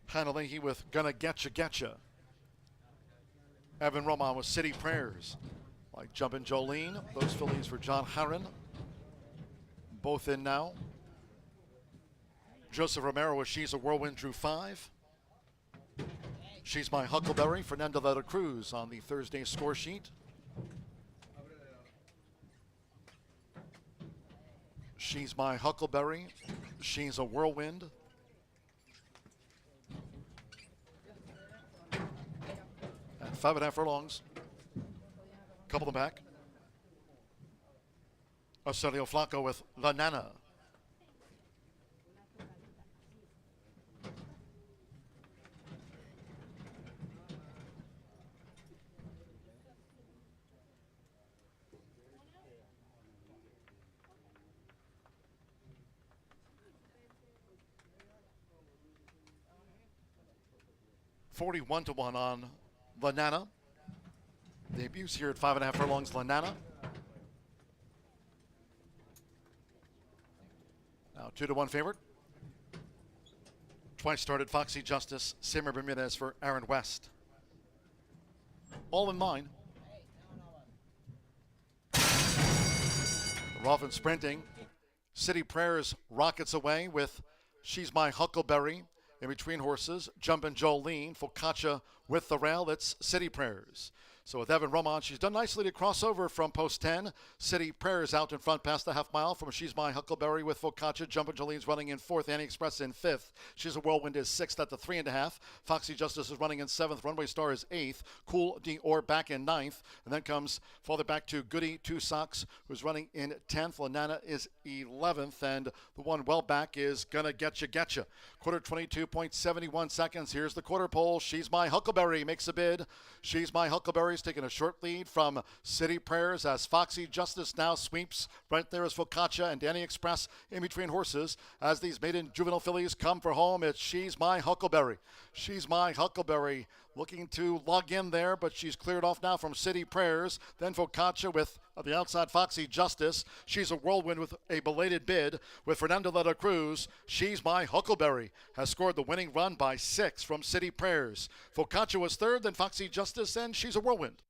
Hannah Leahy with Gonna Getcha Getcha. Evan Roman with City Prayers. Like Jumpin' Jolene. Those fillies for John Harron. Both in now. Joseph Romero with She's a Whirlwind drew 5. She's My Huckleberry, Fernando de la Cruz on the Thursday score sheet. She's My Huckleberry, She's a Whirlwind. And 5.5 furlongs. Couple them back. Arcelio Flaco with La Nana. $41-1 on La Nana. Debuts here at 5.5 furlongs, La Nana. Now 2-1 favorite. Twice started Foxy Justice, Simmer Bermudez for Aaron West. All in line. Rolfin sprinting. City Prayers rockets away with She's My Huckleberry. In between horses, Jumpin' Jolene, Focaccia with the rail. It's City Prayers. So with Evan Roman, she's done nicely to cross over from post 10. City Prayers out in front past the half mile from She's My Huckleberry with Focaccia. Jumpin' Jolene's running in 4th. Annie Express in 5th. She's a Whirlwind is 6th at the 3.5. Foxy Justice is running in 7th. Runway Star is 8th. Cool Dior back in 9th. And then comes farther back to Goody Two Socks, who's running in 10th. Lanana is 11th. And the one well back is Gonna Getcha Getcha. Quarter 22.71 seconds. Here's the quarter pole. She's My Huckleberry makes a bid. She's My Huckleberry's taking a short lead from City Prayers as Foxy Justice now sweeps. Right there is Focaccia and Danny Express in between horses as these maiden juvenile fillies come for home. It's She's My Huckleberry. She's My Huckleberry looking to log in there, but she's cleared off now from City Prayers. Then Focaccia with the outside Foxy Justice. She's a Whirlwind with a belated bid with Fernando de la Cruz. She's My Huckleberry has scored the winning run by 6 from City Prayers. Focaccia was 3rd, then Foxy Justice, and She's a Whirlwind.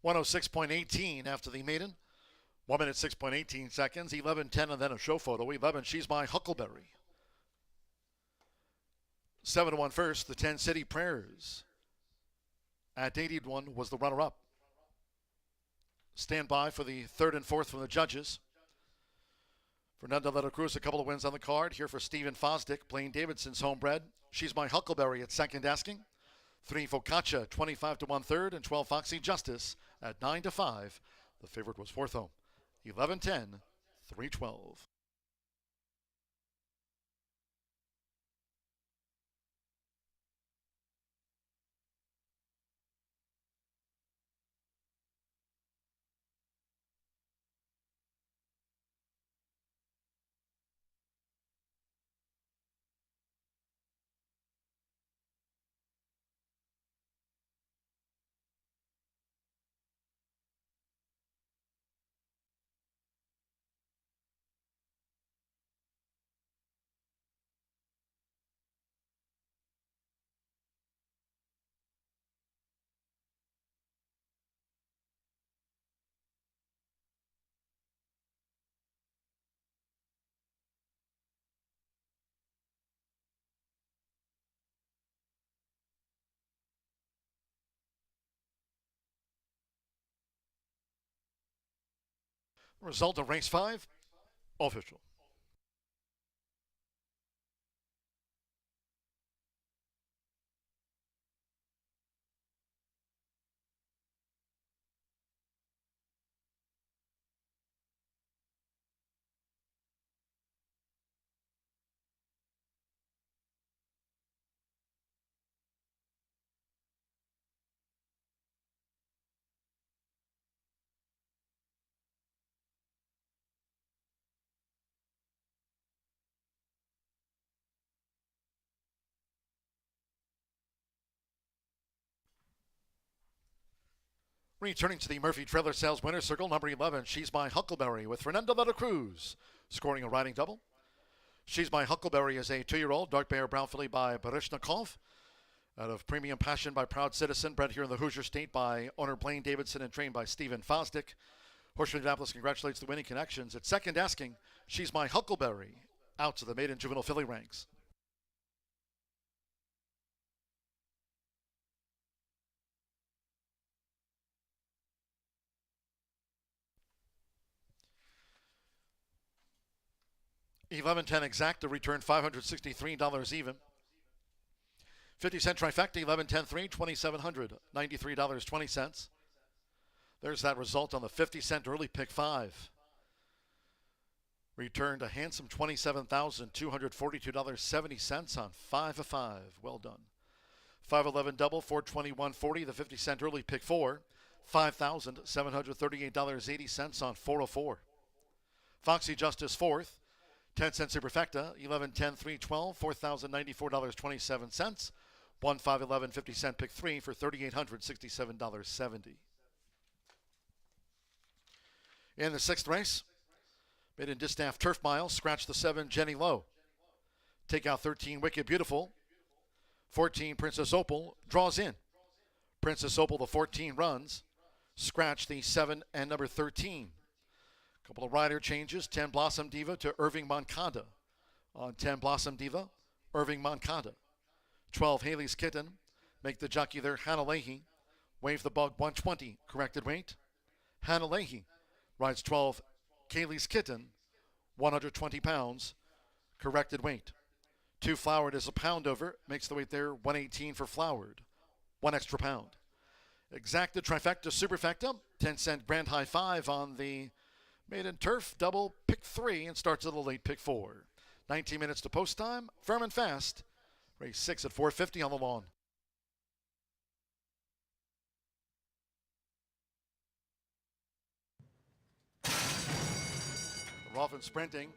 106.18 after the maiden. 1 minute 6.18 seconds. 11:10 and then a show photo. 11, She's My Huckleberry. 7-1 first, the 10 City Prayers. At 81 was the runner-up. Stand by for the third and fourth from the judges. Fernando de la Cruz, a couple of wins on the card. Here for Stephen Fosdick, Blaine Davidson's homebred. She's My Huckleberry at second asking. 3 Focaccia, 25 to 1/3, and 12 Foxy Justice at 9 to 5. The favorite was fourth home. 11:10, 3:12. Result of race 5, official. Returning to the Murphy Trailer Sales winner's circle, number 11, She's My Huckleberry with Fernando de la Cruz scoring a riding double. She's My Huckleberry is a 2-year-old dark bear brown filly by Barishnikov. Out of Premium Passion by Proud Citizen, bred here in the Hoosier State by owner Blaine Davidson and trained by Stephen Fosdick. Horseshoe Indianapolis congratulates the winning connections. At second asking, She's My Huckleberry out to the maiden juvenile filly ranks. $11.10 exact to return $563 even. 50-cent trifecta, 11.10.3, $2,793.20. There's that result on the 50-cent early pick 5. Returned a handsome $27,242.70 on 5 of 5. Well done. 511 double, 421.40. The 50-cent early pick 4, $5,738.80 on 404. Foxy Justice 4th. 10-cent superfecta, 11.10, 312, $4,094.27. 1, 5, 11, 50-cent pick 3 for $3,867.70. In the 6th race, maiden distaff turf mile, scratch the 7, Jenny Lowe. Take out 13, Wicked Beautiful. 14, Princess Opal, draws in. Princess Opal, the 14, runs. Scratch the 7 and number 13. Couple of rider changes. 10 Blossom Diva to Irving Moncada. On 10 Blossom Diva, Irving Moncada. 12 Haley's Kitten. Make the jockey there, Hannah Leahy. Wave the bug, 120. Corrected weight. Hannah Leahy rides 12 Kaylee's Kitten. 120 pounds. Corrected weight. 2 Flowered is a pound over. Makes the weight there, 118 for Flowered. 1 extra pound. Exacta trifecta superfecta. 10-cent grand high 5 on the maiden turf, double pick 3, and starts at a late pick 4. 19 minutes to post time, firm and fast. Race 6 at 4:50 on the lawn. Rolfing sprinting.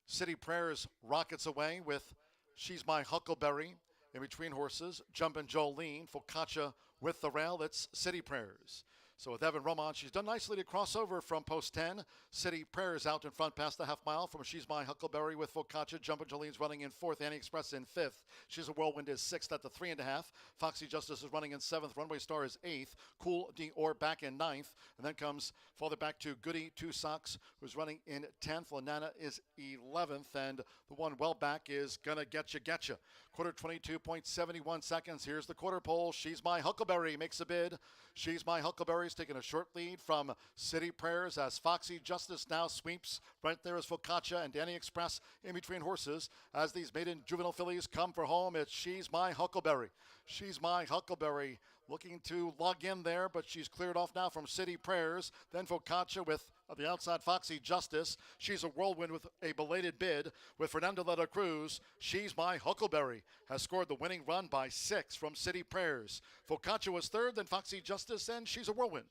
City Prayers rockets away with She's My Huckleberry in between horses. Jumpin' Jolene, Focaccia with the rail. It's City Prayers. So with Evan Roman, she's done nicely to cross over from post 10. City Prayers out in front past the half mile from She's My Huckleberry with Focaccia. Jumpin' Jolene's running in 4th. Annie Express in 5th. She's a Whirlwind is 6th at the 3.5. Foxy Justice is running in 7th. Runway Star is 8th. Cool Dior back in 9th. And then comes farther back to Goody Two Socks, who's running in 10th. Lanana is 11th. And the one well back is Gonna Getcha. Quarter 22.71 seconds. Here's the quarter pole. She's My Huckleberry makes a bid. She's My Huckleberry's taking a short lead from City Prayers as Foxy Justice now sweeps. Right there is Focaccia and Danny Express in between horses. As these maiden juvenile fillies come for home, it's She's My Huckleberry. She's My Huckleberry looking to log in there, but she's cleared off now from City Prayers. Then Focaccia with the outside Foxy Justice. She's a Whirlwind with a belated bid with Fernando de la Cruz. She's My Huckleberry has scored the winning run by 6 from City Prayers. Focaccia was 3rd, then Foxy Justice, and She's a Whirlwind.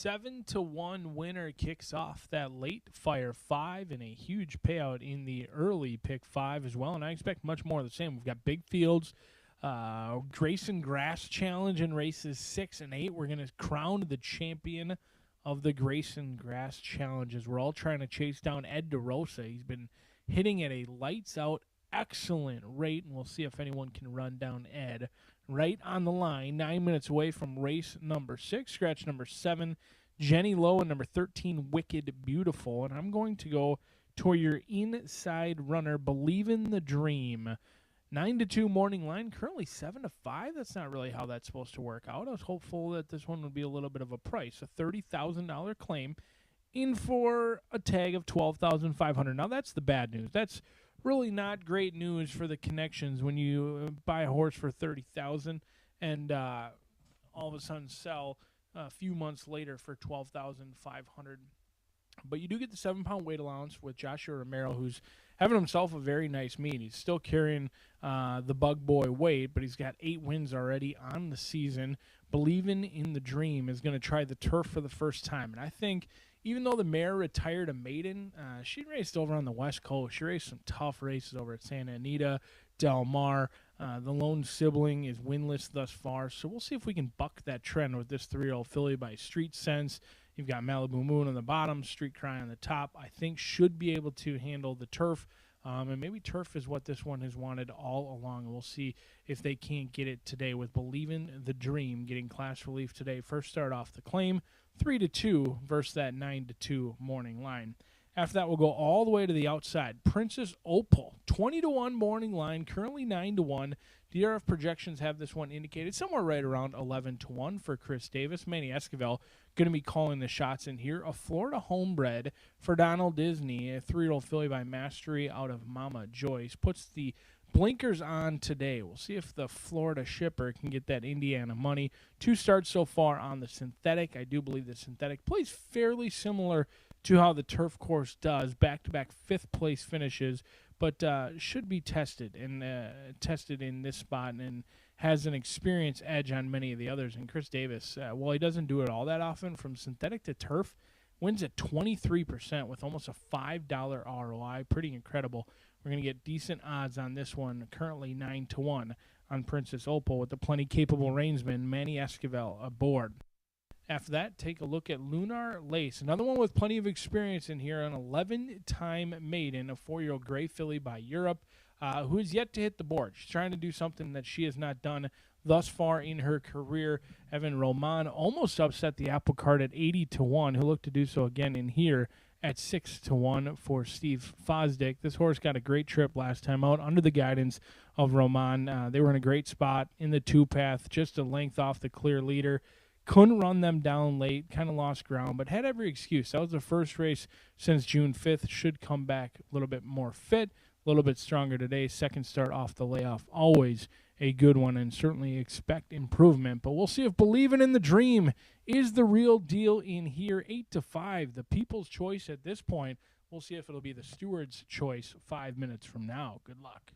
7-1 winner kicks off that late Fire 5 and a huge payout in the early Pick 5 as well. And I expect much more of the same. We've got big fields, Grayson Grass Challenge in races 6 and 8. We're going to crown the champion of the Grayson Grass Challenges. We're all trying to chase down Ed DeRosa. He's been hitting at a lights-out, excellent rate, and we'll see if anyone can run down Ed. Right on the line, 9 minutes away from race number 6, scratch number 7, Jenny Lowe, and number 13, Wicked Beautiful. And I'm going to go to your inside runner, Believe in the Dream. 9-2 morning line, currently 7-5. That's not really how that's supposed to work out. I was hopeful that this one would be a little bit of a price, a $30,000 claim in for a tag of $12,500. Now that's the bad news. That's really not great news for the connections when you buy a horse for $30,000 and all of a sudden sell a few months later for $12,500. But you do get the 7-pound weight allowance with Joshua Romero, who's having himself a very nice meet. He's still carrying the bug boy weight, but he's got 8 wins already on the season. Believing in the Dream is going to try the turf for the first time. And I think even though the mare retired a maiden, she raced over on the West Coast. She raced some tough races over at Santa Anita, Del Mar. The lone sibling is winless thus far, so we'll see if we can buck that trend with this 3-year-old filly by Street Sense. You've got Malibu Moon on the bottom, Street Cry on the top. I think should be able to handle the turf. And maybe turf is what this one has wanted all along. We'll see if they can't get it today with Believin' the Dream getting class relief today. First start off the claim, 3-2 versus that 9-2 morning line. After that, we'll go all the way to the outside. Princess Opal, 20-1 morning line, currently 9-1. DRF projections have this one indicated somewhere right around 11-1 for Chris Davis. Manny Esquivel going to be calling the shots in here. A Florida homebred for Donald Disney, a 3-year-old filly by Mastery out of Mama Joyce. Puts the blinkers on today. We'll see if the Florida shipper can get that Indiana money. 2 starts so far on the synthetic. I do believe the synthetic plays fairly similar to how the turf course does. Back-to-back 5th place finishes, but should be tested in this spot and has an experience edge on many of the others. And Chris Davis, while he doesn't do it all that often, from synthetic to turf, wins at 23% with almost a $5 ROI. Pretty incredible. We're going to get decent odds on this one, currently 9-1 on Princess Opal with the plenty capable reinsman Manny Esquivel aboard. After that, take a look at Lunar Lace, another one with plenty of experience in here, an 11-time maiden, a 4-year-old gray filly by Europe, who is yet to hit the board. She's trying to do something that she has not done thus far in her career. Evan Roman almost upset the apple cart at 80-1. He'll look to do so again in here at 6-1 for Steve Fosdick. This horse got a great trip last time out under the guidance of Roman. They were in a great spot in the 2-path, just a length off the clear leader. Couldn't run them down late, kind of lost ground, but had every excuse. That was the first race since June 5th. Should come back a little bit more fit, a little bit stronger today. Second start off the layoff, always a good one, and certainly expect improvement. But we'll see if Believing in the Dream is the real deal in here. 8-5, the people's choice at this point. We'll see if it'll be the steward's choice 5 minutes from now. Good luck.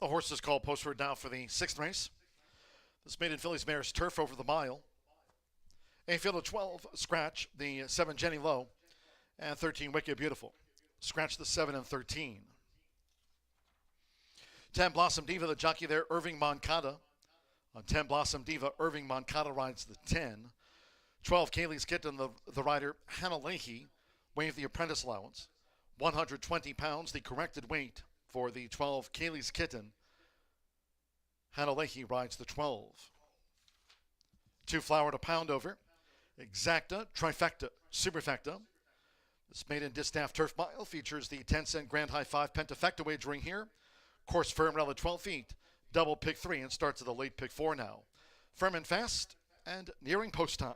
The horse is called Postword now for the 6th race. This maiden filly's mare's turf over the mile. A field of 12, Scratch, the 7, Jenny Lowe, and 13, Wicked Beautiful. Scratch the 7 and 13. 10, Blossom Diva, the jockey there, Irving Moncada. On 10, Blossom Diva, Irving Moncada rides the 10. 12, Kaylee's Kitten, the rider, Hannah Leahy, waived the apprentice allowance. 120 pounds, the corrected weight for the 12, Kaylee's Kitten. Hannah Leahy rides the 12. 2, Flower to Pound Over. Exacta, Trifecta, Superfecta. This maiden distaff turf mile features the 10-cent Grand High 5 Pentafecta wagering here. Course firm rel at 12 feet. Double pick 3 and starts at the late pick 4 now. Firm and fast and nearing post time.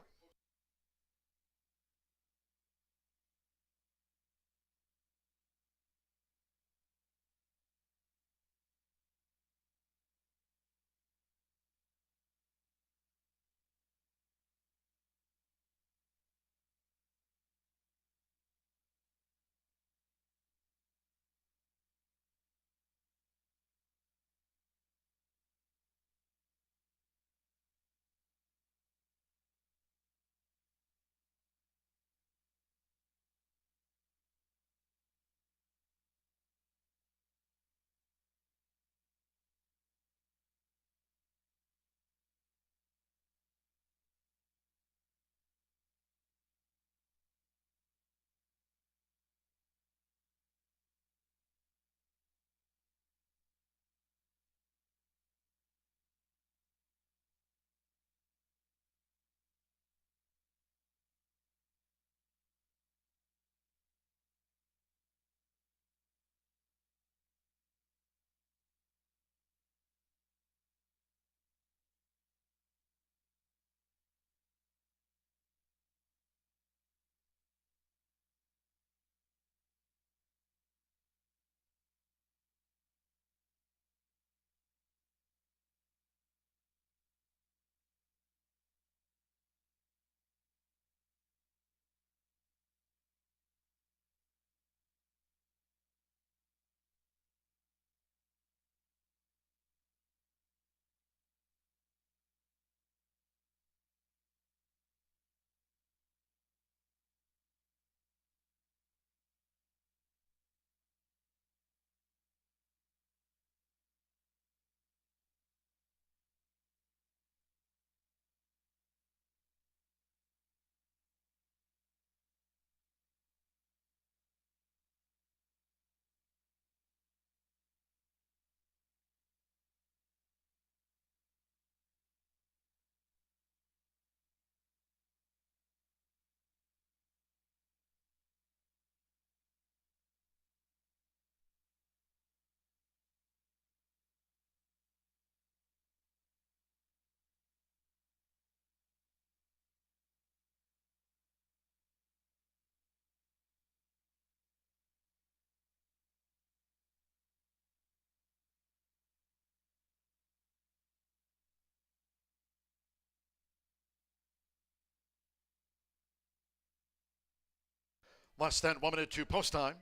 Less than 1 minute to post time.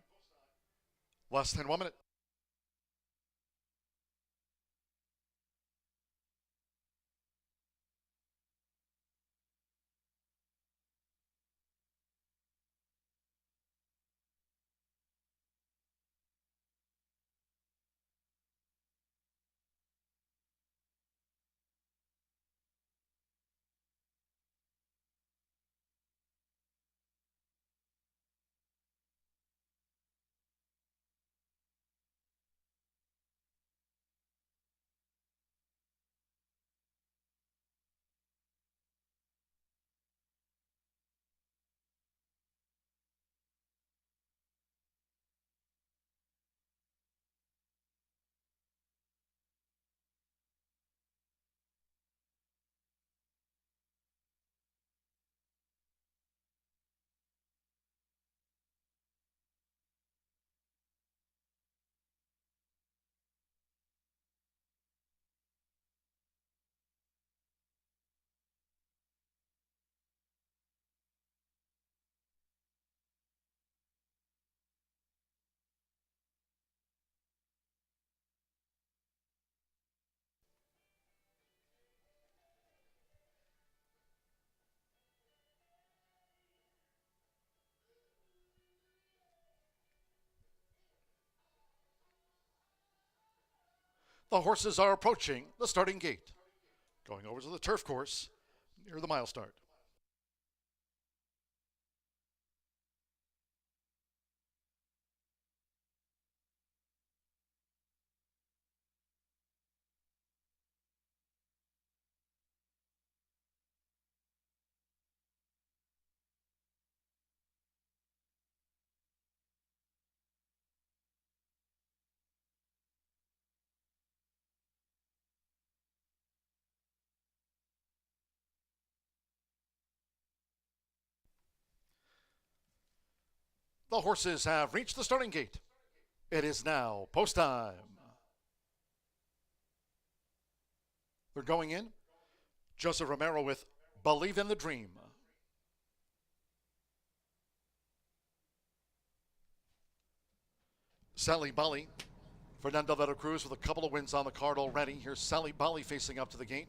Less than 1 minute. The horses are approaching the starting gate, going over to the turf course near the mile start. The horses have reached the starting gate. It is now post time. They're going in. Joseph Romero with Believe in the Dream. Sally Bali. Fernando Veta Cruz with a couple of wins on the card already. Here's Sally Bali facing up to the gate.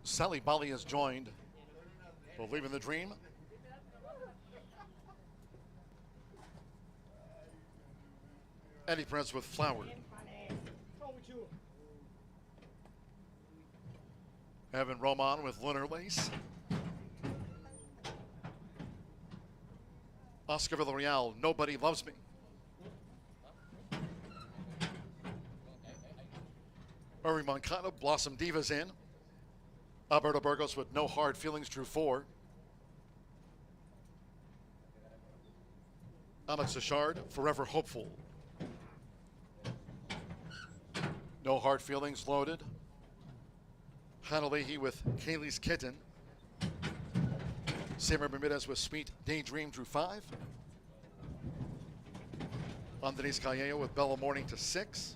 Sally Bali has joined Believe in the Dream. Eddie Prince with Flowered. Evan Roman with Lunar Lace. Oscar Villarreal, Nobody Loves Me. Uri Moncada, Blossom Divas in. Alberto Burgos with No Hard Feelings, drew 4. Alex Achard, Forever Hopeful. No Hard Feelings, loaded. Hannah Leahy with Kaylee's Kitten. Samir Bermudez with Sweet Daydream, drew 5. Andres Callejo with Bella Morning to 6.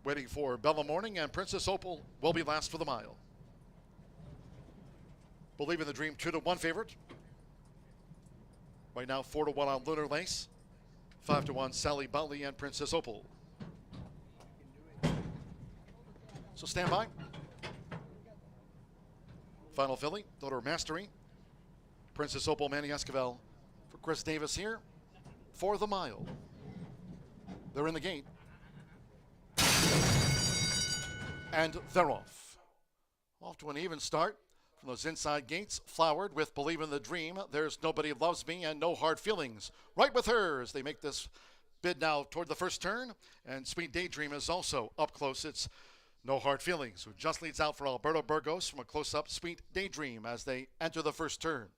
Waiting for Bella Morning, and Princess Opal will be last for the mile. Believe in the Dream, 2-1 favorite. Right now, 4-1 on Lunar Lace. 5-1 Sally Bali and Princess Opal. So stand by. Final filly, Daughter Mastery. Princess Opal, Manny Esquivel for Chris Davis here for the mile. They're in the gate. And they're off. Off to an even start from those inside gates. Flowered with Believe in the Dream. There's Nobody Loves Me and No Hard Feelings. Right with her as they make this bid now toward the first turn. And Sweet Daydream is also up close. It's No Hard Feelings, who just leads out for Alberto Burgos from a close-up Sweet Daydream as they enter the first turn.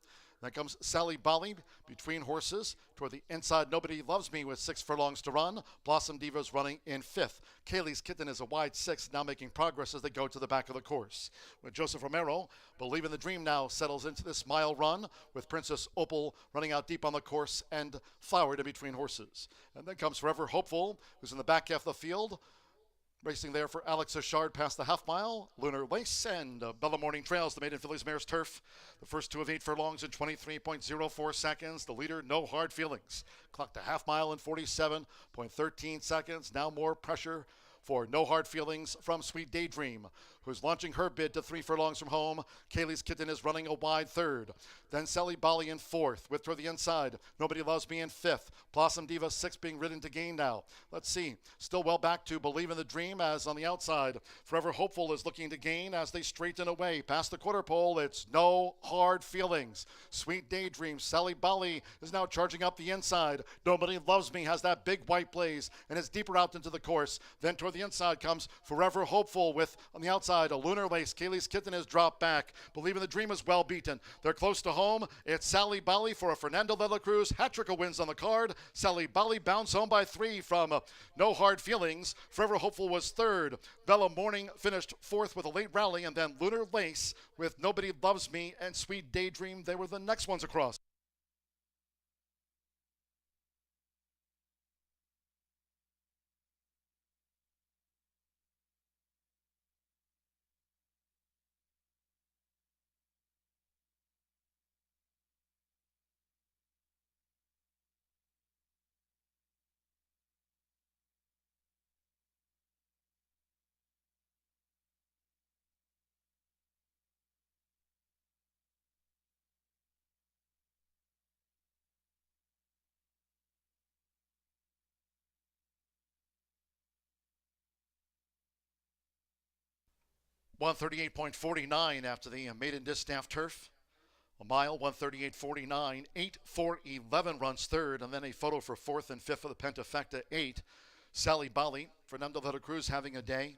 Then comes Sally Bali between horses toward the inside. Nobody Loves Me with 6 furlongs to run. Blossom Divas running in 5th. Kaylee's Kitten is a wide 6, now making progress as they go to the back of the course. With Joseph Romero, Believe in the Dream now settles into this mile run with Princess Opal running out deep on the course and Flowered in between horses. And then comes Forever Hopeful, who's in the back half of the field. Racing there for Alex Achard past the half mile. Lunar Lace and Bella Morning trails the maiden fillies mare's turf. The first 2 of 8 furlongs in 23.04 seconds. The leader, No Hard Feelings. Clocked a half mile in 47.13 seconds. Now more pressure for No Hard Feelings from Sweet Daydream, who's launching her bid to 3 furlongs from home. Kaylee's Kitten is running a wide 3rd. Then Sally Bali in 4th, with toward the inside. Nobody Loves Me in 5th. Blossom Diva 6 being ridden to gain now. Let's see. Still well back to Believe in the Dream as on the outside. Forever Hopeful is looking to gain as they straighten away. Past the quarter pole, it's No Hard Feelings. Sweet Daydream. Sally Bali is now charging up the inside. Nobody Loves Me has that big white blaze and is deeper out into the course. Then toward the inside comes Forever Hopeful with on the outside outside. A Lunar Lace. Kaylee's Kitten has dropped back. Believe in the Dream is well beaten. They're close to home. It's Sally Bali for a Fernando de la Cruz. Hat-trick of wins on the card. Sally Bali bounced home by 3 from No Hard Feelings. Forever Hopeful was third. Bella Morning finished fourth with a late rally, and then Lunar Lace with Nobody Loves Me and Sweet Daydream. They were the next ones across. $138.49 after the maiden distaff turf. A mile, 138.49. 8-4-11 runs third, and then a photo for fourth and fifth for the Pentafecta 8. Sally Bali, Fernando de la Cruz having a day.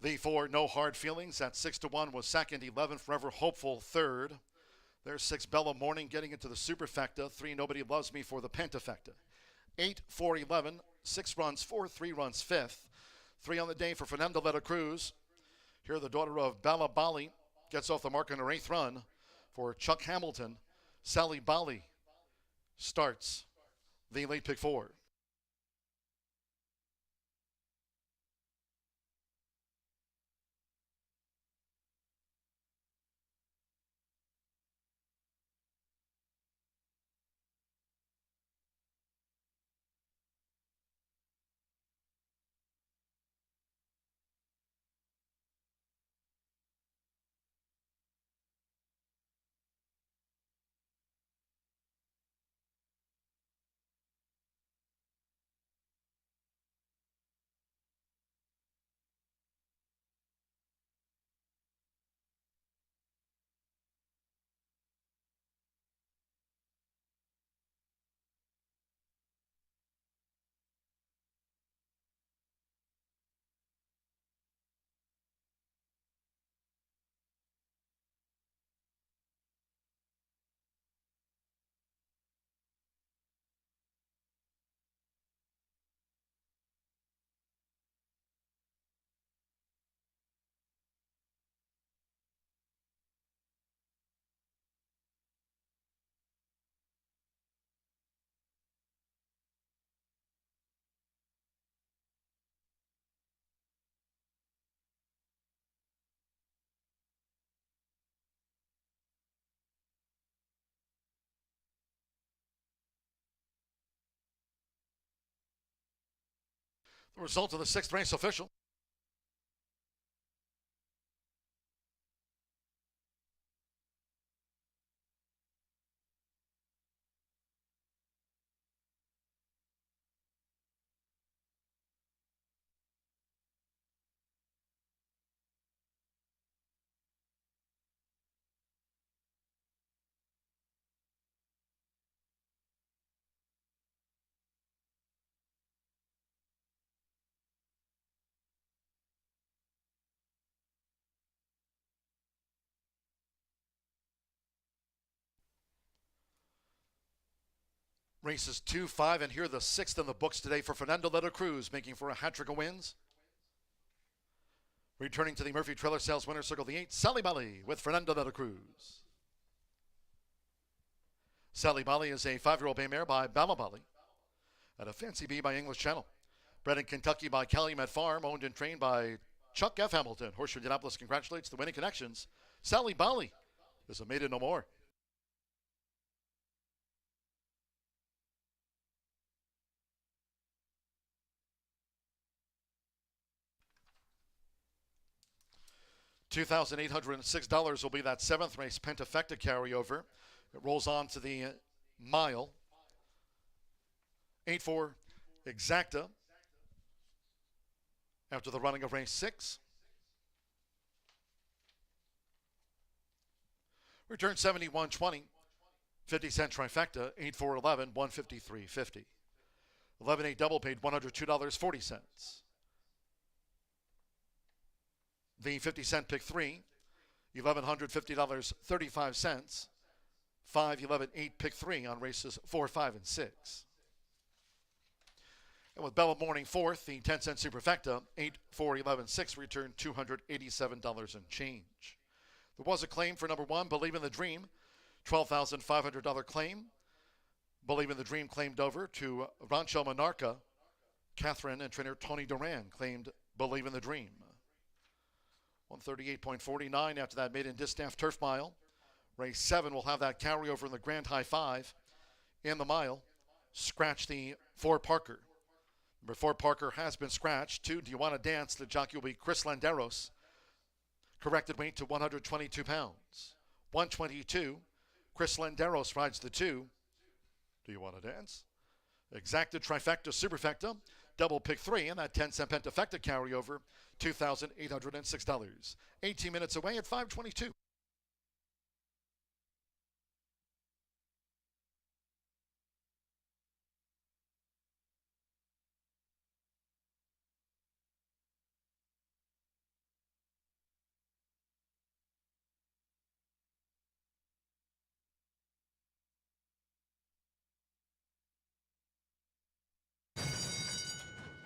The 4 No Hard Feelings at 6-1 was second. 11 Forever Hopeful third. There's 6 Bella Morning getting into the Superfecta. 3 Nobody Loves Me for the Pentafecta. 8-4-11. 6 runs fourth, 3 runs fifth. 3 on the day for Fernando de la Cruz. Here, the daughter of Bella Bali gets off the mark in her 8th run for Chuck Hamilton. Sally Bali starts the late pick 4. The result of the 6th race official. Races 2, 5, and here the 6th in the books today for Fernando de la Cruz, making for a hat-trick of wins. Returning to the Murphy Trailer Sales Winner Circle, the 8, Sally Bali with Fernando de la Cruz. Sally Bali is a 5-year-old bay mare by Bala Bali at a Fancy Bee by English Channel. Bred in Kentucky by Calumet Farm, owned and trained by Chuck F. Hamilton. Horseshoe Indianapolis congratulates the winning connections. Sally Bali is a maiden no more. $2,806 will be that 7th race Pentafecta carryover. It rolls on to the mile. 8-4 Exacta after the running of race 6. Return 71.20. 50-cent trifecta, 8-4-11, 153.50. 11-8 double paid $102.40. The 50-cent pick 3, $1,150.35. 5, 11, 8 pick 3 on races 4, 5, and 6. And with Bella Morning fourth, the 10-cent superfecta, 8, 4, 11, 6 returned $287 and change. There was a claim for number 1, Believe in the Dream, $12,500 claim. Believe in the Dream claimed over to Rancho Monarca. Catherine and trainer Tony Duran claimed Believe in the Dream. 138.49 after that maiden distaff turf mile. Race 7 will have that carryover in the Grand High 5 in the mile. Scratch the 4 Parker. Number 4 Parker has been scratched. 2, Do You Want to Dance? The jockey will be Chris Landeros. Corrected weight to 122 pounds. 122. Chris Landeros rides the 2. Do You Want to Dance? Exacta trifecta superfecta. Double pick 3 and that 10-cent pentafecta carryover, $2,806. 18 minutes away at 5:22.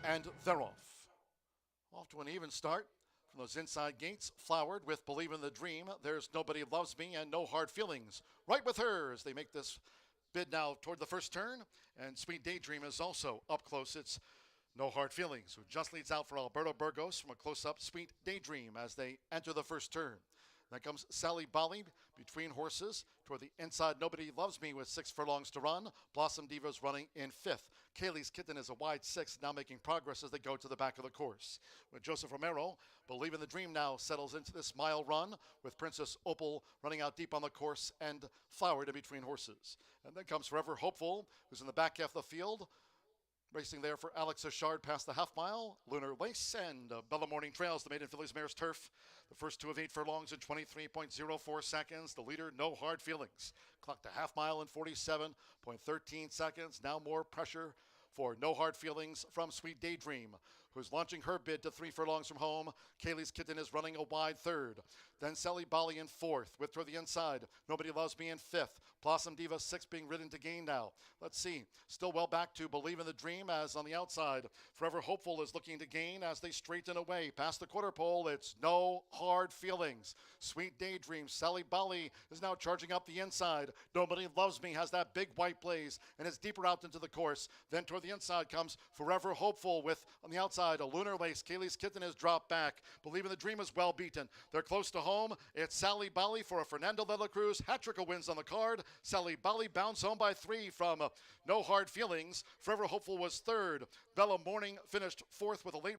And they're off. Off to an even start from those inside gates, flowered with Believe in the Dream. There's Nobody Loves Me and No Hard Feelings. Right with her as they make this bid now toward the first turn. And Sweet Daydream is also up close. It's No Hard Feelings, who just leads out for Alberto Burgos from a close-up Sweet Daydream as they enter the first turn. Then comes Sally Bali between horses toward the inside. Nobody Loves Me with 6 furlongs to run. Blossom Diva's running in 5th. Kaylee's Kitten is a wide 6, now making progress as they go to the back of the course. With Joseph Romero, Believe in the Dream now settles into this mile run with Princess Opal running out deep on the course and flowered in between horses. And then comes Forever Hopeful, who's in the back half of the field. Racing there for Alex Ashard past the half mile. Lunar Lace and Bella Morning Trails, the maiden fillies mare's turf. The first 2 of 8 furlongs in 23.04 seconds. The leader, No Hard Feelings. Clocked a half mile in 47.13 seconds. Now more pressure for No Hard Feelings from Sweet Daydream, who's launching her bid to 3 furlongs from home. Kaylee's Kitten is running a wide 3rd. Then Sally Bali in 4th, with toward the inside. Nobody Loves Me in 5th. Blossom Diva 6th being ridden to gain now. Let's see. Still well back to Believe in the Dream as on the outside. Forever Hopeful is looking to gain as they straighten away. Past the quarter pole, it's No Hard Feelings. Sweet Daydream. Sally Bali is now charging up the inside. Nobody Loves Me has that big white blaze and is deeper out into the course. Then toward the inside comes Forever Hopeful with on the outside a Lunar Lace. Kaylee's Kitten is dropped back. Believe in the Dream is well beaten. They're close to home. It's Sally Bali for a Fernando de la Cruz. Hat-trick of wins on the card. Sally Bali bounced home by 3 from No Hard Feelings. Forever Hopeful was 3rd. Bella Morning finished 4th with a late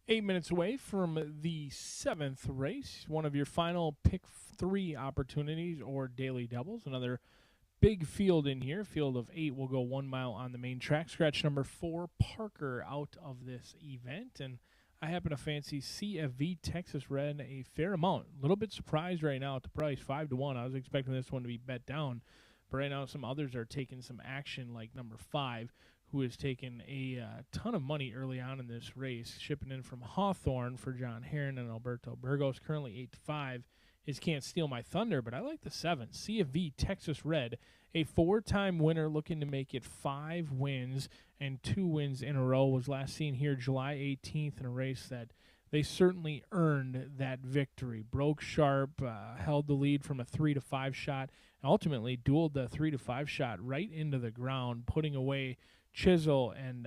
8 minutes away from the 7th race, one of your final pick 3 opportunities or daily doubles. Another big field in here. Field of 8 will go 1 mile on the main track. Scratch number 4, Parker, out of this event. And I happen to fancy CFV Texas Red a fair amount. A little bit surprised right now at the price, 5-1. I was expecting this one to be bet down. But right now some others are taking some action, like number 5, who has taken a ton of money early on in this race, shipping in from Hawthorne for John Herron and Alberto Burgos, currently 8-5. Is Can't Steal My Thunder, but I like the 7, CFV Texas Red, a 4-time winner looking to make it 5 wins and 2 wins in a row. Was last seen here July 18th in a race that they certainly earned that victory. Broke sharp, held the lead from a 3-5 shot, and ultimately dueled the 3-5 shot right into the ground, putting away Chisel and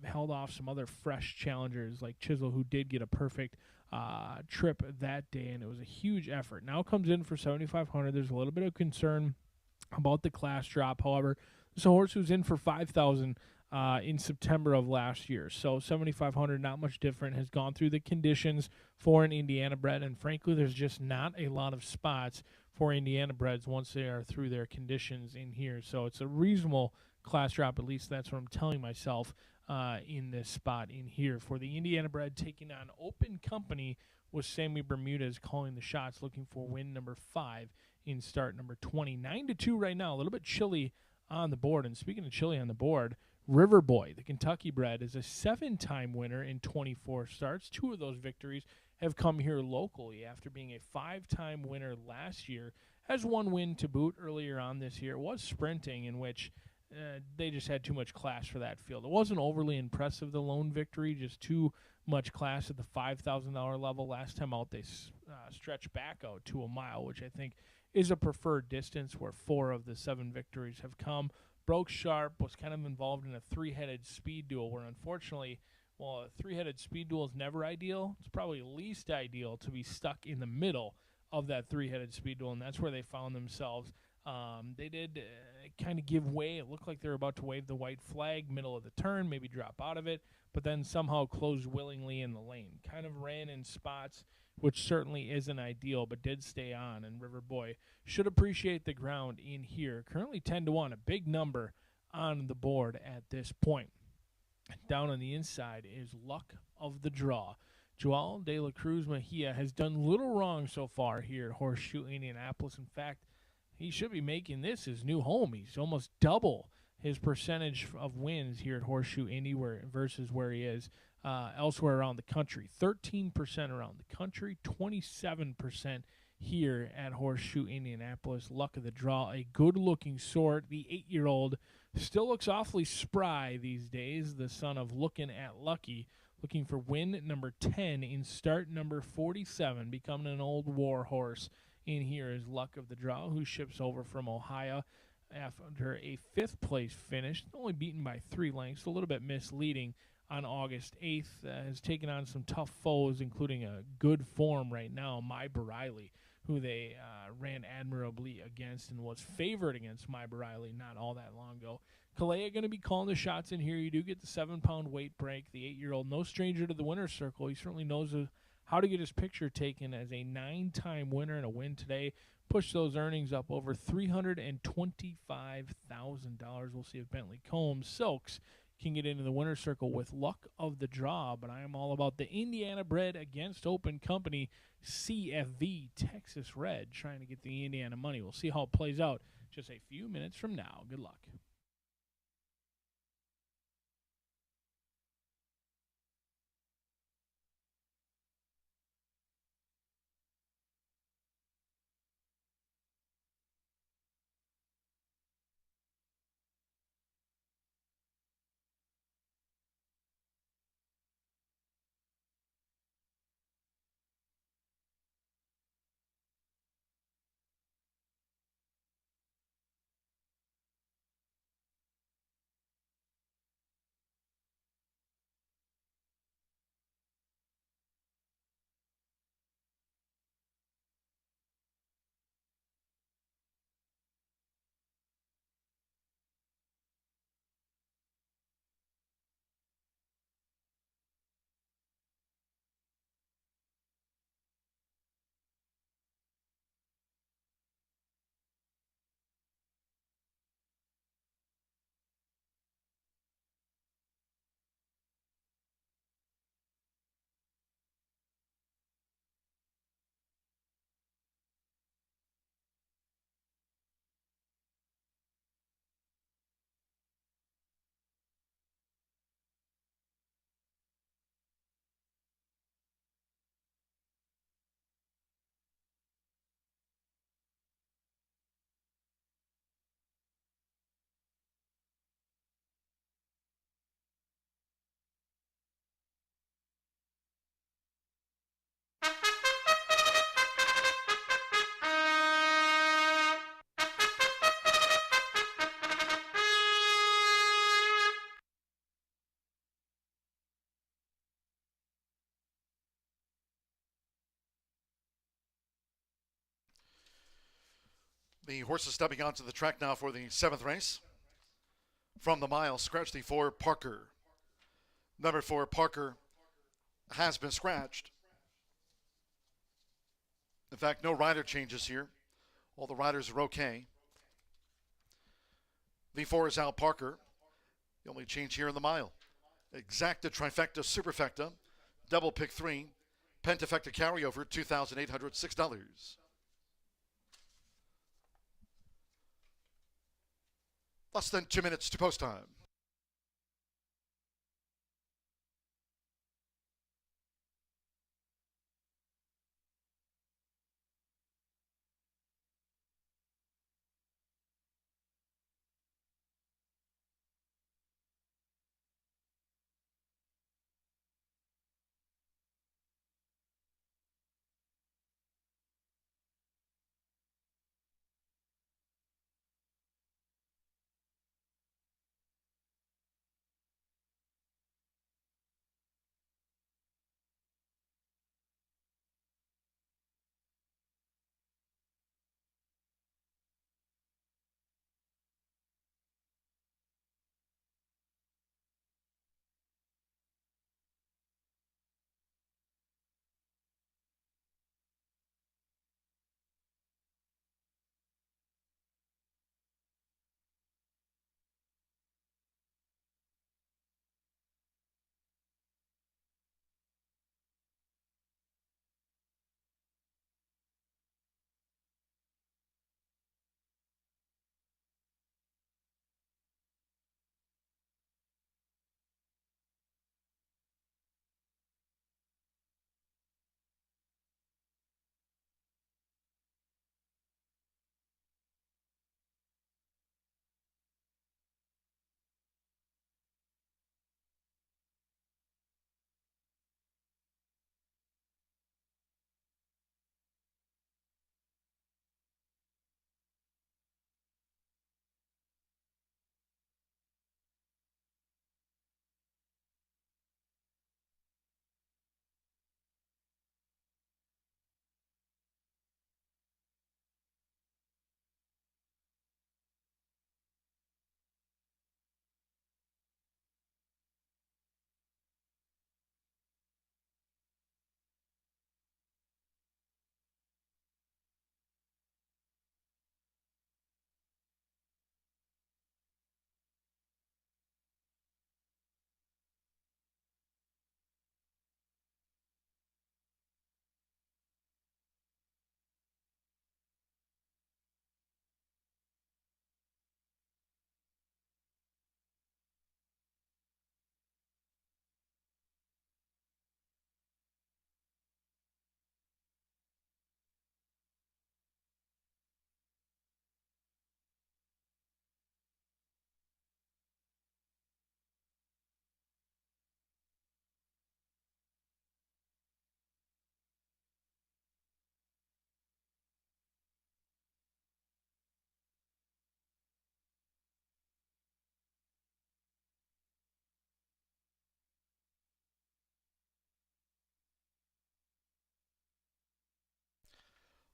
held off some other fresh challengers like Chisel, who did get a perfect trip that day, and it was a huge effort. Now comes in for 7,500. There's a little bit of concern about the class drop. However, this horse was in for 5,000 in September of last year, so 7,500, not much different. Has gone through the conditions for an Indiana bred, and frankly, there's just not a lot of spots for Indiana breds once they are through their conditions in here. So it's a reasonable class drop, at least that's what I'm telling myself in this spot in here. For the Indiana bred, taking on Open Company, with Sammy Bermudez calling the shots, looking for win number 5 in start number 20. 9-2 right now, a little bit chilly on the board. And speaking of chilly on the board, River Boy, the Kentucky bred, is a 7-time winner in 24 starts. 2 of those victories have come here locally after being a 5-time winner last year. Has 1 win to boot earlier on this year. It was sprinting, in which they just had too much class for that field. It wasn't overly impressive, the lone victory, just too much class at the $5,000 level. Last time out, they stretched back out to a mile, which I think is a preferred distance, where 4 of the 7 victories have come. Broke sharp, was kind of involved in a 3-headed speed duel, where unfortunately, while a 3-headed speed duel is never ideal, it's probably least ideal to be stuck in the middle of that 3-headed speed duel, and that's where they found themselves. They did kind of give way. It looked like they were about to wave the white flag middle of the turn, maybe drop out of it, but then somehow closed willingly in the lane. Kind of ran in spots, which certainly isn't ideal, but did stay on, and River Boy should appreciate the ground in here. Currently 10-1, a big number on the board at this point. Down on the inside is Luck of the Draw. Joel De La Cruz Mejia has done little wrong so far here at Horseshoe Indianapolis. In fact, he should be making this his new home. He's almost double his percentage of wins here at Horseshoe Indy versus where he is elsewhere around the country. 13% around the country, 27% here at Horseshoe Indianapolis. Luck of the Draw, a good-looking sort. The 8-year-old still looks awfully spry these days, the son of Looking at Lucky, looking for win number 10 in start number 47, becoming an old war horse. In here is Luck of the Draw, who ships over from Ohio after a 5th-place finish, only beaten by 3 lengths, a little bit misleading on August 8th. Has taken on some tough foes, including a good form right now, My Riley, who they ran admirably against and was favored against My Riley not all that long ago. Kalea going to be calling the shots in here. You do get the 7-pound weight break. The 8-year-old, no stranger to the winner's circle. He certainly knows how to get his picture taken as a 9-time winner and a win today. Push those earnings up over $325,000. We'll see if Bentley Combs Silks can get into the winner's circle with Luck of the Draw. But I am all about the Indiana bred against Open Company, CFV Texas Red, trying to get the Indiana money. We'll see how it plays out just a few minutes from now. Good luck. The horses stepping onto the track now for the 7th race. From the mile, scratch the 4, Parker. Number 4, Parker, has been scratched. In fact, no rider changes here. All the riders are okay. V4 is Al Parker. The only change here in the mile. Exacta, trifecta, superfecta, double pick 3, pentafecta carryover, $2,806. Less than 2 minutes to post time.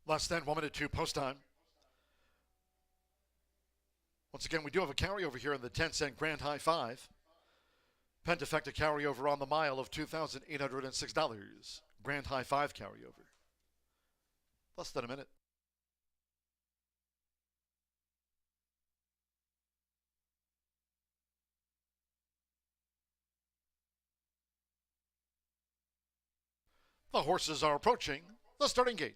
Less than 1 minute to post time. Once again, we do have a carryover here in the 10-cent Grand High 5. Pentafecta carryover on the mile of $2,806. Grand High 5 carryover. Less than a minute. The horses are approaching the starting gate.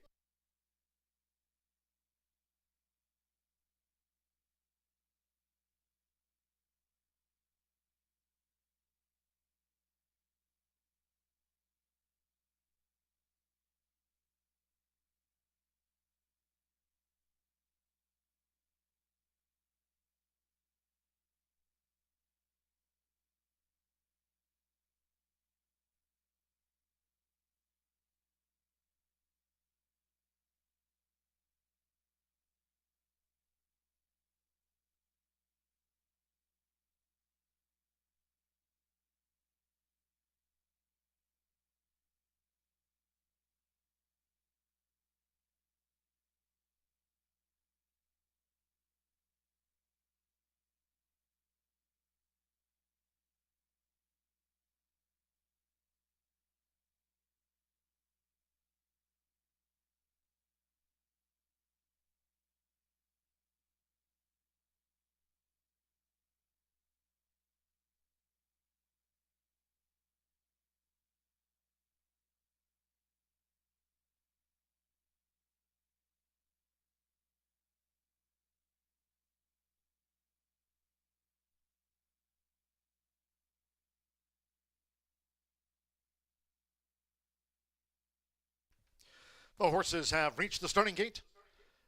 The horses have reached the starting gate.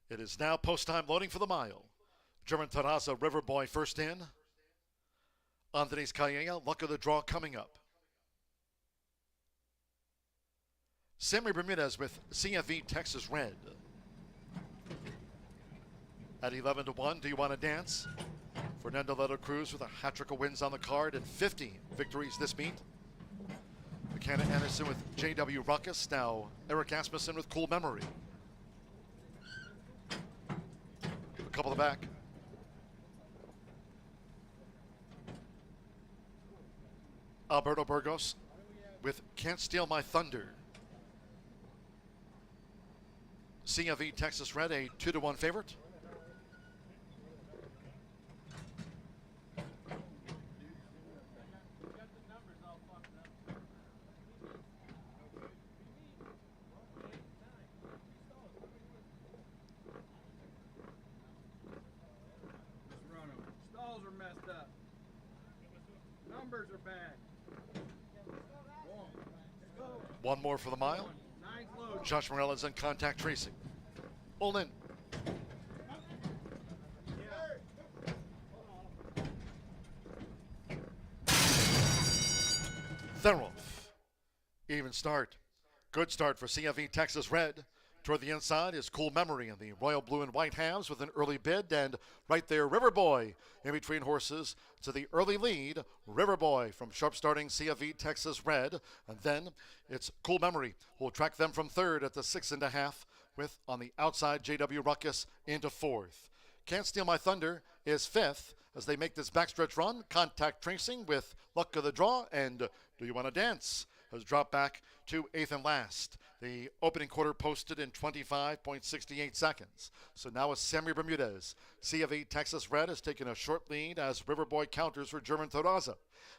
It is now post-time loading for the mile. German Terraza River Boy first in. Andres Calleja, luck of the draw coming up. Sammy Bermudez with CFV Texas Red. At 11-1, do you want to dance? Fernando Leto Cruz with a hat trick of wins on the card and 50 victories this meet. McKenna Anderson with J.W. Ruckus. Now Eric Asmussen with Cool Memory. A couple of back. Alberto Burgos with Can't Steal My Thunder. CFV Texas Red, a 2-1 favorite. Stalls are messed up. Numbers are bad. One more for the mile. Josh Morales in contact tracing. All in. Theroff. Even start. Good start for CFE Texas Red. Toward the inside is Cool Memory in the royal blue and white halves with an early bid, and right there River Boy in between horses to the early lead. River Boy from sharp starting CFE Texas Red, and then it's Cool Memory who will track them from third at the 6.5 with on the outside J.W. Ruckus into fourth. Can't Steal My Thunder is fifth as they make this backstretch run. Contact Tracing with Luck of the Draw and Do You Want to Dance has dropped back to eighth and last. The opening quarter posted in 25.68 seconds. So now it's Sammy Bermudez. CFE Texas Red has taken a short lead as Riverboy counters for German Terraza.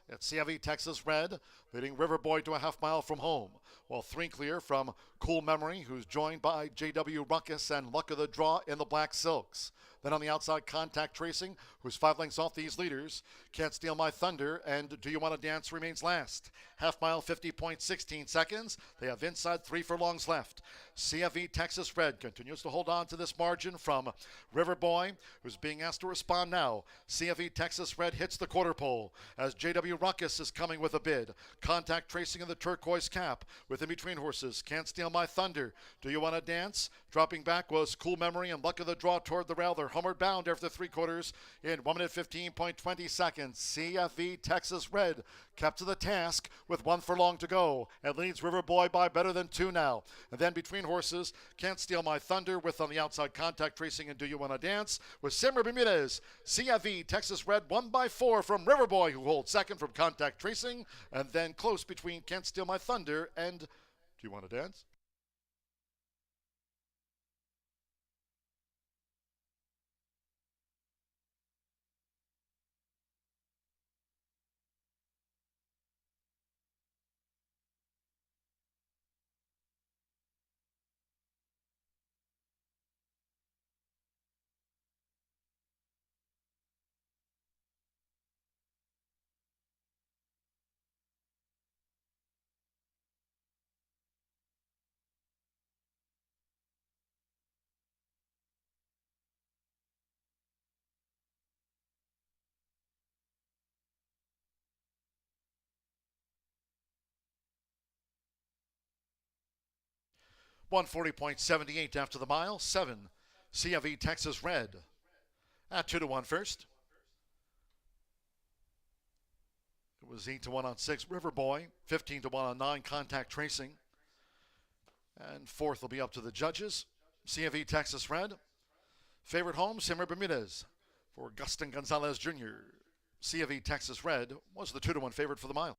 It's CFE Texas Red leading Riverboy to a half mile from home, while three clear from Cool Memory, who's joined by J.W. Ruckus and Luck of the Draw in the black silks. Then on the outside, Contact Tracing, who's 5 lengths off these leaders. Can't Steal My Thunder and Do You Want to Dance remains last. Half mile, 50.16 seconds. They have inside 3 furlongs left. CFE Texas Red continues to hold on to this margin from Riverboy, who's being asked to respond now. CFE Texas Red hits the quarter pole as J.W. Ruckus is coming with a bid. Contact Tracing in the turquoise cap with in between horses. Can't Steal My Thunder. Do You Want to Dance? Dropping back was Cool Memory and Luck of the Draw toward the rail. They're homeward bound after 3 quarters in 1 minute 15.20 seconds. CFE Texas Red kept to the task with 1 furlong to go and leads Riverboy by better than 2 now. And then between horses, Can't Steal My Thunder with on the outside Contact Tracing and Do You Want to Dance with Sammy Bermudez. CFE Texas Red 1 by 4 from Riverboy, who holds second from Contact Tracing, and then close between Can't Steal My Thunder and Do You Want to Dance? $140.78 after the mile. 7 CFE Texas Red at 2-1 first. It was 8-1 on 6 Riverboy, 15-1 on 9 Contact Tracing, and fourth will be up to the judges. CFE Texas Red. Favorite home, Sammy Bermudez for Gustin Gonzalez Jr. CFE Texas Red was the 2-1 favorite for the mile.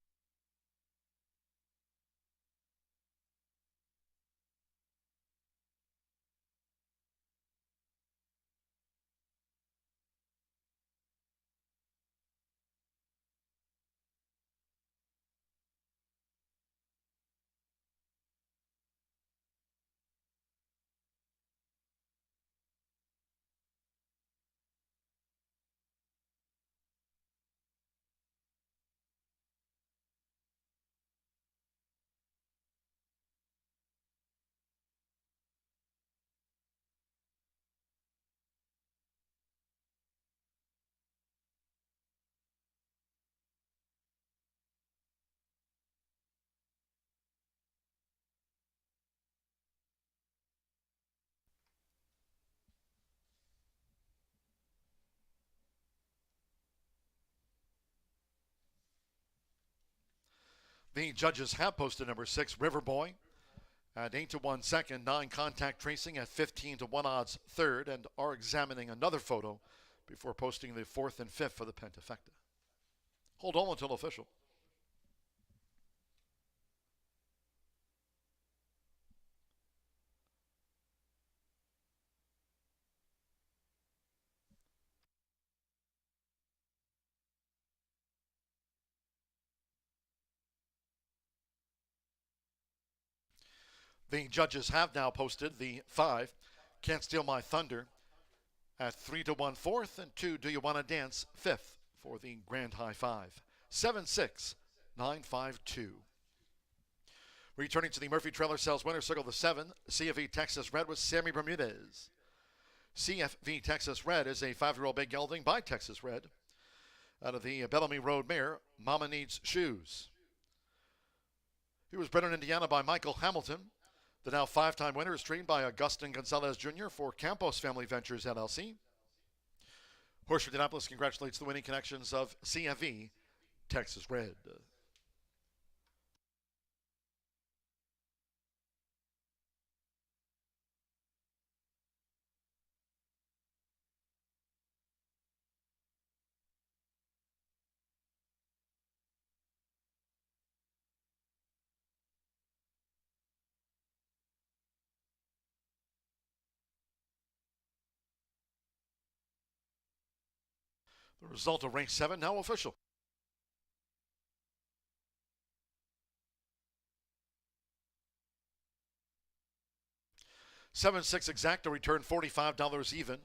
The judges have posted number 6, River Boy, at 8-1 second, 9 contact tracing at 15-1 odds third, and are examining another photo before posting the 4th and 5th for the Pentafecta. Hold on until official. The judges have now posted the 5, Can't Steal My Thunder, at 3-1 fourth, and 2, Do You Want to Dance, fifth for the Grand High 5. 7-6, 9-5-2. Returning to the Murphy Trailer Sales winner circle, the 7, CFV Texas Red with Sammy Bermudez. CFV Texas Red is a 5-year-old big gelding by Texas Red out of the Bellamy Road mare, Mama Needs Shoes. He was bred in Indiana by Michael Hamilton. The now 5-time winner is trained by Augustin Gonzalez Jr. for Campos Family Ventures, LLC. Horseshoe Indianapolis congratulates the winning connections of CFV Texas Red. The result of race 7 now official. $7-6 exacta return $45 even.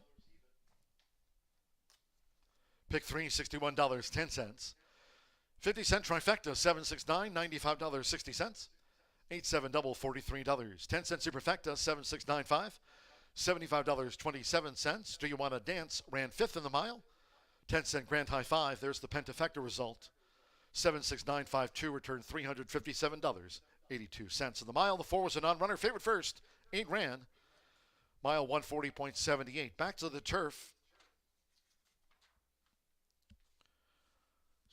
Pick 3 $61.10. 50-cent trifecta 769 $95.60. 8-7 double $43. 10-cent superfecta 7695 $75.27. Do You Want to Dance ran 5th in the mile. 10-cent Grand High 5. There's the Pentafecta result. 76952 returned $357.82 in the mile. The 4 was a non-runner. Favorite first. 8 ran. Mile 140.78. Back to the turf.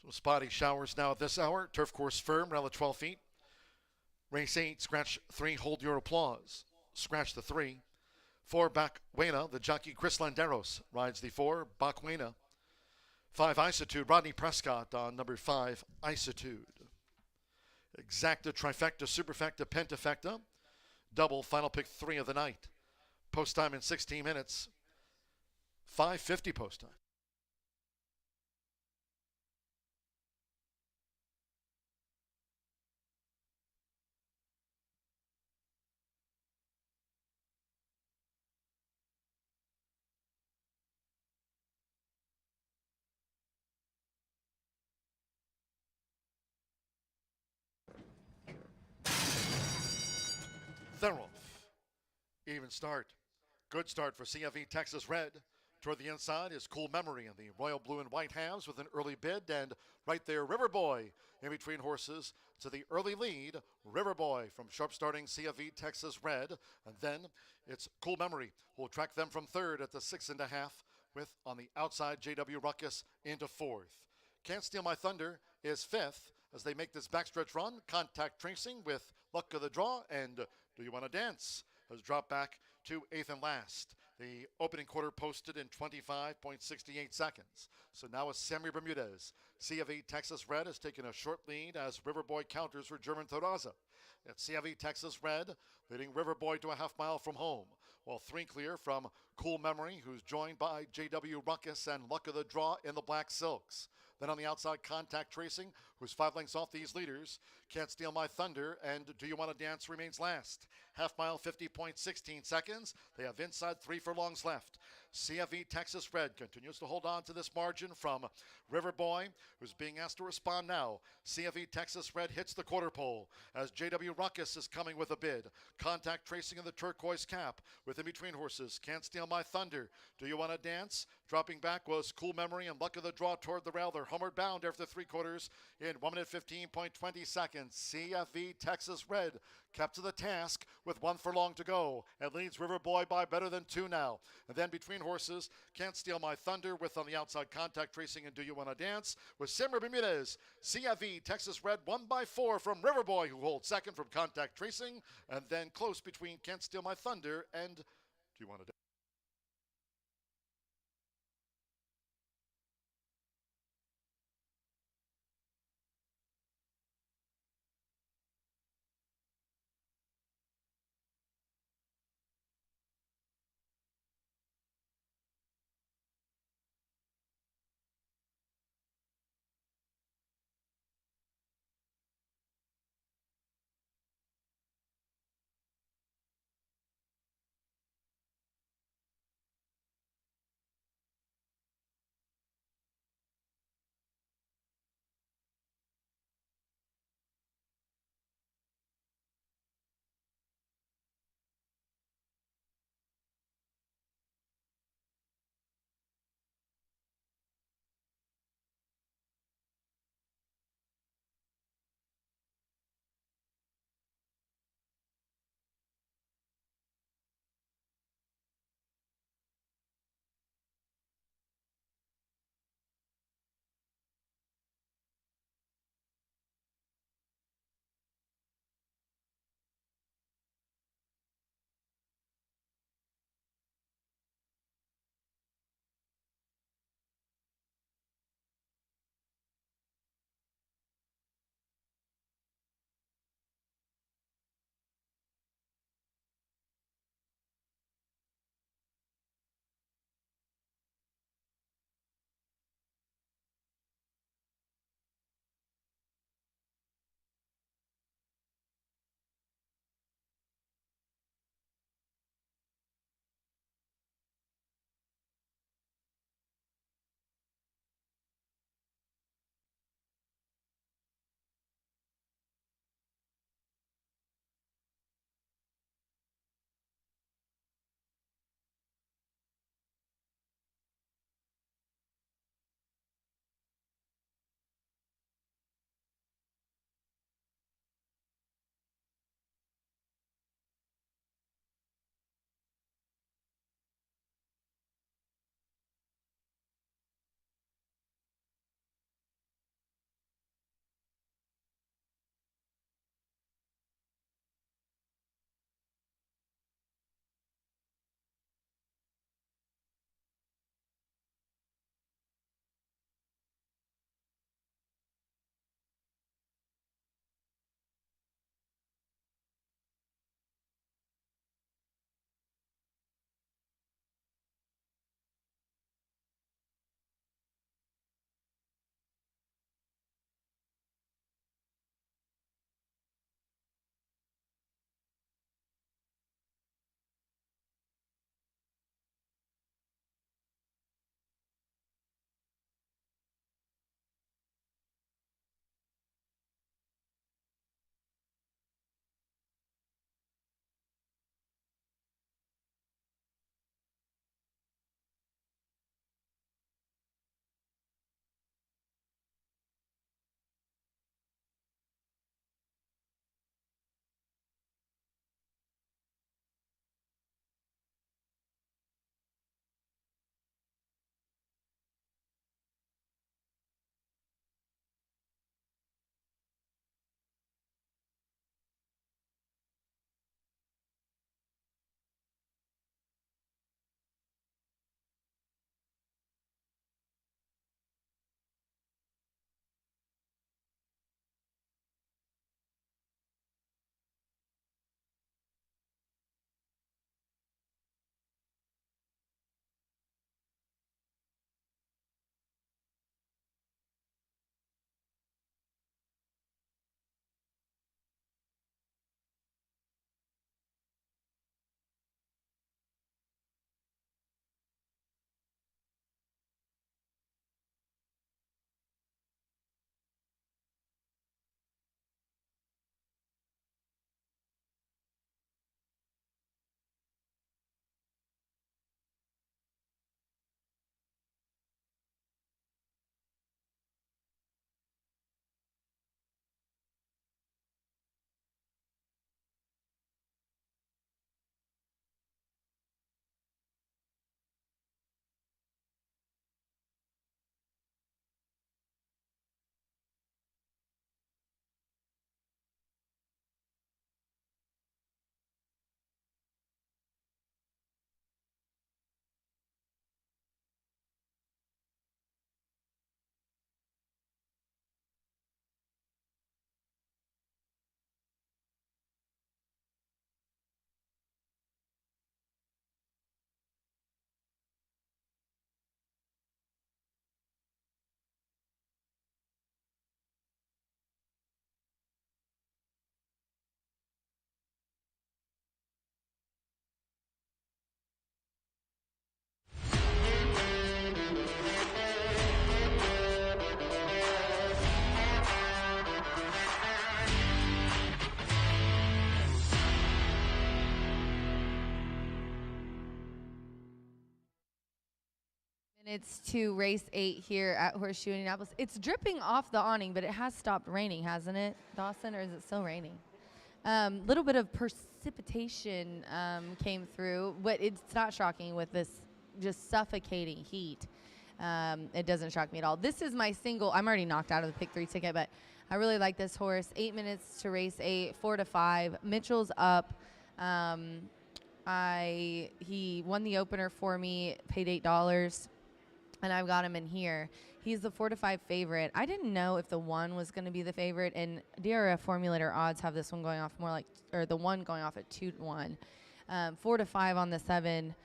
Some spotty showers now at this hour. Turf course firm, around the 12 feet. Race 8, scratch 3, hold your applause. Scratch the 3. 4, Bacuena. The jockey Chris Landeros rides the 4, Bacuena. 5, Isitude, Rodney Prescott on number 5, Isitude. Exacta, trifecta, superfecta, pentafecta. Double, final pick 3 of the night. Post time in 16 minutes. 5:50 post time. They're off. Even start. Good start for CFV Texas Red. Toward the inside is Cool Memory in the royal blue and white halves with an early bid. And right there, River Boy in between horses to the early lead. River Boy from sharp starting CFV Texas Red. And then it's Cool Memory who will track them from third at the 6.5 with on the outside JW Ruckus into fourth. Can't Steal My Thunder is fifth as they make this backstretch run. Contact Tracing with Luck of the Draw and Do You Want to Dance has dropped back to 8th and last. The opening quarter posted in 25.68 seconds. So now it's Sammy Bermudez. CFV Texas Red has taken a short lead as River Boy counters for German Toraza. It's CFV Texas Red leading River Boy to a half mile from home, while 3 clear from Cool Memory, who's joined by JW Ruckus and Luck of the Draw in the black silks. Then on the outside, Contact Tracing, who's 5 lengths off these leaders. Can't Steal My Thunder and Do You Want to Dance remains last. Half mile, 50.16 seconds. They have inside 3 furlongs left. CFV Texas Red continues to hold on to this margin from River Boy, who's being asked to respond now. CFV Texas Red hits the quarter pole as JW Ruckus is coming with a bid. Contact Tracing in the turquoise cap with in between horses. Can't Steal My Thunder. Do You Want to Dance? Dropping back was Cool Memory and Luck of the Draw toward the rail. They're homeward bound after 3 quarters in in 1 minute 15.20 seconds. CFV Texas Red kept to the task with 1 furlong to go and leads River Boy by better than 2 now. And then between horses, Can't Steal My Thunder with on the outside Contact Tracing and Do You Wanna Dance with Simmer Bermudez. CFV Texas Red won by 4 from River Boy, who holds second from Contact Tracing, and then close between Can't Steal My Thunder and Do You Wanna Dance. It's to race 8 here at Horseshoe Indianapolis. It's dripping off the awning, but it has stopped raining, hasn't it, Dawson, or is it still raining? Little bit of precipitation came through, but it's not shocking with this just suffocating heat. It doesn't shock me at all. This is my single. I'm already knocked out of the pick 3 ticket, but I really like this horse. 8 minutes to race 8, 4 to 5. Mitchell's up. He won the opener for me, paid $8. And I've got him in here. He's the 4 to 5 favorite. I didn't know if the 1 was going to be the favorite, and DRF formulator odds have this one going off more like, or the 1 going off at 2 to 1. 4 to 5 on the 7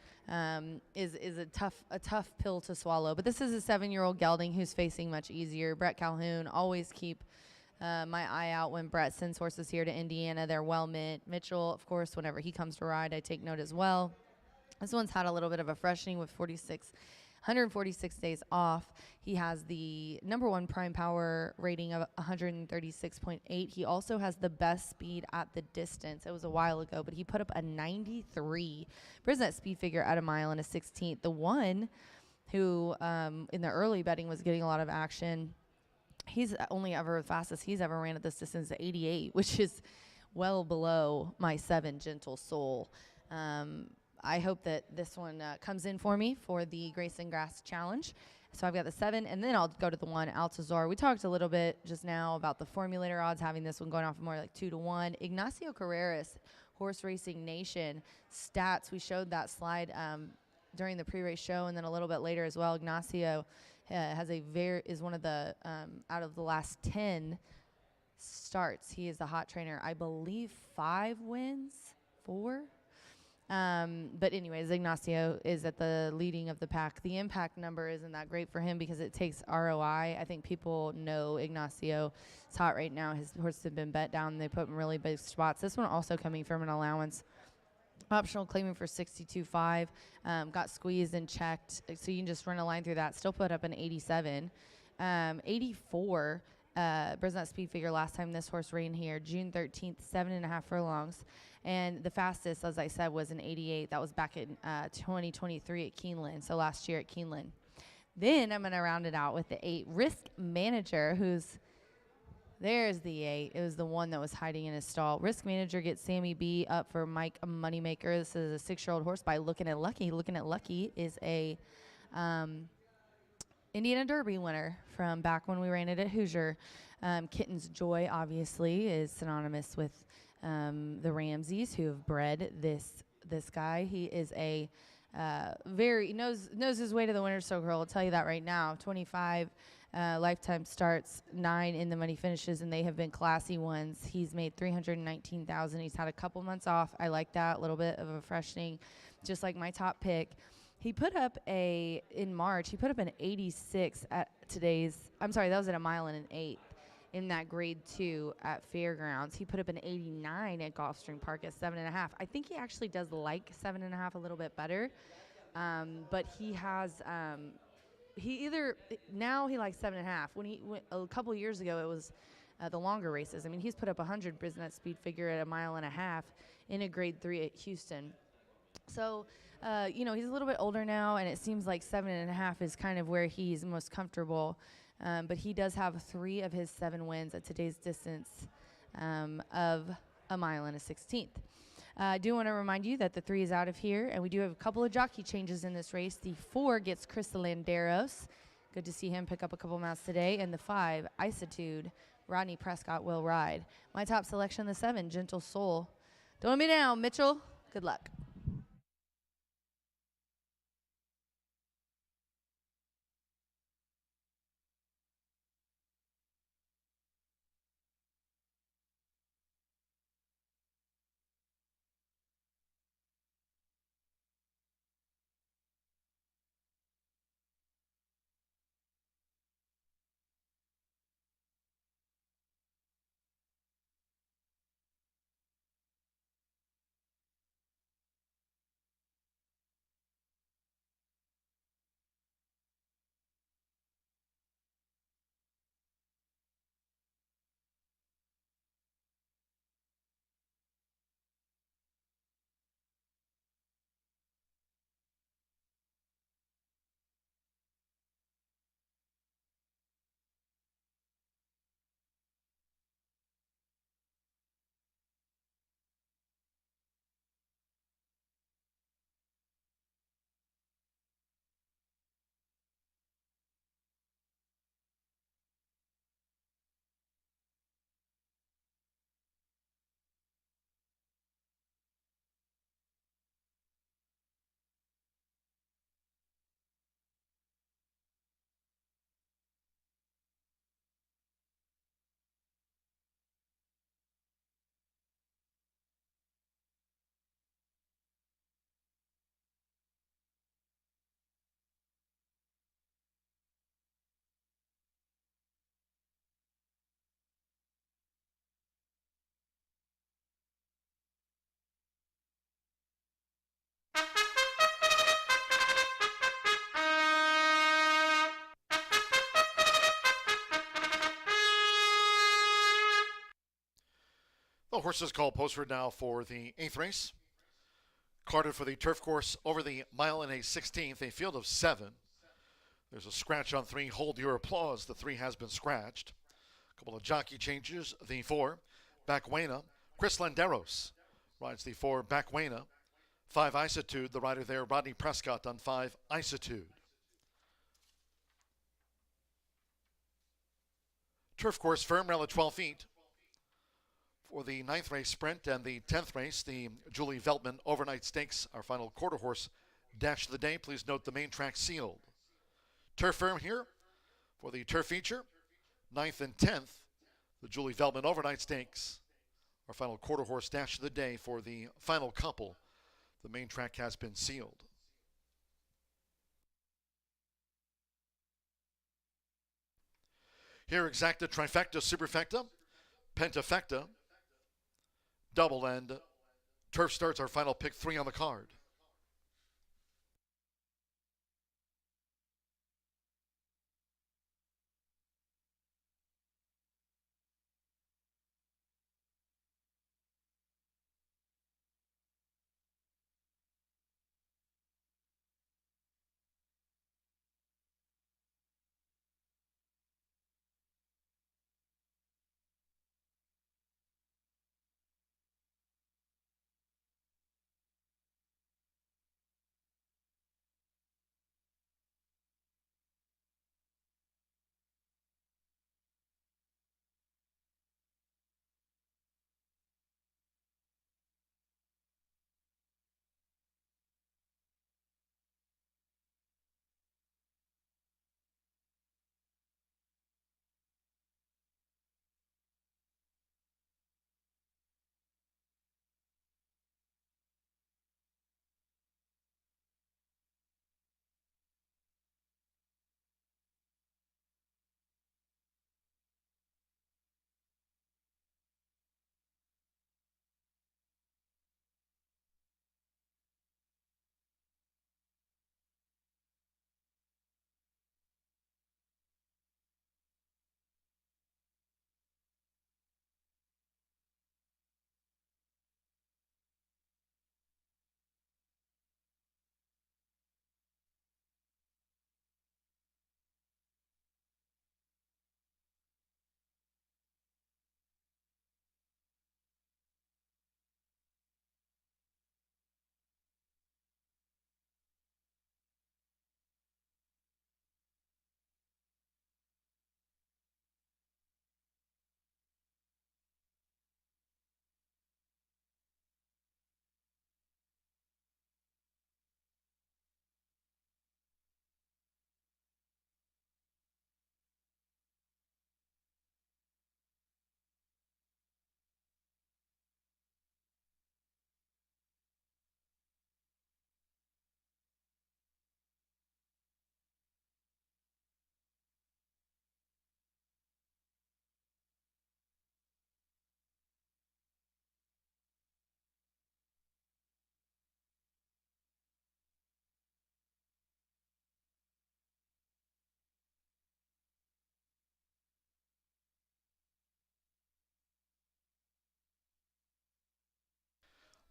is a tough pill to swallow. But this is a 7-year-old gelding who's facing much easier. Brett Calhoun, always keep my eye out when Brett sends horses here to Indiana. They're well meant. Mitchell, of course, whenever he comes to ride, I take note as well. This one's had a little bit of a freshening with 146 days off. He has the number 1 prime power rating of 136.8. He also has the best speed at the distance. It was a while ago, but he put up a 93. Brisnet speed figure at a mile and a 16th. The 1 who in the early betting was getting a lot of action, he's only ever, the fastest he's ever ran at this distance is 88, which is well below my 7 Gentle Soul. I hope that this one comes in for me for the Grace and Grass Challenge. So I've got the 7, and then I'll go to the 1, Altazar. We talked a little bit just now about the formulator odds, having this one going off more like 2 to 1. Ignacio Carreras, Horse Racing Nation stats. We showed that slide during the pre-race show, and then a little bit later as well. Ignacio is one of the out of the last 10 starts. He is the hot trainer. I believe 5 wins, 4. But anyways, Ignacio is at the leading of the pack. The impact number isn't that great for him because it takes ROI. I think people know Ignacio is hot right now. His horses have been bet down. They put him in really big spots. This one also coming from an allowance. Optional claiming for 62.5. Got squeezed and checked. So you can just run a line through that. Still put up an 87. 84. Brisnet speed figure last time this horse ran here, June 13th, 7.5 furlongs. And the fastest, as I said, was an 88. That was back in 2023 at Keeneland, so last year at Keeneland. Then I'm going to round it out with the 8, Risk Manager, there's the 8. It was the 1 that was hiding in his stall. Risk Manager gets Sammy B up for Mike Moneymaker. This is a 6-year-old horse by Looking at Lucky. Looking at Lucky is a Indiana Derby winner from back when we ran it at Hoosier. Kitten's Joy, obviously, is synonymous with the Ramseys, who have bred this guy. He is a knows his way to the winner's circle. I'll tell you that right now. 25 lifetime starts, 9 in the money finishes, and they have been classy ones. He's made $319,000. He's had a couple months off. I like that, a little bit of a freshening, just like my top pick. He put up in March, he put up an 86 at that was at a mile and an 8 in that grade 2 at Fairgrounds. He put up an 89 at Gulfstream Park at 7.5. I think he actually does like 7.5 a little bit better. But he has, now he likes 7.5. When he went a couple years ago, it was the longer races. I mean, he's put up 100 Brisnet speed figure at a mile and a half in a grade 3 at Houston. So, he's a little bit older now, and it seems like 7.5 is kind of where he's most comfortable. But he does have 3 of his 7 wins at today's distance of a mile and a 16th. I do want to remind you that the 3 is out of here, and we do have a couple of jockey changes in this race. The 4 gets Chris Landeros. Good to see him pick up a couple mounts today. And the 5, Isitude, Rodney Prescott will ride. My top selection, the 7, Gentle Soul. Don't let me down, Mitchell. Good luck. The horses call postward now for the 8th race. Carded for the turf course over the mile and a 16th, a field of 7. There's a scratch on 3. Hold your applause. The 3 has been scratched. A couple of jockey changes. The 4, Bacuena. Chris Landeros rides the 4, Bacuena. 5, Isitude. The rider there, Rodney Prescott, on 5, Isitude. Turf course firm rail at 12 feet. For the 9th race sprint and the 10th race, the Julie Veltman Overnight Stakes, our final quarter horse dash of the day. Please note the main track sealed. Turf firm here for the turf feature. 9th and 10th, the Julie Veltman Overnight Stakes, our final quarter horse dash of the day for the final couple. The main track has been sealed. Here, exacta, trifecta, superfecta, pentafecta, double, and turf starts our final pick 3 on the card.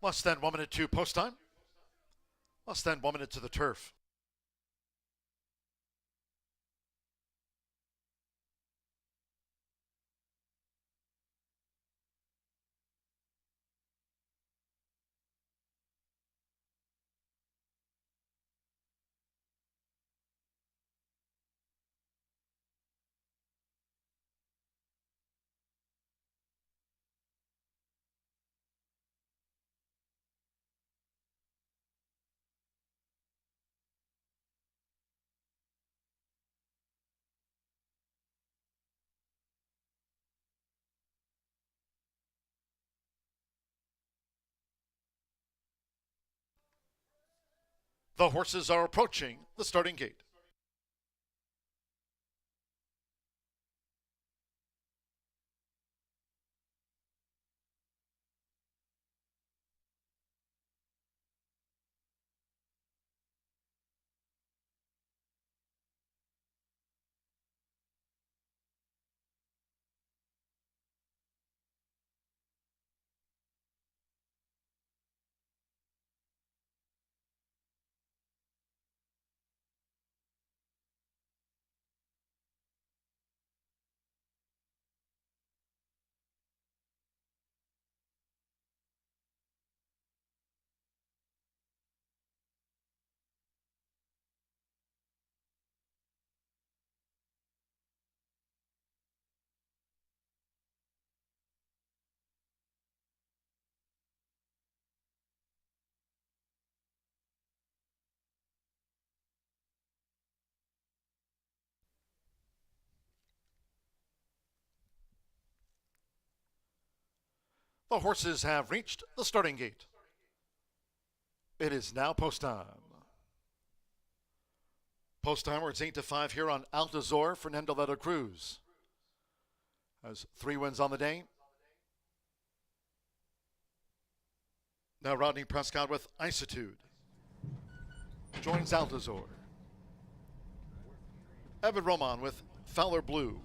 Less than 1 minute to post time. Less than 1 minute to the turf. The horses are approaching the starting gate. The horses have reached the starting gate. It is now post time. Post time where it's 8-5 here on Altazor. Fernando de la Cruz has 3 wins on the day. Now Rodney Prescott with Isitude joins Altazor. Evan Roman with Fowler Blue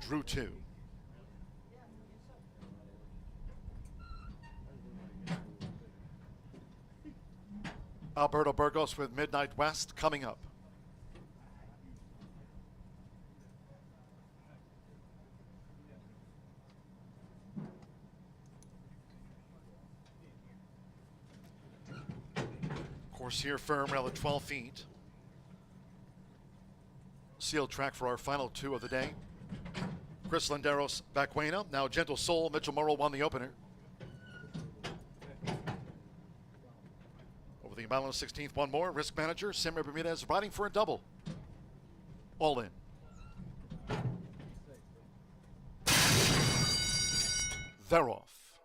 drew 2. Alberto Burgos with Midnight West coming up. Course here firm, rail at 12 feet. Sealed track for our final 2 of the day. Chris Landeros, Bacuena. Now Gentle Soul, Mitchell Morrow won the opener. Over the mile and 16th, one more. Risk Manager, Samuel Bermudez riding for a double. All in. They're off.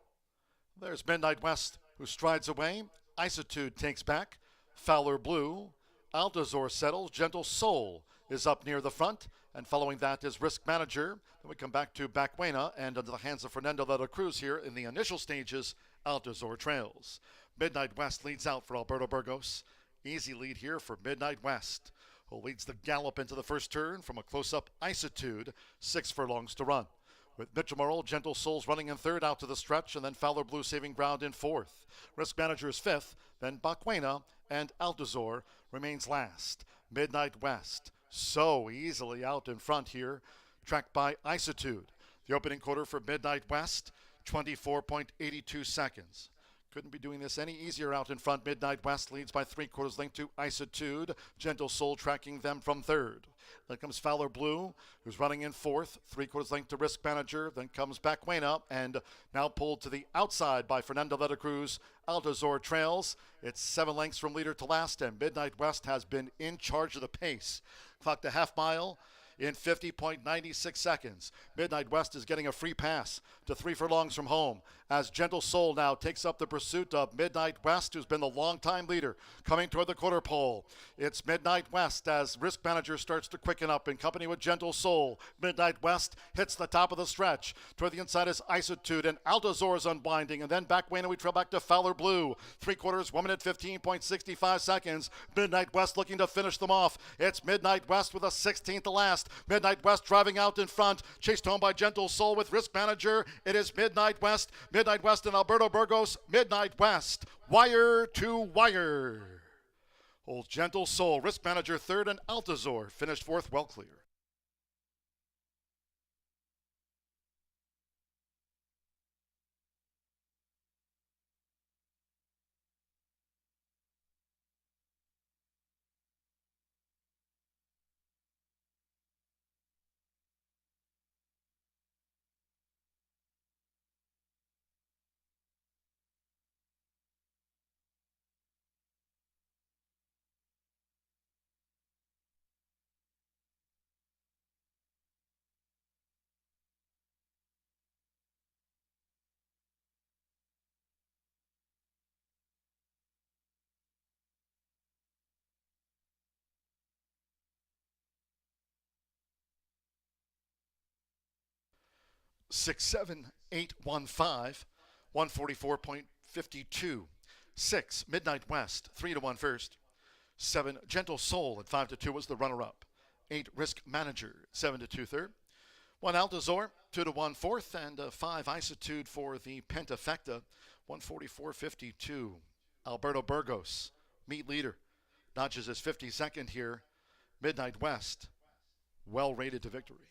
There's Midnight West, who strides away. Isitude takes back. Fowler Blue. Altazor settles. Gentle Soul is up near the front. And following that is Risk Manager. Then we come back to Bacuena and under the hands of Fernando de la Cruz here in the initial stages. Altazor trails. Midnight West leads out for Alberto Burgos. Easy lead here for Midnight West, who leads the gallop into the first turn from a close-up Isitude. 6 furlongs to run. With Mitchell Morrow, Gentle Souls running in third out to the stretch, and then Fowler Blue saving ground in fourth. Risk Manager is fifth, then Bacuena and Altazor remains last. Midnight West so easily out in front here, tracked by Isitude. The opening quarter for Midnight West, 24.82 seconds. Couldn't be doing this any easier out in front. Midnight West leads by 3/4 length to Isitude. Gentle Soul tracking them from third. Then comes Fowler Blue, who's running in fourth. 3/4 length to Risk Manager. Then comes Bacuena, and now pulled to the outside by Fernando de la Cruz. Altazor trails. It's 7 lengths from leader to last, and Midnight West has been in charge of the pace. Clocked a half mile in 50.96 seconds. Midnight West is getting a free pass to 3 furlongs from home as Gentle Soul now takes up the pursuit of Midnight West, who's been the longtime leader, coming toward the quarter pole. It's Midnight West as Risk Manager starts to quicken up in company with Gentle Soul. Midnight West hits the top of the stretch. Toward the inside is Isitude, and Altazor is unwinding, and then Bacuena we trail back to Fowler Blue. 3/4, 1 minute 15.65 seconds. Midnight West looking to finish them off. It's Midnight West with a 16th to last. Midnight West driving out in front, chased home by Gentle Soul with Risk Manager. It is Midnight West and Alberto Burgos. Midnight West, wire to wire. Old Gentle Soul, Risk Manager third, and Altazor finished fourth, well clear. Six, 7, 8, 1, 5, 144.52. 6, Midnight West, 3-1 first. 7, Gentle Soul at 5-2 was the runner-up. 8, Risk Manager, 7-2 third. 1, Altazor, 2-1 fourth, and 5, Isitude for the Pentafecta, 144.52. Alberto Burgos, meet leader, notches his 52nd here. Midnight West, well rated to victory.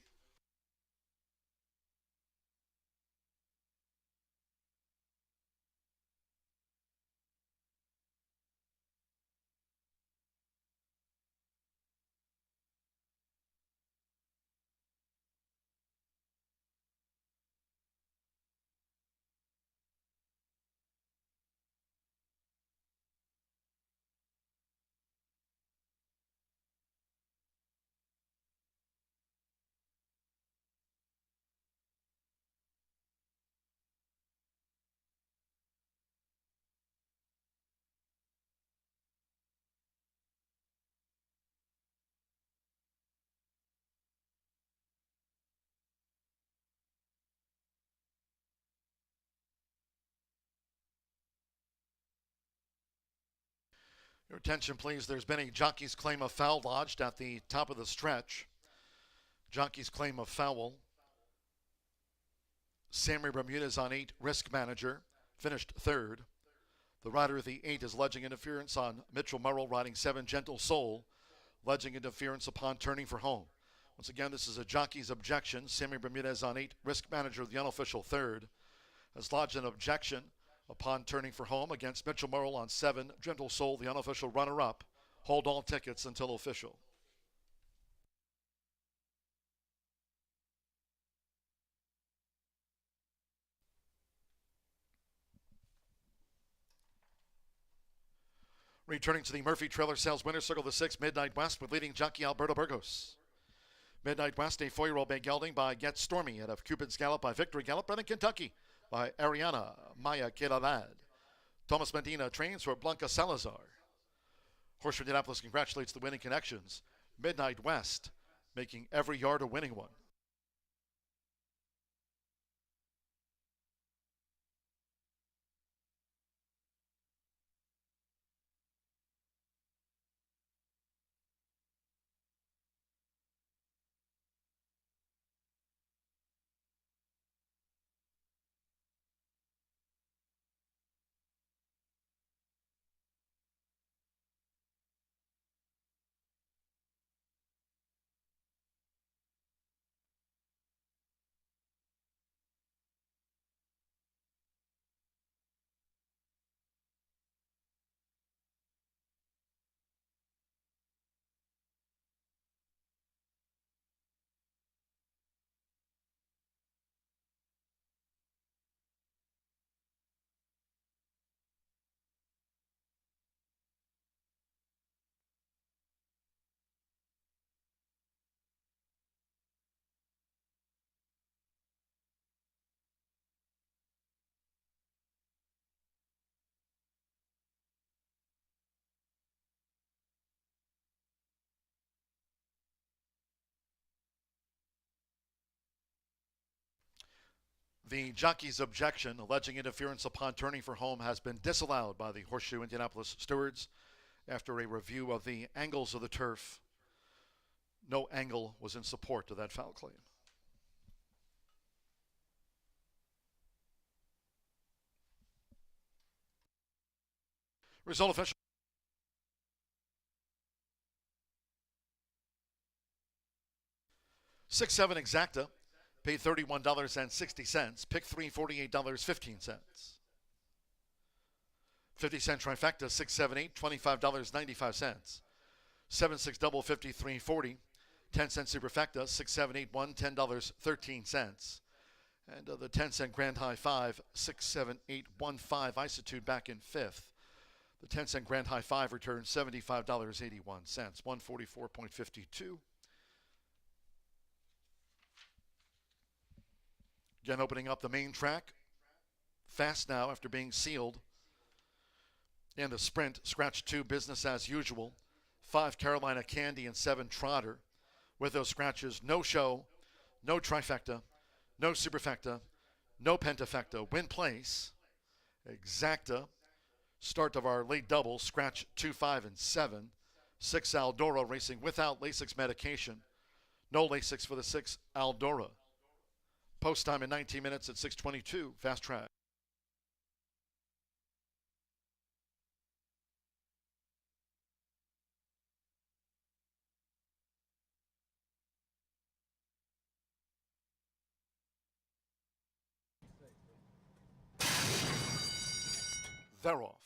Your attention, please. There's been a jockey's claim of foul lodged at the top of the stretch. Jockey's claim of foul. Sammy Bermudez on 8, Risk Manager, finished third. The rider of the 8 is alleging interference on Mitchell Murrow, riding 7, Gentle Soul, alleging interference upon turning for home. Once again, this is a jockey's objection. Sammy Bermudez on 8, Risk Manager, the unofficial third, has lodged an objection upon turning for home against Mitchell Murrow on 7, Gentle Soul, the unofficial runner-up. Hold all tickets until official. Returning to the Murphy Trailer Sales Winner's Circle, the 6, Midnight West, with leading jockey Alberto Burgos. Midnight West, a 4-year-old bay gelding by Get Stormy out of Cupid's Gallop by Victory Gallop, bred in Kentucky by Ariana Maya Quelalad. Thomas Medina trains for Blanca Salazar. Horseshoe Indianapolis congratulates the winning connections. Midnight West, making every yard a winning one. The jockey's objection, alleging interference upon turning for home, has been disallowed by the Horseshoe Indianapolis stewards after a review of the angles of the turf. No angle was in support of that foul claim. Result official. 6-7 exacta. Paid $31.60. Pick 3, $48.15. 50-cent trifecta, 6, 7, 8, $25.95. 7-6 double, 53.40. 10-cent superfecta, 6, 7, 8, 1, $10.13. And the 10-cent grand high 5, 6, 7, 8, 1, 5. Isitude back in 5th. The 10-cent grand high 5 returns $75.81. 144.52. Again, opening up the main track. Fast now after being sealed. And the sprint, scratch 2, business as usual. 5, Carolina Candy, and 7, Trotter. With those scratches, no show, no trifecta, no superfecta, no pentafecta. Win place, exacta. Start of our late double, scratch 2, 5, and 7. 6, Aldora, racing without Lasix medication. No Lasix for the 6, Aldora. Post time in 19 minutes at 6:22. Fast track. They're off.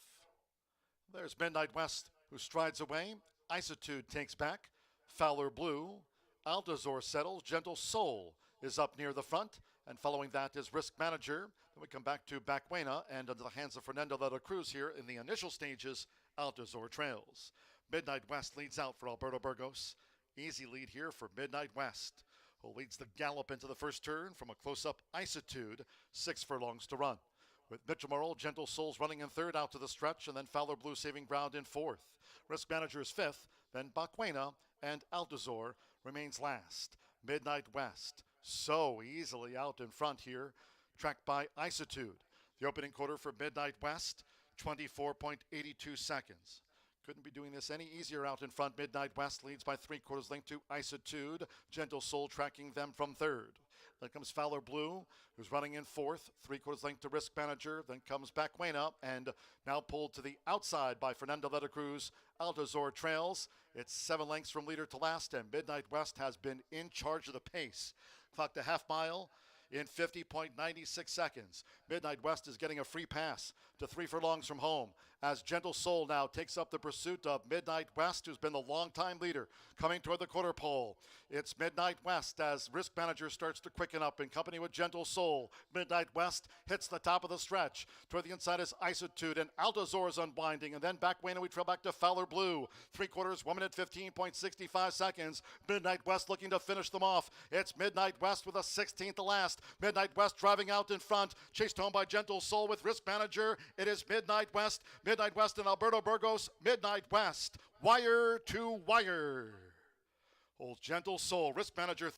There's Midnight West, who strides away. Isitude takes back. Fowler Blue. Altazor settles. Gentle Soul is up near the front, and following that is Risk Manager. Then we come back to Bacuena and under the hands of Fernando de la Cruz here in the initial stages. Altazor trails. Midnight West leads out for Alberto Burgos. Easy lead here for Midnight West, who leads the gallop into the first turn from a close-up Isitude. 6 furlongs to run. With Mitchell Murrow, Gentle Souls running in third out to the stretch, and then Fowler Blue saving ground in fourth. Risk Manager is fifth, then Bacuena and Altazor remains last. Midnight West so easily out in front here, tracked by Isitude. The opening quarter for Midnight West, 24.82 seconds. Couldn't be doing this any easier out in front. Midnight West leads by 3/4 length to Isitude. Gentle Soul tracking them from third. Then comes Fowler Blue, who's running in fourth. 3/4 length to Risk Manager. Then comes Bacuena, and now pulled to the outside by Fernando Leta Cruz. Altazor trails. It's 7 lengths from leader to last, and Midnight West has been in charge of the pace. Clocked a half mile in 50.96 seconds. Midnight West is getting a free pass to 3 furlongs from home as Gentle Soul now takes up the pursuit of Midnight West, who's been the longtime leader, coming toward the quarter pole. It's Midnight West as Risk Manager starts to quicken up in company with Gentle Soul. Midnight West hits the top of the stretch. Toward the inside is Isitude, and Altazor is unbinding, and then Bacuena, we trail back to Fowler Blue. 3/4, 1 minute 15.65 seconds. Midnight West looking to finish them off. It's Midnight West with a 16th to last. Midnight West driving out in front, chased home by Gentle Soul with Risk Manager. It is Midnight West and Alberto Burgos. Midnight West, wire to wire. Old Gentle Soul, Risk Manager.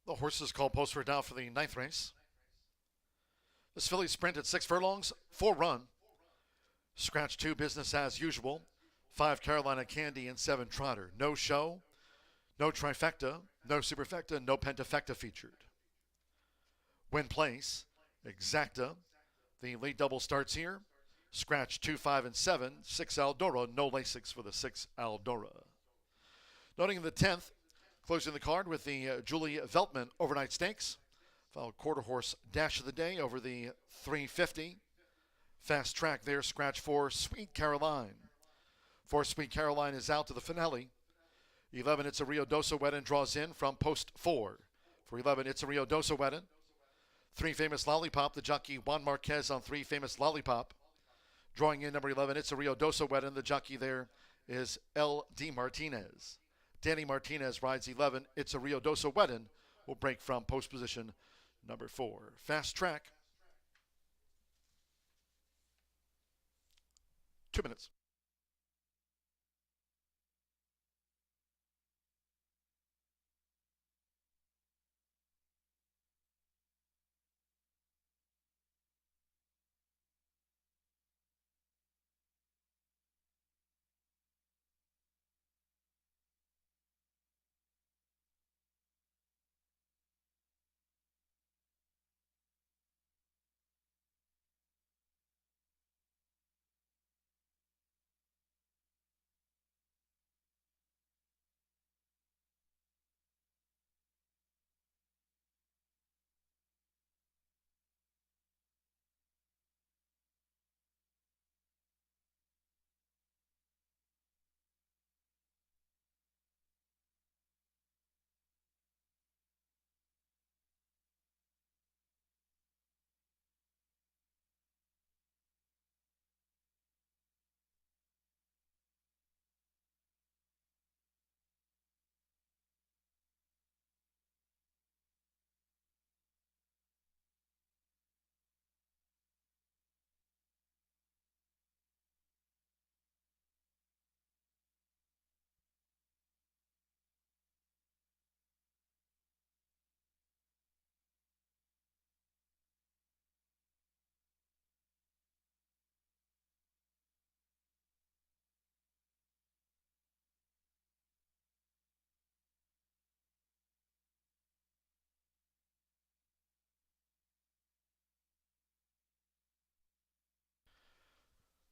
The horses called post for down for the 9th race. This filly sprinted 6 furlongs, 4 run. Scratch 2, business as usual. 5 Carolina Candy and 7 Trotter. No show, no trifecta, no superfecta, no pentafecta featured. Win place, exacta. The lead double starts here. Scratch 2, 5, and 7. 6 Aldora, no Lasix for the 6 Aldora. Noting in the 10th, closing the card with the Julie Veltman Overnight Stakes. Followed quarter horse dash of the day over the 350. Fast track there, scratch 4, Sweet Caroline. 4 Sweet Caroline is out to the finale. 11 It's a Rio Dosa Wedden draws in from post 4. For 11 It's a Rio Dosa Wedden. 3 Famous Lollipop, the jockey Juan Marquez on 3 Famous Lollipop. Drawing in number 11 It's a Rio Dosa Wedden. The jockey there is L.D. Martinez. Danny Martinez rides 11 It's a Rio Dosa Wedden. Will break from post position number 4. Fast track. 2 minutes.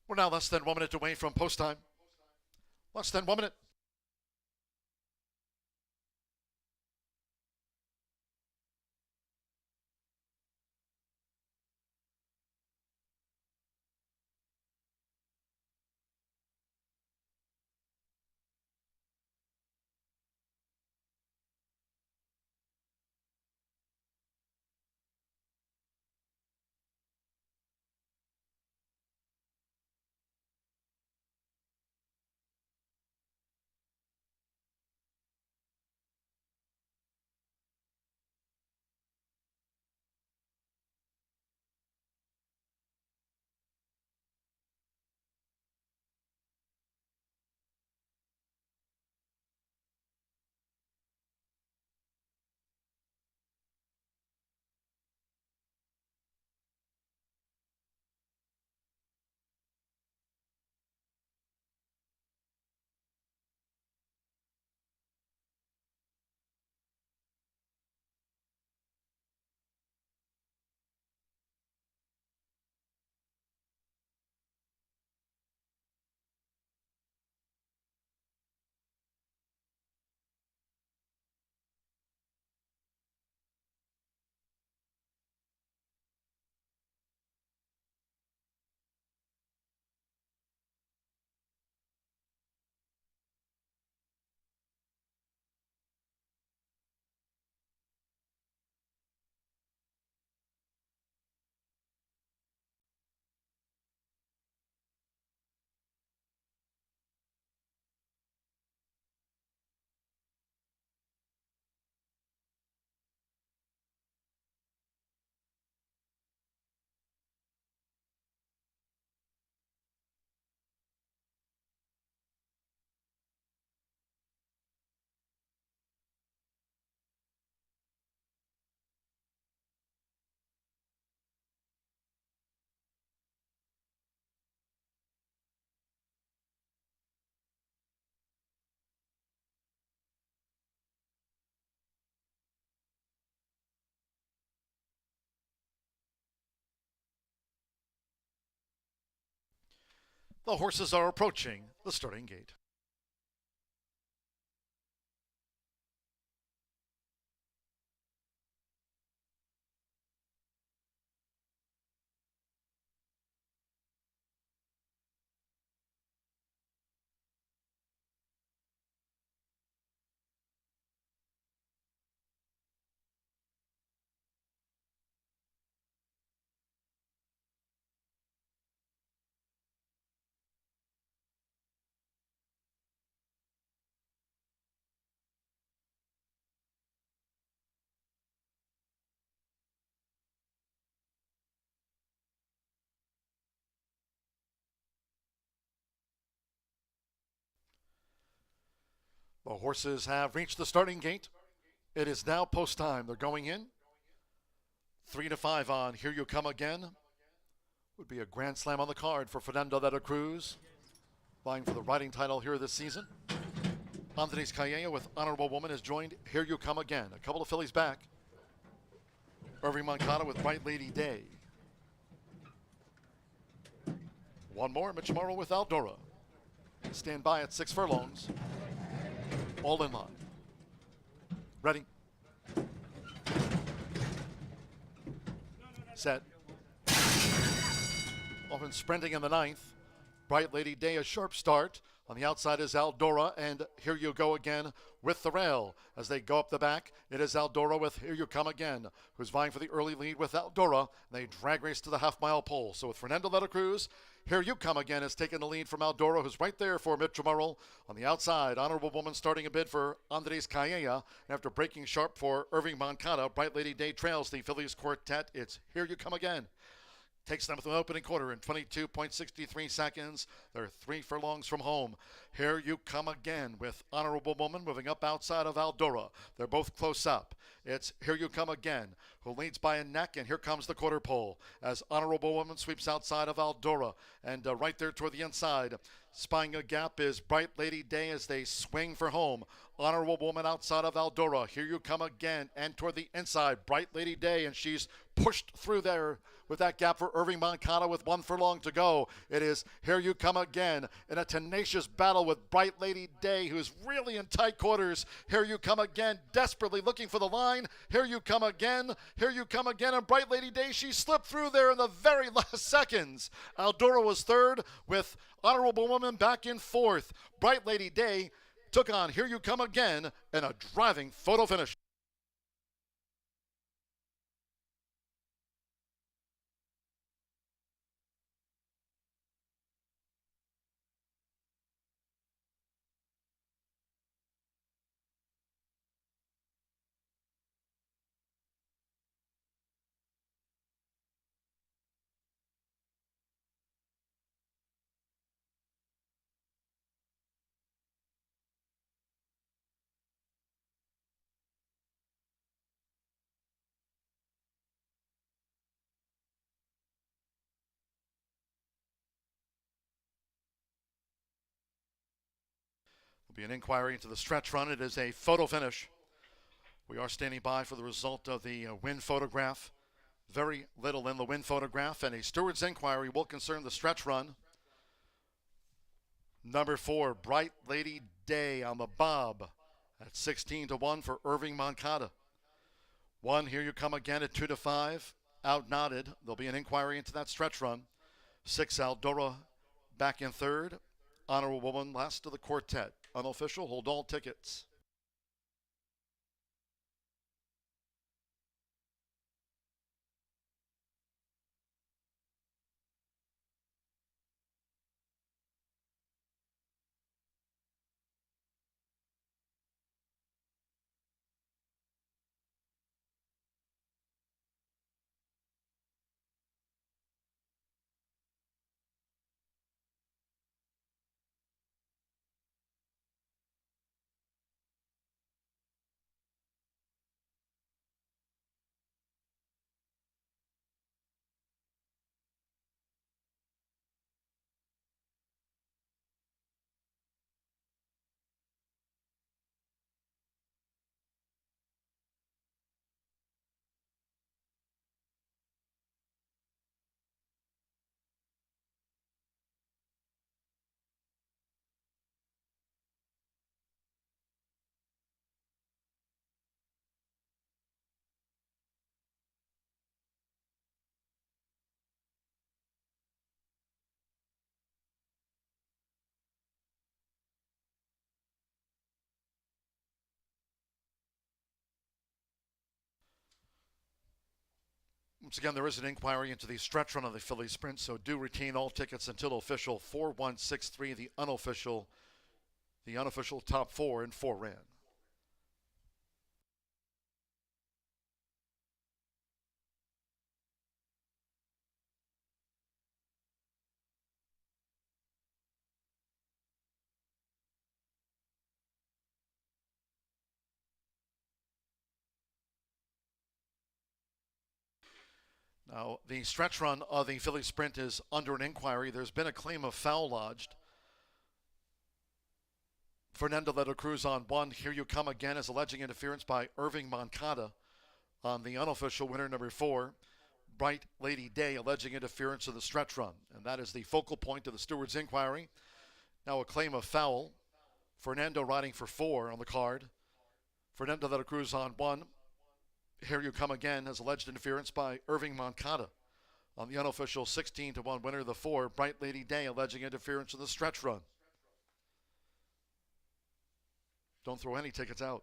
We're now less than 1 minute away from post time. Less than 1 minute. The horses are approaching the starting gate. The horses have reached the starting gate. It is now post time. They're going in. 3 to 5 on Here You Come Again. Would be a grand slam on the card for Fernando de la Cruz, vying for the riding title here this season. Andres Calleja with Honorable Woman has joined Here You Come Again. A couple of fillies back. Irving Moncada with Bright Lady Day. One more, Mitch Morrow with Aldora. Stand by at 6 furlongs. All in line. Ready. Set. Often sprinting in the ninth. Bright Lady Day, a sharp start. On the outside is Aldora, and Here You Go Again with the rail. As they go up the back, it is Aldora with Here You Come Again, who's vying for the early lead with Aldora. They drag race to the half-mile pole. So with Fernando de la Cruz, Here You Come Again has taken the lead from Aldora, who's right there for Mitchell Merrill. On the outside, Honorable Woman starting a bid for Andres Calleja. After breaking sharp for Irving Moncada, Bright Lady Day trails the Phillies quartet. It's Here You Come Again. Takes them with an opening quarter in 22.63 seconds. They're 3 furlongs from home. Here You Come Again with Honorable Woman moving up outside of Aldora. They're both close up. It's Here You Come Again, who leads by a neck, and here comes the quarter pole as Honorable Woman sweeps outside of Aldora. And right there toward the inside, spying a gap is Bright Lady Day as they swing for home. Honorable Woman outside of Aldora. Here You Come Again, and toward the inside, Bright Lady Day, and she's pushed through there with that gap for Irving Moncada with 1 furlong to go. It is Here You Come Again in a tenacious battle with Bright Lady Day, who's really in tight quarters. Here You Come Again, desperately looking for the line. Here You Come Again, Here You Come Again, and Bright Lady Day, she slipped through there in the very last seconds. Aldora was third with Honorable Woman back in fourth. Bright Lady Day took on Here You Come Again in a driving photo finish. Be an inquiry into the stretch run. It is a photo finish. We are standing by for the result of the win photograph. Very little in the win photograph, and a steward's inquiry will concern the stretch run. Number 4, Bright Lady Day on the bob at 16 to 1 for Irving Moncada. 1, Here You Come Again at 2 to 5. Out knotted. There'll be an inquiry into that stretch run. 6, Aldora back in third. Honorable Woman last of the quartet. Unofficial, hold all tickets. Once again, there is an inquiry into the stretch run of the Philly Sprint, so do retain all tickets until official. 4163, the unofficial top 4 and 4 ran. Now, the stretch run of the Philly Sprint is under an inquiry. There's been a claim of foul lodged. Fernando de la Cruz on 1. Here You Come Again is alleging interference by Irving Moncada on the unofficial winner, number 4. Bright Lady Day alleging interference in the stretch run. And that is the focal point of the steward's inquiry. Now a claim of foul. Fernando riding for 4 on the card. Fernando de la Cruz on 1. Here You Come Again has alleged interference by Irving Moncada on the unofficial 16-1 winner of the 4. Bright Lady Day alleging interference in the stretch run. Don't throw any tickets out.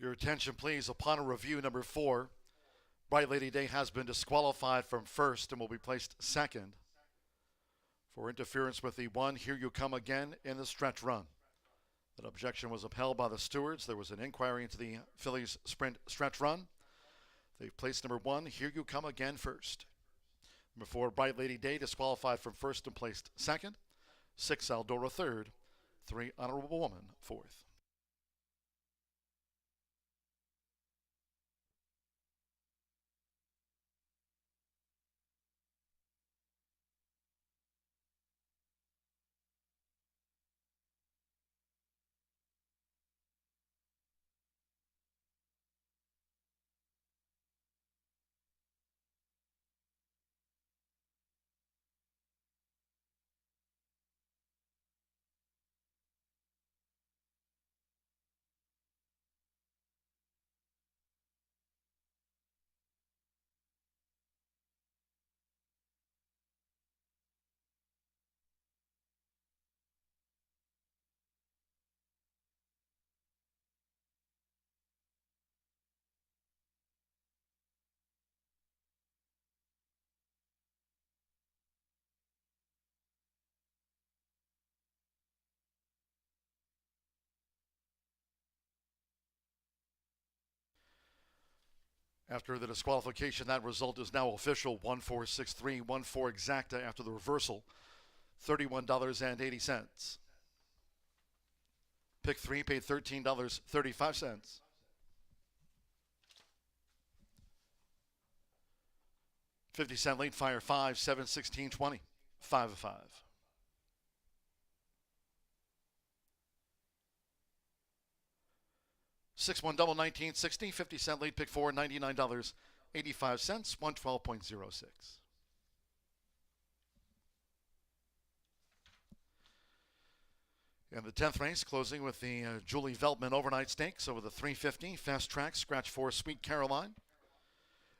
Your attention, please. Upon a review, number 4, Bright Lady Day has been disqualified from first and will be placed second for interference with the 1, Here You Come Again, in the stretch run. That objection was upheld by the stewards. There was an inquiry into the fillies' sprint stretch run. They've placed number 1, Here You Come Again, first. Number 4, Bright Lady Day, disqualified from first and placed second. 6, Aldora, third. 3, Honorable Woman, fourth. After the disqualification, that result is now official. 1463, 14 exacta after the reversal. $31.80. Pick 3 paid $13.35. $0.50 late fire 5, 7, 16, 20. 5 of 5. Six one double 1960, 50-cent late pick 4, $99.85, 112.06. And the 10th race closing with the Julie Veltman overnight stakes over the 350 fast track scratch 4 Sweet Caroline.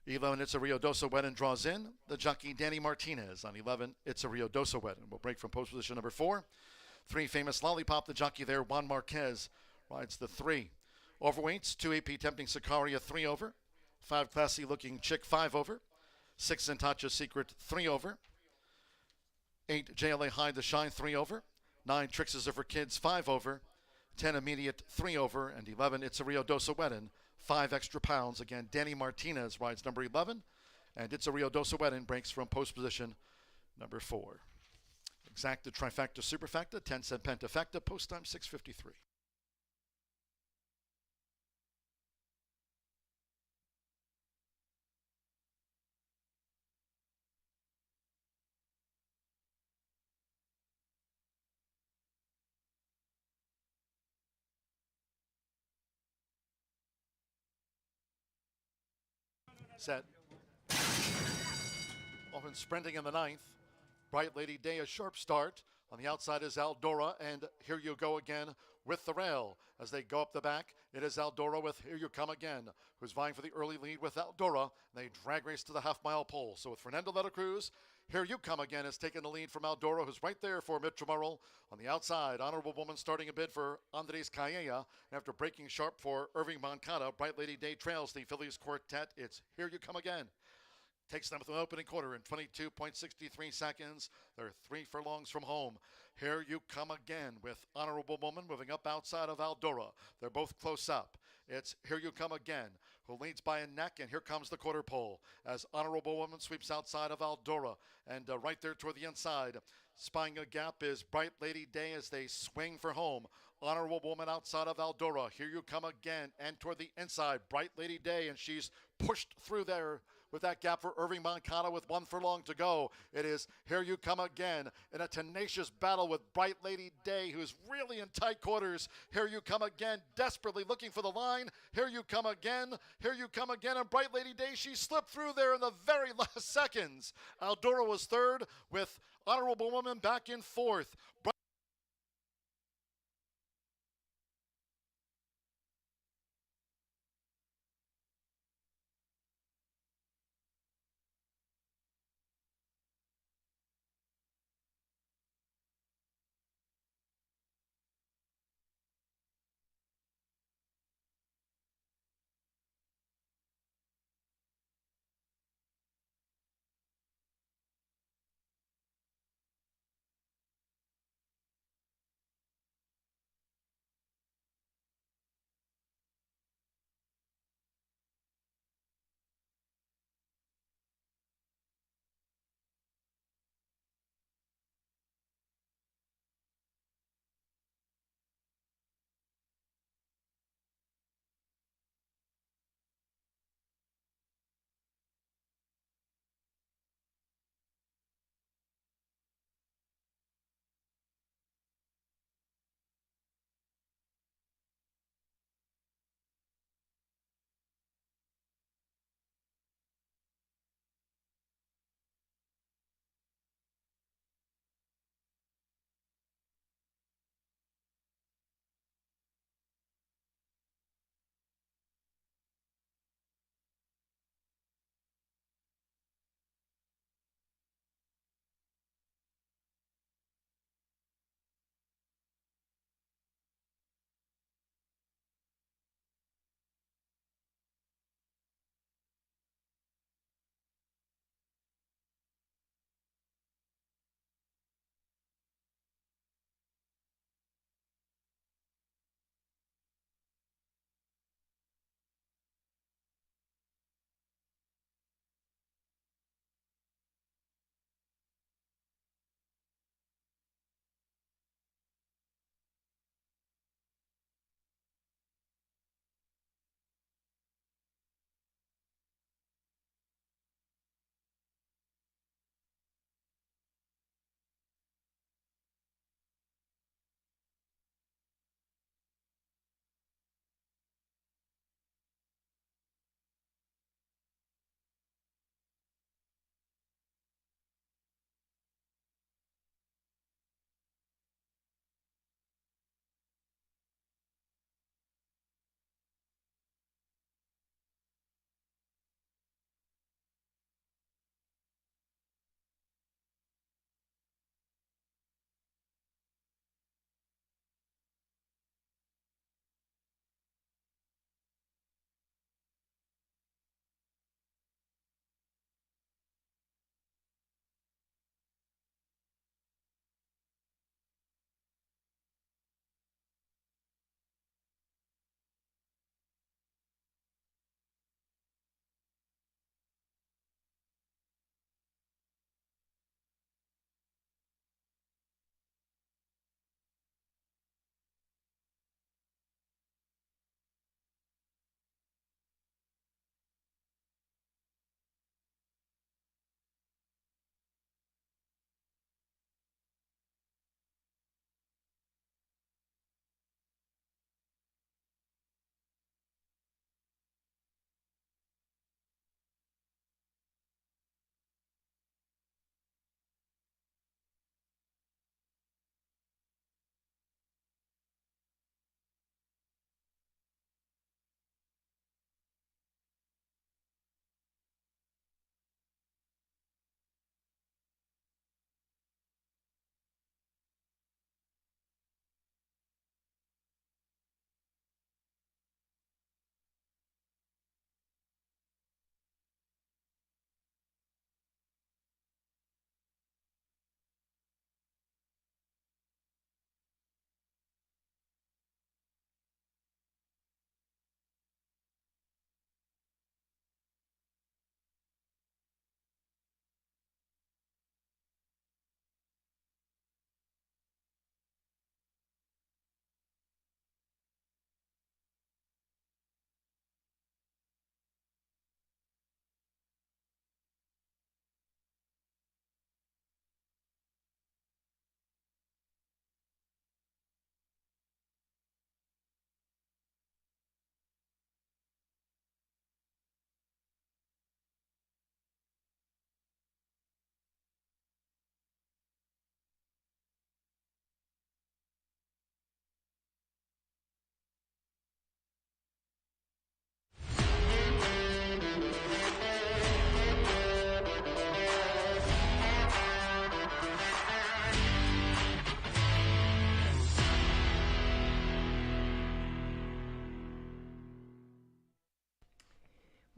11 It's a Rio Dosa Wedden draws in. The jockey Danny Martinez on 11 It's a Rio Dosa Wedden. We'll break from post position number 4. 3 Famous Lollipop, the jockey there, Juan Marquez, rides the 3. Overweights, 2 AP Tempting Sicaria, 3 over. 5 Classy Looking Chick, 5 over. 6 Zintacha Secret, 3 over. 8 JLA Hide the Shine, 3 over. 9 Tricks Is for Kids, 5 over. 10 Immediate, 3 over. And 11 It's a Rio Dosa Wedden, 5 extra pounds. Again, Danny Martinez rides number 11. And It's a Rio Dosa Wedden breaks from post position number 4. Exacta, trifecta, superfecta, 10-cent pentafecta, post time 6:53. Set. Often sprinting in the 9th. Bright Lady Day, a sharp start. On the outside is Aldora, and Here You Go Again with the rail. As they go up the back, it is Aldora with Here You Come Again, who's vying for the early lead with Aldora. They drag race to the half-mile pole. So with Fernando Letta Cruz, Here You Come Again has taken the lead from Aldora, who's right there for Mitch Murrell. On the outside, Honorable Woman starting a bid for Andres Calleja. After breaking sharp for Irving Moncada, Bright Lady Day trails the Phillies quartet. It's Here You Come Again. Takes them with an opening quarter in 22.63 seconds. They're 3 furlongs from home. Here You Come Again with Honorable Woman moving up outside of Aldora. They're both close up. It's Here You Come Again, who leads by a neck, and here comes the quarter pole as Honorable Woman sweeps outside of Aldora. And right there toward the inside, spying a gap is Bright Lady Day as they swing for home. Honorable Woman outside of Aldora. Here You Come Again, and toward the inside, Bright Lady Day, and she's pushed through there with that gap for Irving Moncada with 1 furlong to go. It is Here You Come Again in a tenacious battle with Bright Lady Day, who's really in tight quarters. Here You Come Again, desperately looking for the line. Here You Come Again. Here You Come Again. And Bright Lady Day, she slipped through there in the very last seconds. Aldora was third with Honorable Woman back in fourth.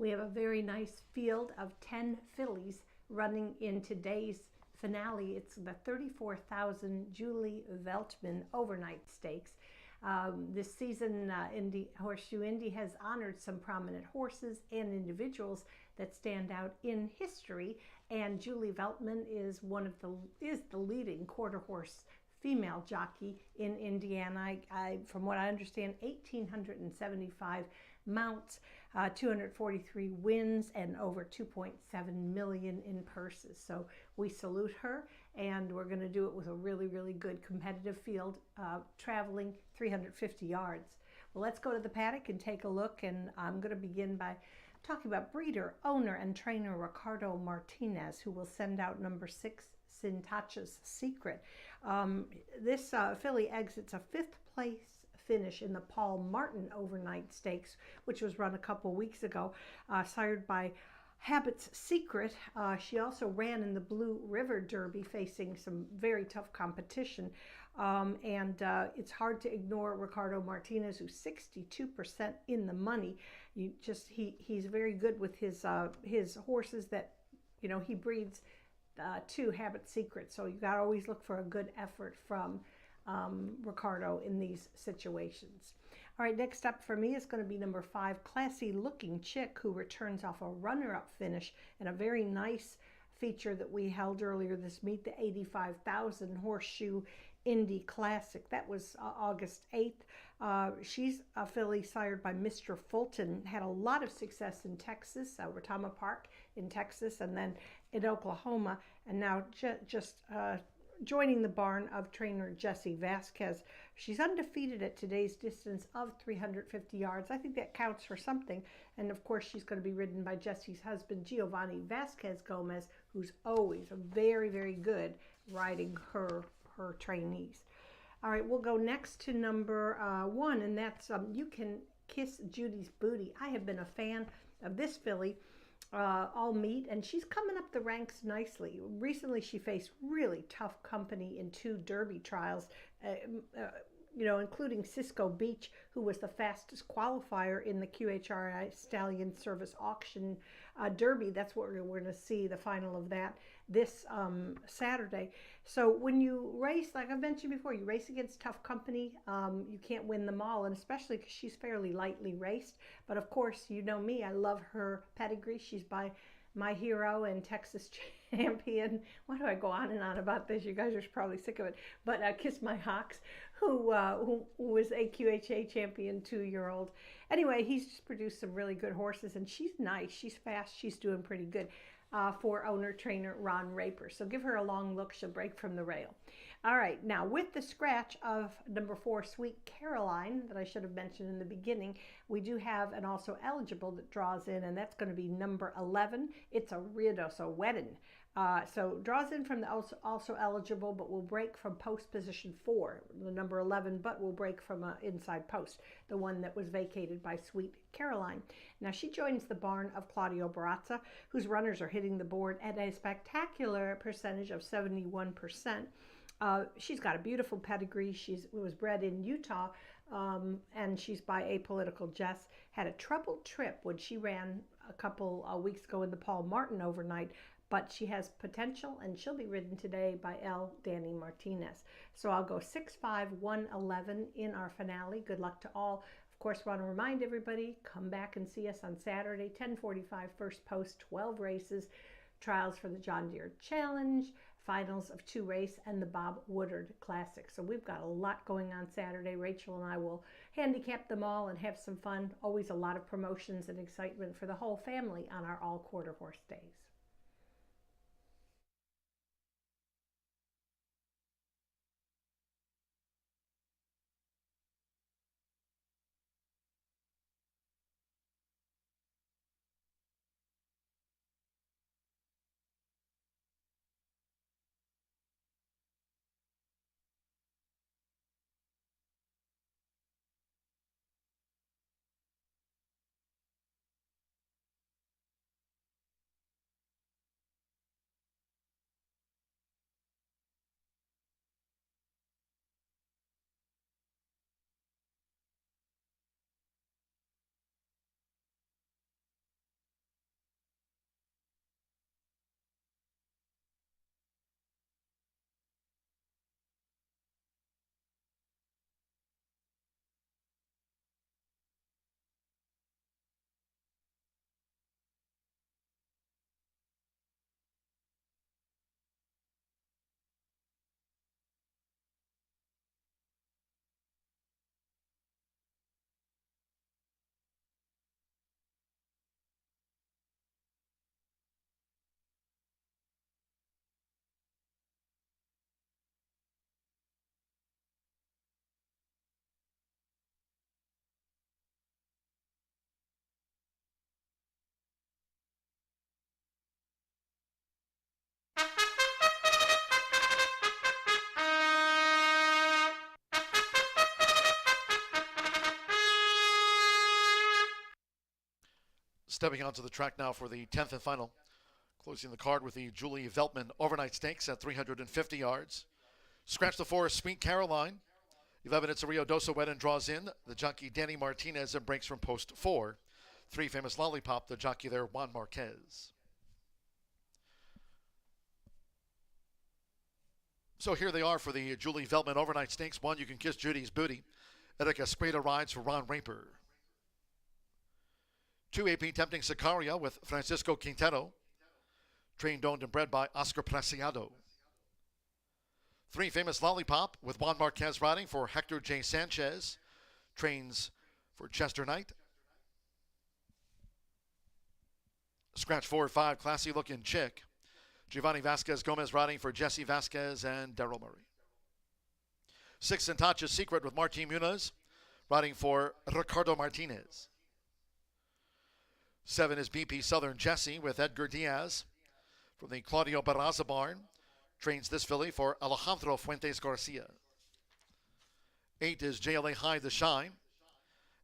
We have a very nice field of 10 fillies running in today's finale. It's the 34,000 Julie Veltman Overnight Stakes. This season, Horseshoe Indy has honored some prominent horses and individuals that stand out in history, and Julie Veltman is the leading quarter horse female jockey in Indiana. From what I understand, 1,875 mounts, 243 wins, and over 2.7 million in purses. So we salute her, and we're going to do it with a really, really good competitive field, traveling 350 yards. Well, let's go to the paddock and take a look, and I'm going to begin by talking about breeder, owner, and trainer Ricardo Martinez, who will send out number 6, Sintacha's Secret. This filly exits a 5th place finish in the Paul Martin Overnight Stakes, which was run a couple weeks ago, sired by Habit's Secret. She also ran in the Blue River Derby, facing some very tough competition. It's hard to ignore Ricardo Martinez, who's 62% in the money. He's very good with his horses that, he breeds to Habit Secret. So you got to always look for a good effort from Ricardo in these situations. All right, next up for me is going to be number 5, Classy Looking Chick, who returns off a runner-up finish in a very nice feature that we held earlier this meet, the 85,000 Horseshoe Indy Classic. That was August 8th. She's a filly sired by Mr. Fulton, had a lot of success in Texas, Retama Park in Texas, and then in Oklahoma, and now just joining the barn of trainer Jesse Vasquez. She's undefeated at today's distance of 350 yards. I think that counts for something. And of course, she's going to be ridden by Jesse's husband, Giovanni Vasquez Gomez, who's always very, very good riding her trainees. All right, we'll go next to number 1, and that's You Can Kiss Judy's Booty. I have been a fan of this filly all meet, and she's coming up the ranks nicely. Recently, she faced really tough company in 2 Derby trials, including Cisco Beach, who was the fastest qualifier in the QHRI Stallion Service Auction Derby. That's what we're going to see, the final of that, this Saturday. So when you race, like I've mentioned before, you race against tough company, you can't win them all, and especially because she's fairly lightly raced. But of course, you know me, I love her pedigree. She's by my hero and Texas champion. Why do I go on and on about this? You guys are probably sick of it. But Kiss My Hawks, who was a QHA champion 2-year-old. Anyway, he's just produced some really good horses, and she's nice. She's fast. She's doing pretty good for owner-trainer Ron Raper. So give her a long look. She'll break from the rail. All right, now with the scratch of number 4, Sweet Caroline, that I should have mentioned in the beginning, we do have an also eligible that draws in, and that's going to be number 11. It's a Ruidoso Wedding. So draws in from the also eligible, but will break from post position 4, the number 11, but will break from an inside post, the one that was vacated by Sweet Caroline. Now she joins the barn of Claudio Barazza, whose runners are hitting the board at a spectacular percentage of 71%. She's got a beautiful pedigree. She was bred in Utah, and she's by Apolitical Jess. Had a troubled trip when she ran a couple weeks ago in the Paul Martin Overnight, but she has potential, and she'll be ridden today by Danny Martinez. So I'll go 6-5-1-11 in our finale. Good luck to all. Of course, want to remind everybody, come back and see us on Saturday, 10:45 first post, 12 races, trials for the John Deere Challenge, finals of 2 race, and the Bob Woodard Classic. So we've got a lot going on Saturday. Rachel and I will handicap them all and have some fun. Always a lot of promotions and excitement for the whole family on our all quarter horse days. Stepping onto the track now for the 10th and final. Closing the card with the Julie Veltman overnight stakes at 350 yards. Scratch the 4, Sweet Caroline. 11, it's a Rio Dosa Wet and draws in. The jockey Danny Martinez and breaks from post 4. 3, Famous Lollipop, the jockey there, Juan Marquez. So here they are for the Julie Veltman overnight stakes. 1, You Can Kiss Judy's Booty. Eric Espreda rides for Ron Raper. 2, AP Tempting Sicaria with Francisco Quintero. Trained, owned, and bred by Oscar Preciado. 3, Famous Lollipop with Juan Marquez riding for Hector J. Sanchez. Trains for Chester Knight. Scratch 4, 5, Classy Looking Chick. Giovanni Vasquez Gomez riding for Jesse Vasquez and Daryl Murray. 6, Santacha's Secret with Martin Muniz riding for Ricardo Martinez. 7 is BP Southern Jesse with Edgar Diaz from the Claudio Barraza barn. Trains this filly for Alejandro Fuentes Garcia. 8 is JLA High the Shine.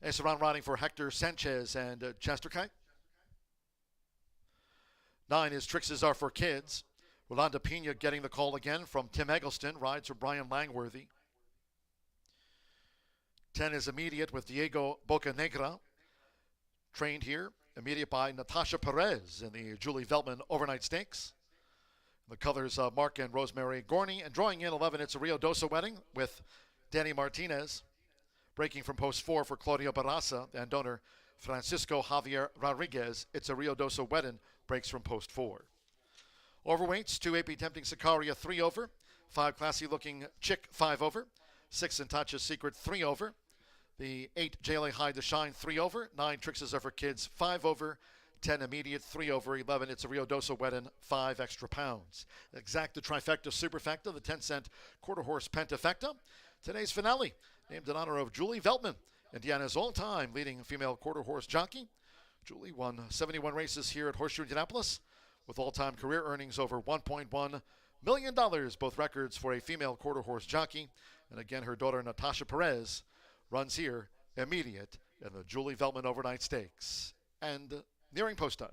Esteban riding for Hector Sanchez and Chester Kite. 9 is Trixes Are for Kids. Rolanda Pena getting the call again from Tim Eggleston. Rides for Brian Langworthy. 10 is Immediate with Diego Bocanegra. Trained here. Immediate by Natasha Perez in the Julie Veltman overnight stakes. The colors Mark and Rosemary Gorney. And drawing in 11, it's a Rio Dosa Wedding with Danny Martinez. Breaking from post 4 for Claudio Barraza and donor Francisco Javier Rodriguez. It's a Rio Dosa Wedding. Breaks from post 4. Overweights, 2 AP Tempting Sicaria, 3 over. 5 Classy Looking Chick, 5 over. 6 Santacha's Secret, 3 over. The 8 JLA High to Shine, 3 over. 9 Trixes Are for Kids, 5 over. 10 Immediate, 3 over. 11 It's a Rio Dosa Wedding, 5 extra pounds. Exacta Trifecta Superfecta, the 10-cent quarter horse Pentafecta. Today's finale, named in honor of Julie Veltman, Indiana's all-time leading female quarter horse jockey. Julie won 71 races here at Horseshoe Indianapolis with all-time career earnings over $1.1 million, both records for a female quarter horse jockey. And again, her daughter Natasha Perez runs here Immediate in the Julie Veltman overnight stakes. And nearing post time.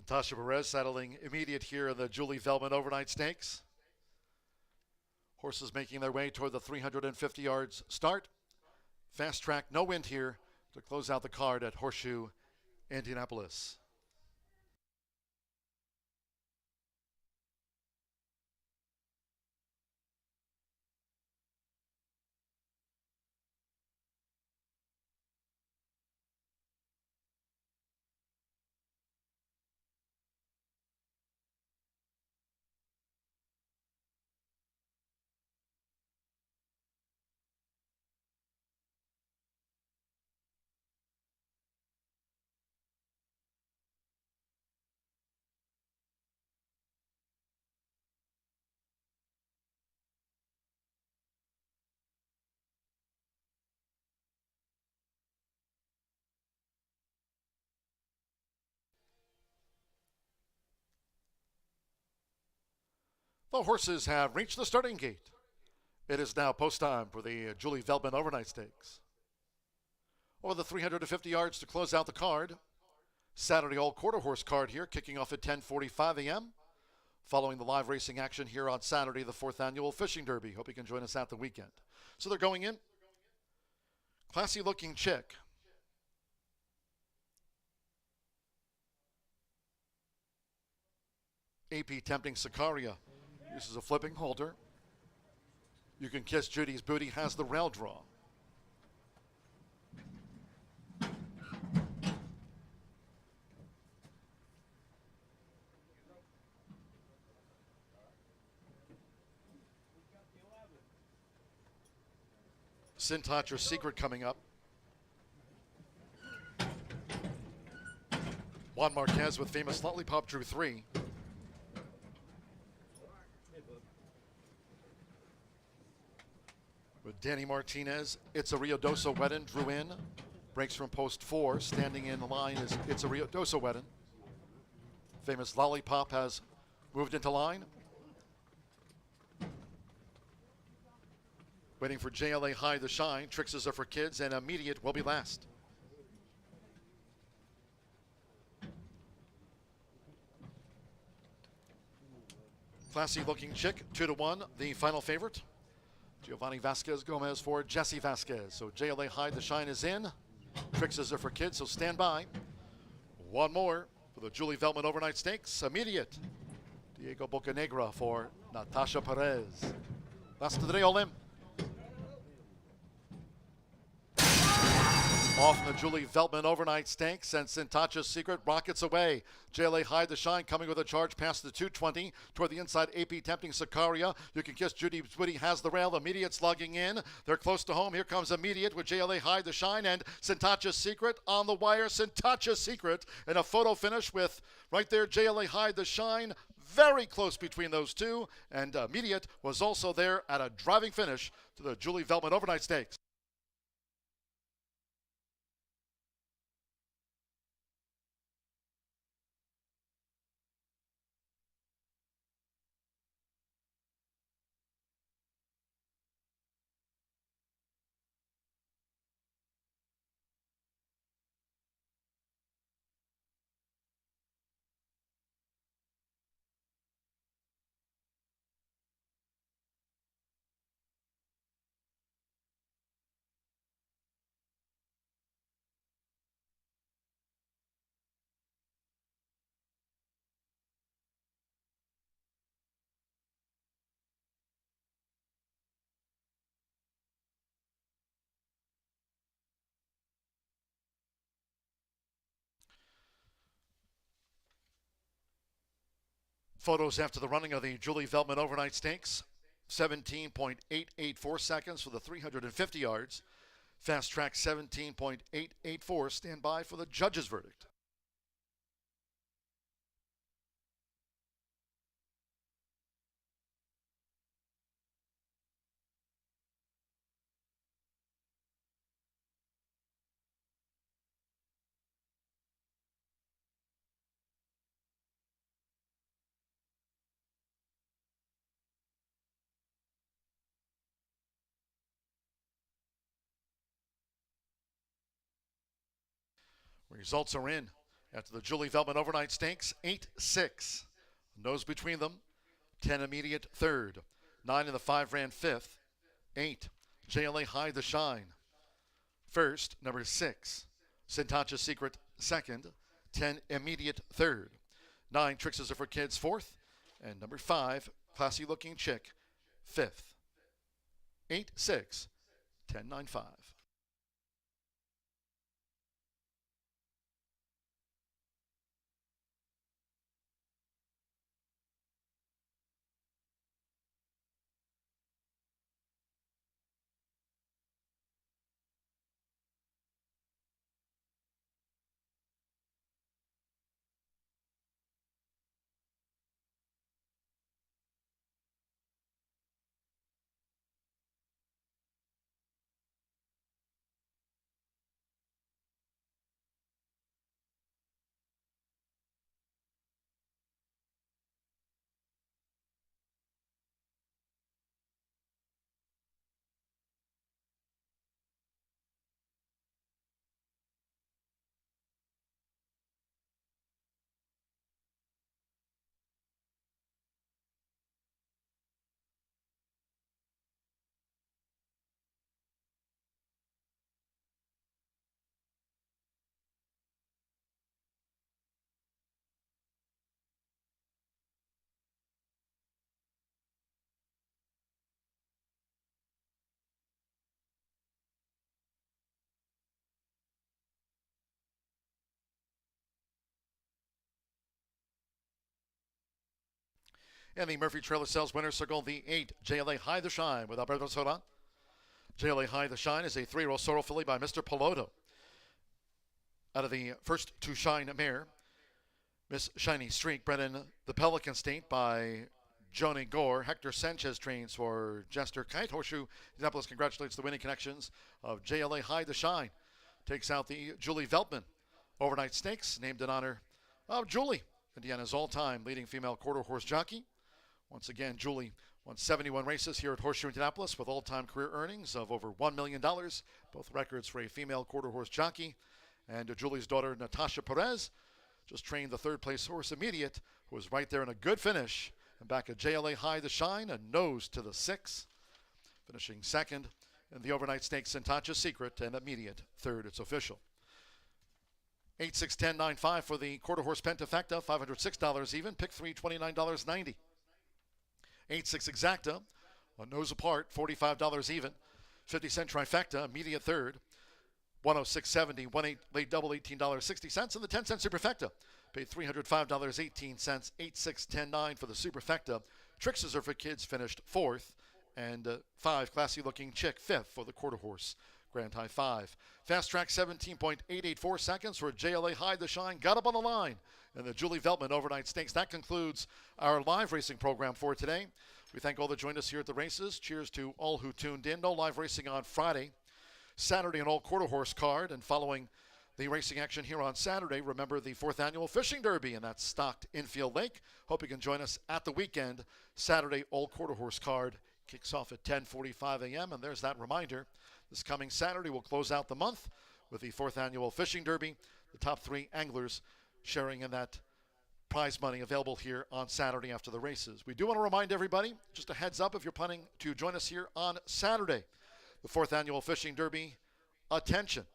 Natasha Perez saddling Immediate here in the Julie Veltman overnight stakes. Horses making their way toward the 350 yards start. Fast track, no wind here to close out the card at Horseshoe Indianapolis. The horses have reached the starting gate. It is now post time for the Julie Veltman Overnight Stakes. Over the 350 yards to close out the card. Saturday all-quarter horse card here, kicking off at 10:45 a.m. Following the live racing action here on Saturday, the 4th Annual Fishing Derby. Hope you can join us at the weekend. So they're going in. Classy looking chick. AP Tempting Sicaria uses a flipping holder. You Can Kiss Judy's Booty has the rail draw. Sintacher Secret coming up. Juan Marquez with Famous Lollipop drew 3. With Danny Martinez, It's a Rio Doso Weddin drew in. Breaks from post 4. Standing in the line is It's a Rio Doso Weddin. Famous Lollipop has moved into line. Waiting for JLA High the Shine. Trixes are for kids, and Immediate will be last. Classy looking chick, 2-1, the final favorite. Giovanni Vasquez Gomez for Jesse Vasquez. So JLA High the Shine is in. Trixes are for kids, so stand by. One more for the Julie Veltman Overnight Stakes. Immediate. Diego Bocanegra for Natasha Perez. Last of the day, all in. Off in the Julie Veltman Overnight Stakes, and Sintacha's Secret rockets away. JLA High the Shine coming with a charge past the 220 toward the inside. AP Tempting Sicaria. You Can Kiss Judy's Booty has the rail. Immediate slugging in. They're close to home. Here comes Immediate with JLA High the Shine and Sintacha's Secret on the wire. Sintacha's Secret in a photo finish with right there JLA High the Shine. Very close between those two, and Immediate was also there at a driving finish to the Julie Veltman Overnight Stakes. Photos after the running of the Julie Veltman Overnight Stakes. 17.884 seconds for the 350 yards. Fast track 17.884. Stand by for the judge's verdict. Results are in after the Julie Veltman Overnight Stakes. 8-6. Nose between them. 10 Immediate third. 9 in the 5 ran fifth. 8 JLA High the Shine first. Number 6 Sintacha's Secret second. 10 Immediate third. 9 Trixes are for kids fourth. And number 5 Classy Looking Chick fifth. 8-6. 10-9-5. And the Murphy Trailer Sales winner circle, the 8 JLA High the Shine with Alberto Soda. JLA High the Shine is a 3-year-old sorrel filly by Mr. Piloto. Out of the first to shine mare, Miss Shiny Streak, bred in the Pelican State by Joni Gore. Hector Sanchez trains for Jester Kite. Horseshoe Indianapolis congratulates the winning connections of JLA High the Shine. Takes out the Julie Veltman Overnight Stakes, named in honor of Julie, Indiana's all-time leading female quarter horse jockey. Once again, Julie won 71 races here at Horseshoe Indianapolis with all-time career earnings of over $1 million, both records for a female quarter horse jockey. And Julie's daughter, Natasha Perez, just trained the third-place horse Immediate, who was right there in a good finish. And back at JLA High the Shine, a nose to the 6, finishing second in the Overnight Stakes, Santacha's Secret, and Immediate third. It's official. 8, 6, 10, 9, 5 for the quarter horse Pentafecta, $506 even. Pick 3, $29.90. 8, 6 Exacta, a nose apart, $45 even. 50-cent Trifecta, Immediate third, $106.70. 1-8 late double, $18.60. And the 10-cent Superfecta, paid $305.18. 8, 6, 10, 9 for the Superfecta. Trixes are for kids, finished fourth. And 5 Classy Looking Chick, fifth for the quarter horse Grand High 5. Fast Track 17.884 seconds for JLA High the Shine. Got up on the line in the Julie Veltman Overnight Stakes. That concludes our live racing program for today. We thank all that joined us here at the races. Cheers to all who tuned in. No live racing on Friday. Saturday, an all quarter horse card. And following the racing action here on Saturday, remember the 4th annual Fishing Derby, and that's stocked Infield Lake. Hope you can join us at the weekend. Saturday, all quarter horse card kicks off at 10:45 a.m. And there's that reminder. This coming Saturday, we'll close out the month with the 4th annual Fishing Derby. The top 3 anglers sharing in that prize money available here on Saturday after the races. We do want to remind everybody, just a heads up, if you're planning to join us here on Saturday, the 4th annual Fishing Derby, attention.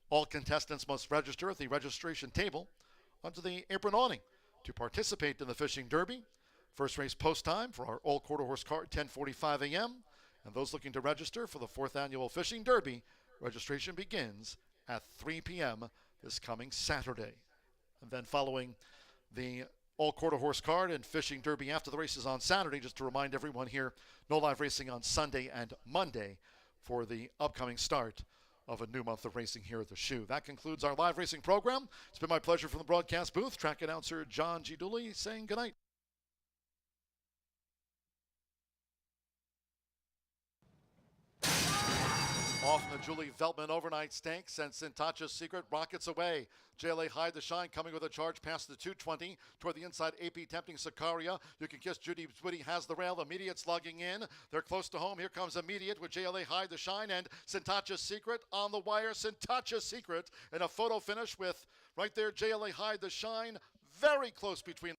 All contestants must register at the registration table under the apron awning to participate in the Fishing Derby. First race post time for our all quarter horse card, 10:45 a.m. And those looking to register for the 4th annual Fishing Derby, registration begins at 3 p.m. this coming Saturday. And then following the all quarter horse card and Fishing Derby after the races on Saturday, just to remind everyone here, no live racing on Sunday and Monday for the upcoming start of a new month of racing here at the Shoe. That concludes our live racing program. It's been my pleasure from the broadcast booth. Track announcer John G. Dooley saying goodnight. Off in the Julie Veltman Overnight Stakes, and Santacha's Secret rockets away. JLA High the Shine coming with a charge past the 220 toward the inside. AP tempting Sicaria. You Can Kiss Judy Twitty has the rail. Immediate slugging in. They're close to home. Here comes Immediate with JLA High the Shine and Santacha's Secret on the wire. Santacha's Secret in a photo finish with right there JLA High the Shine. Very close between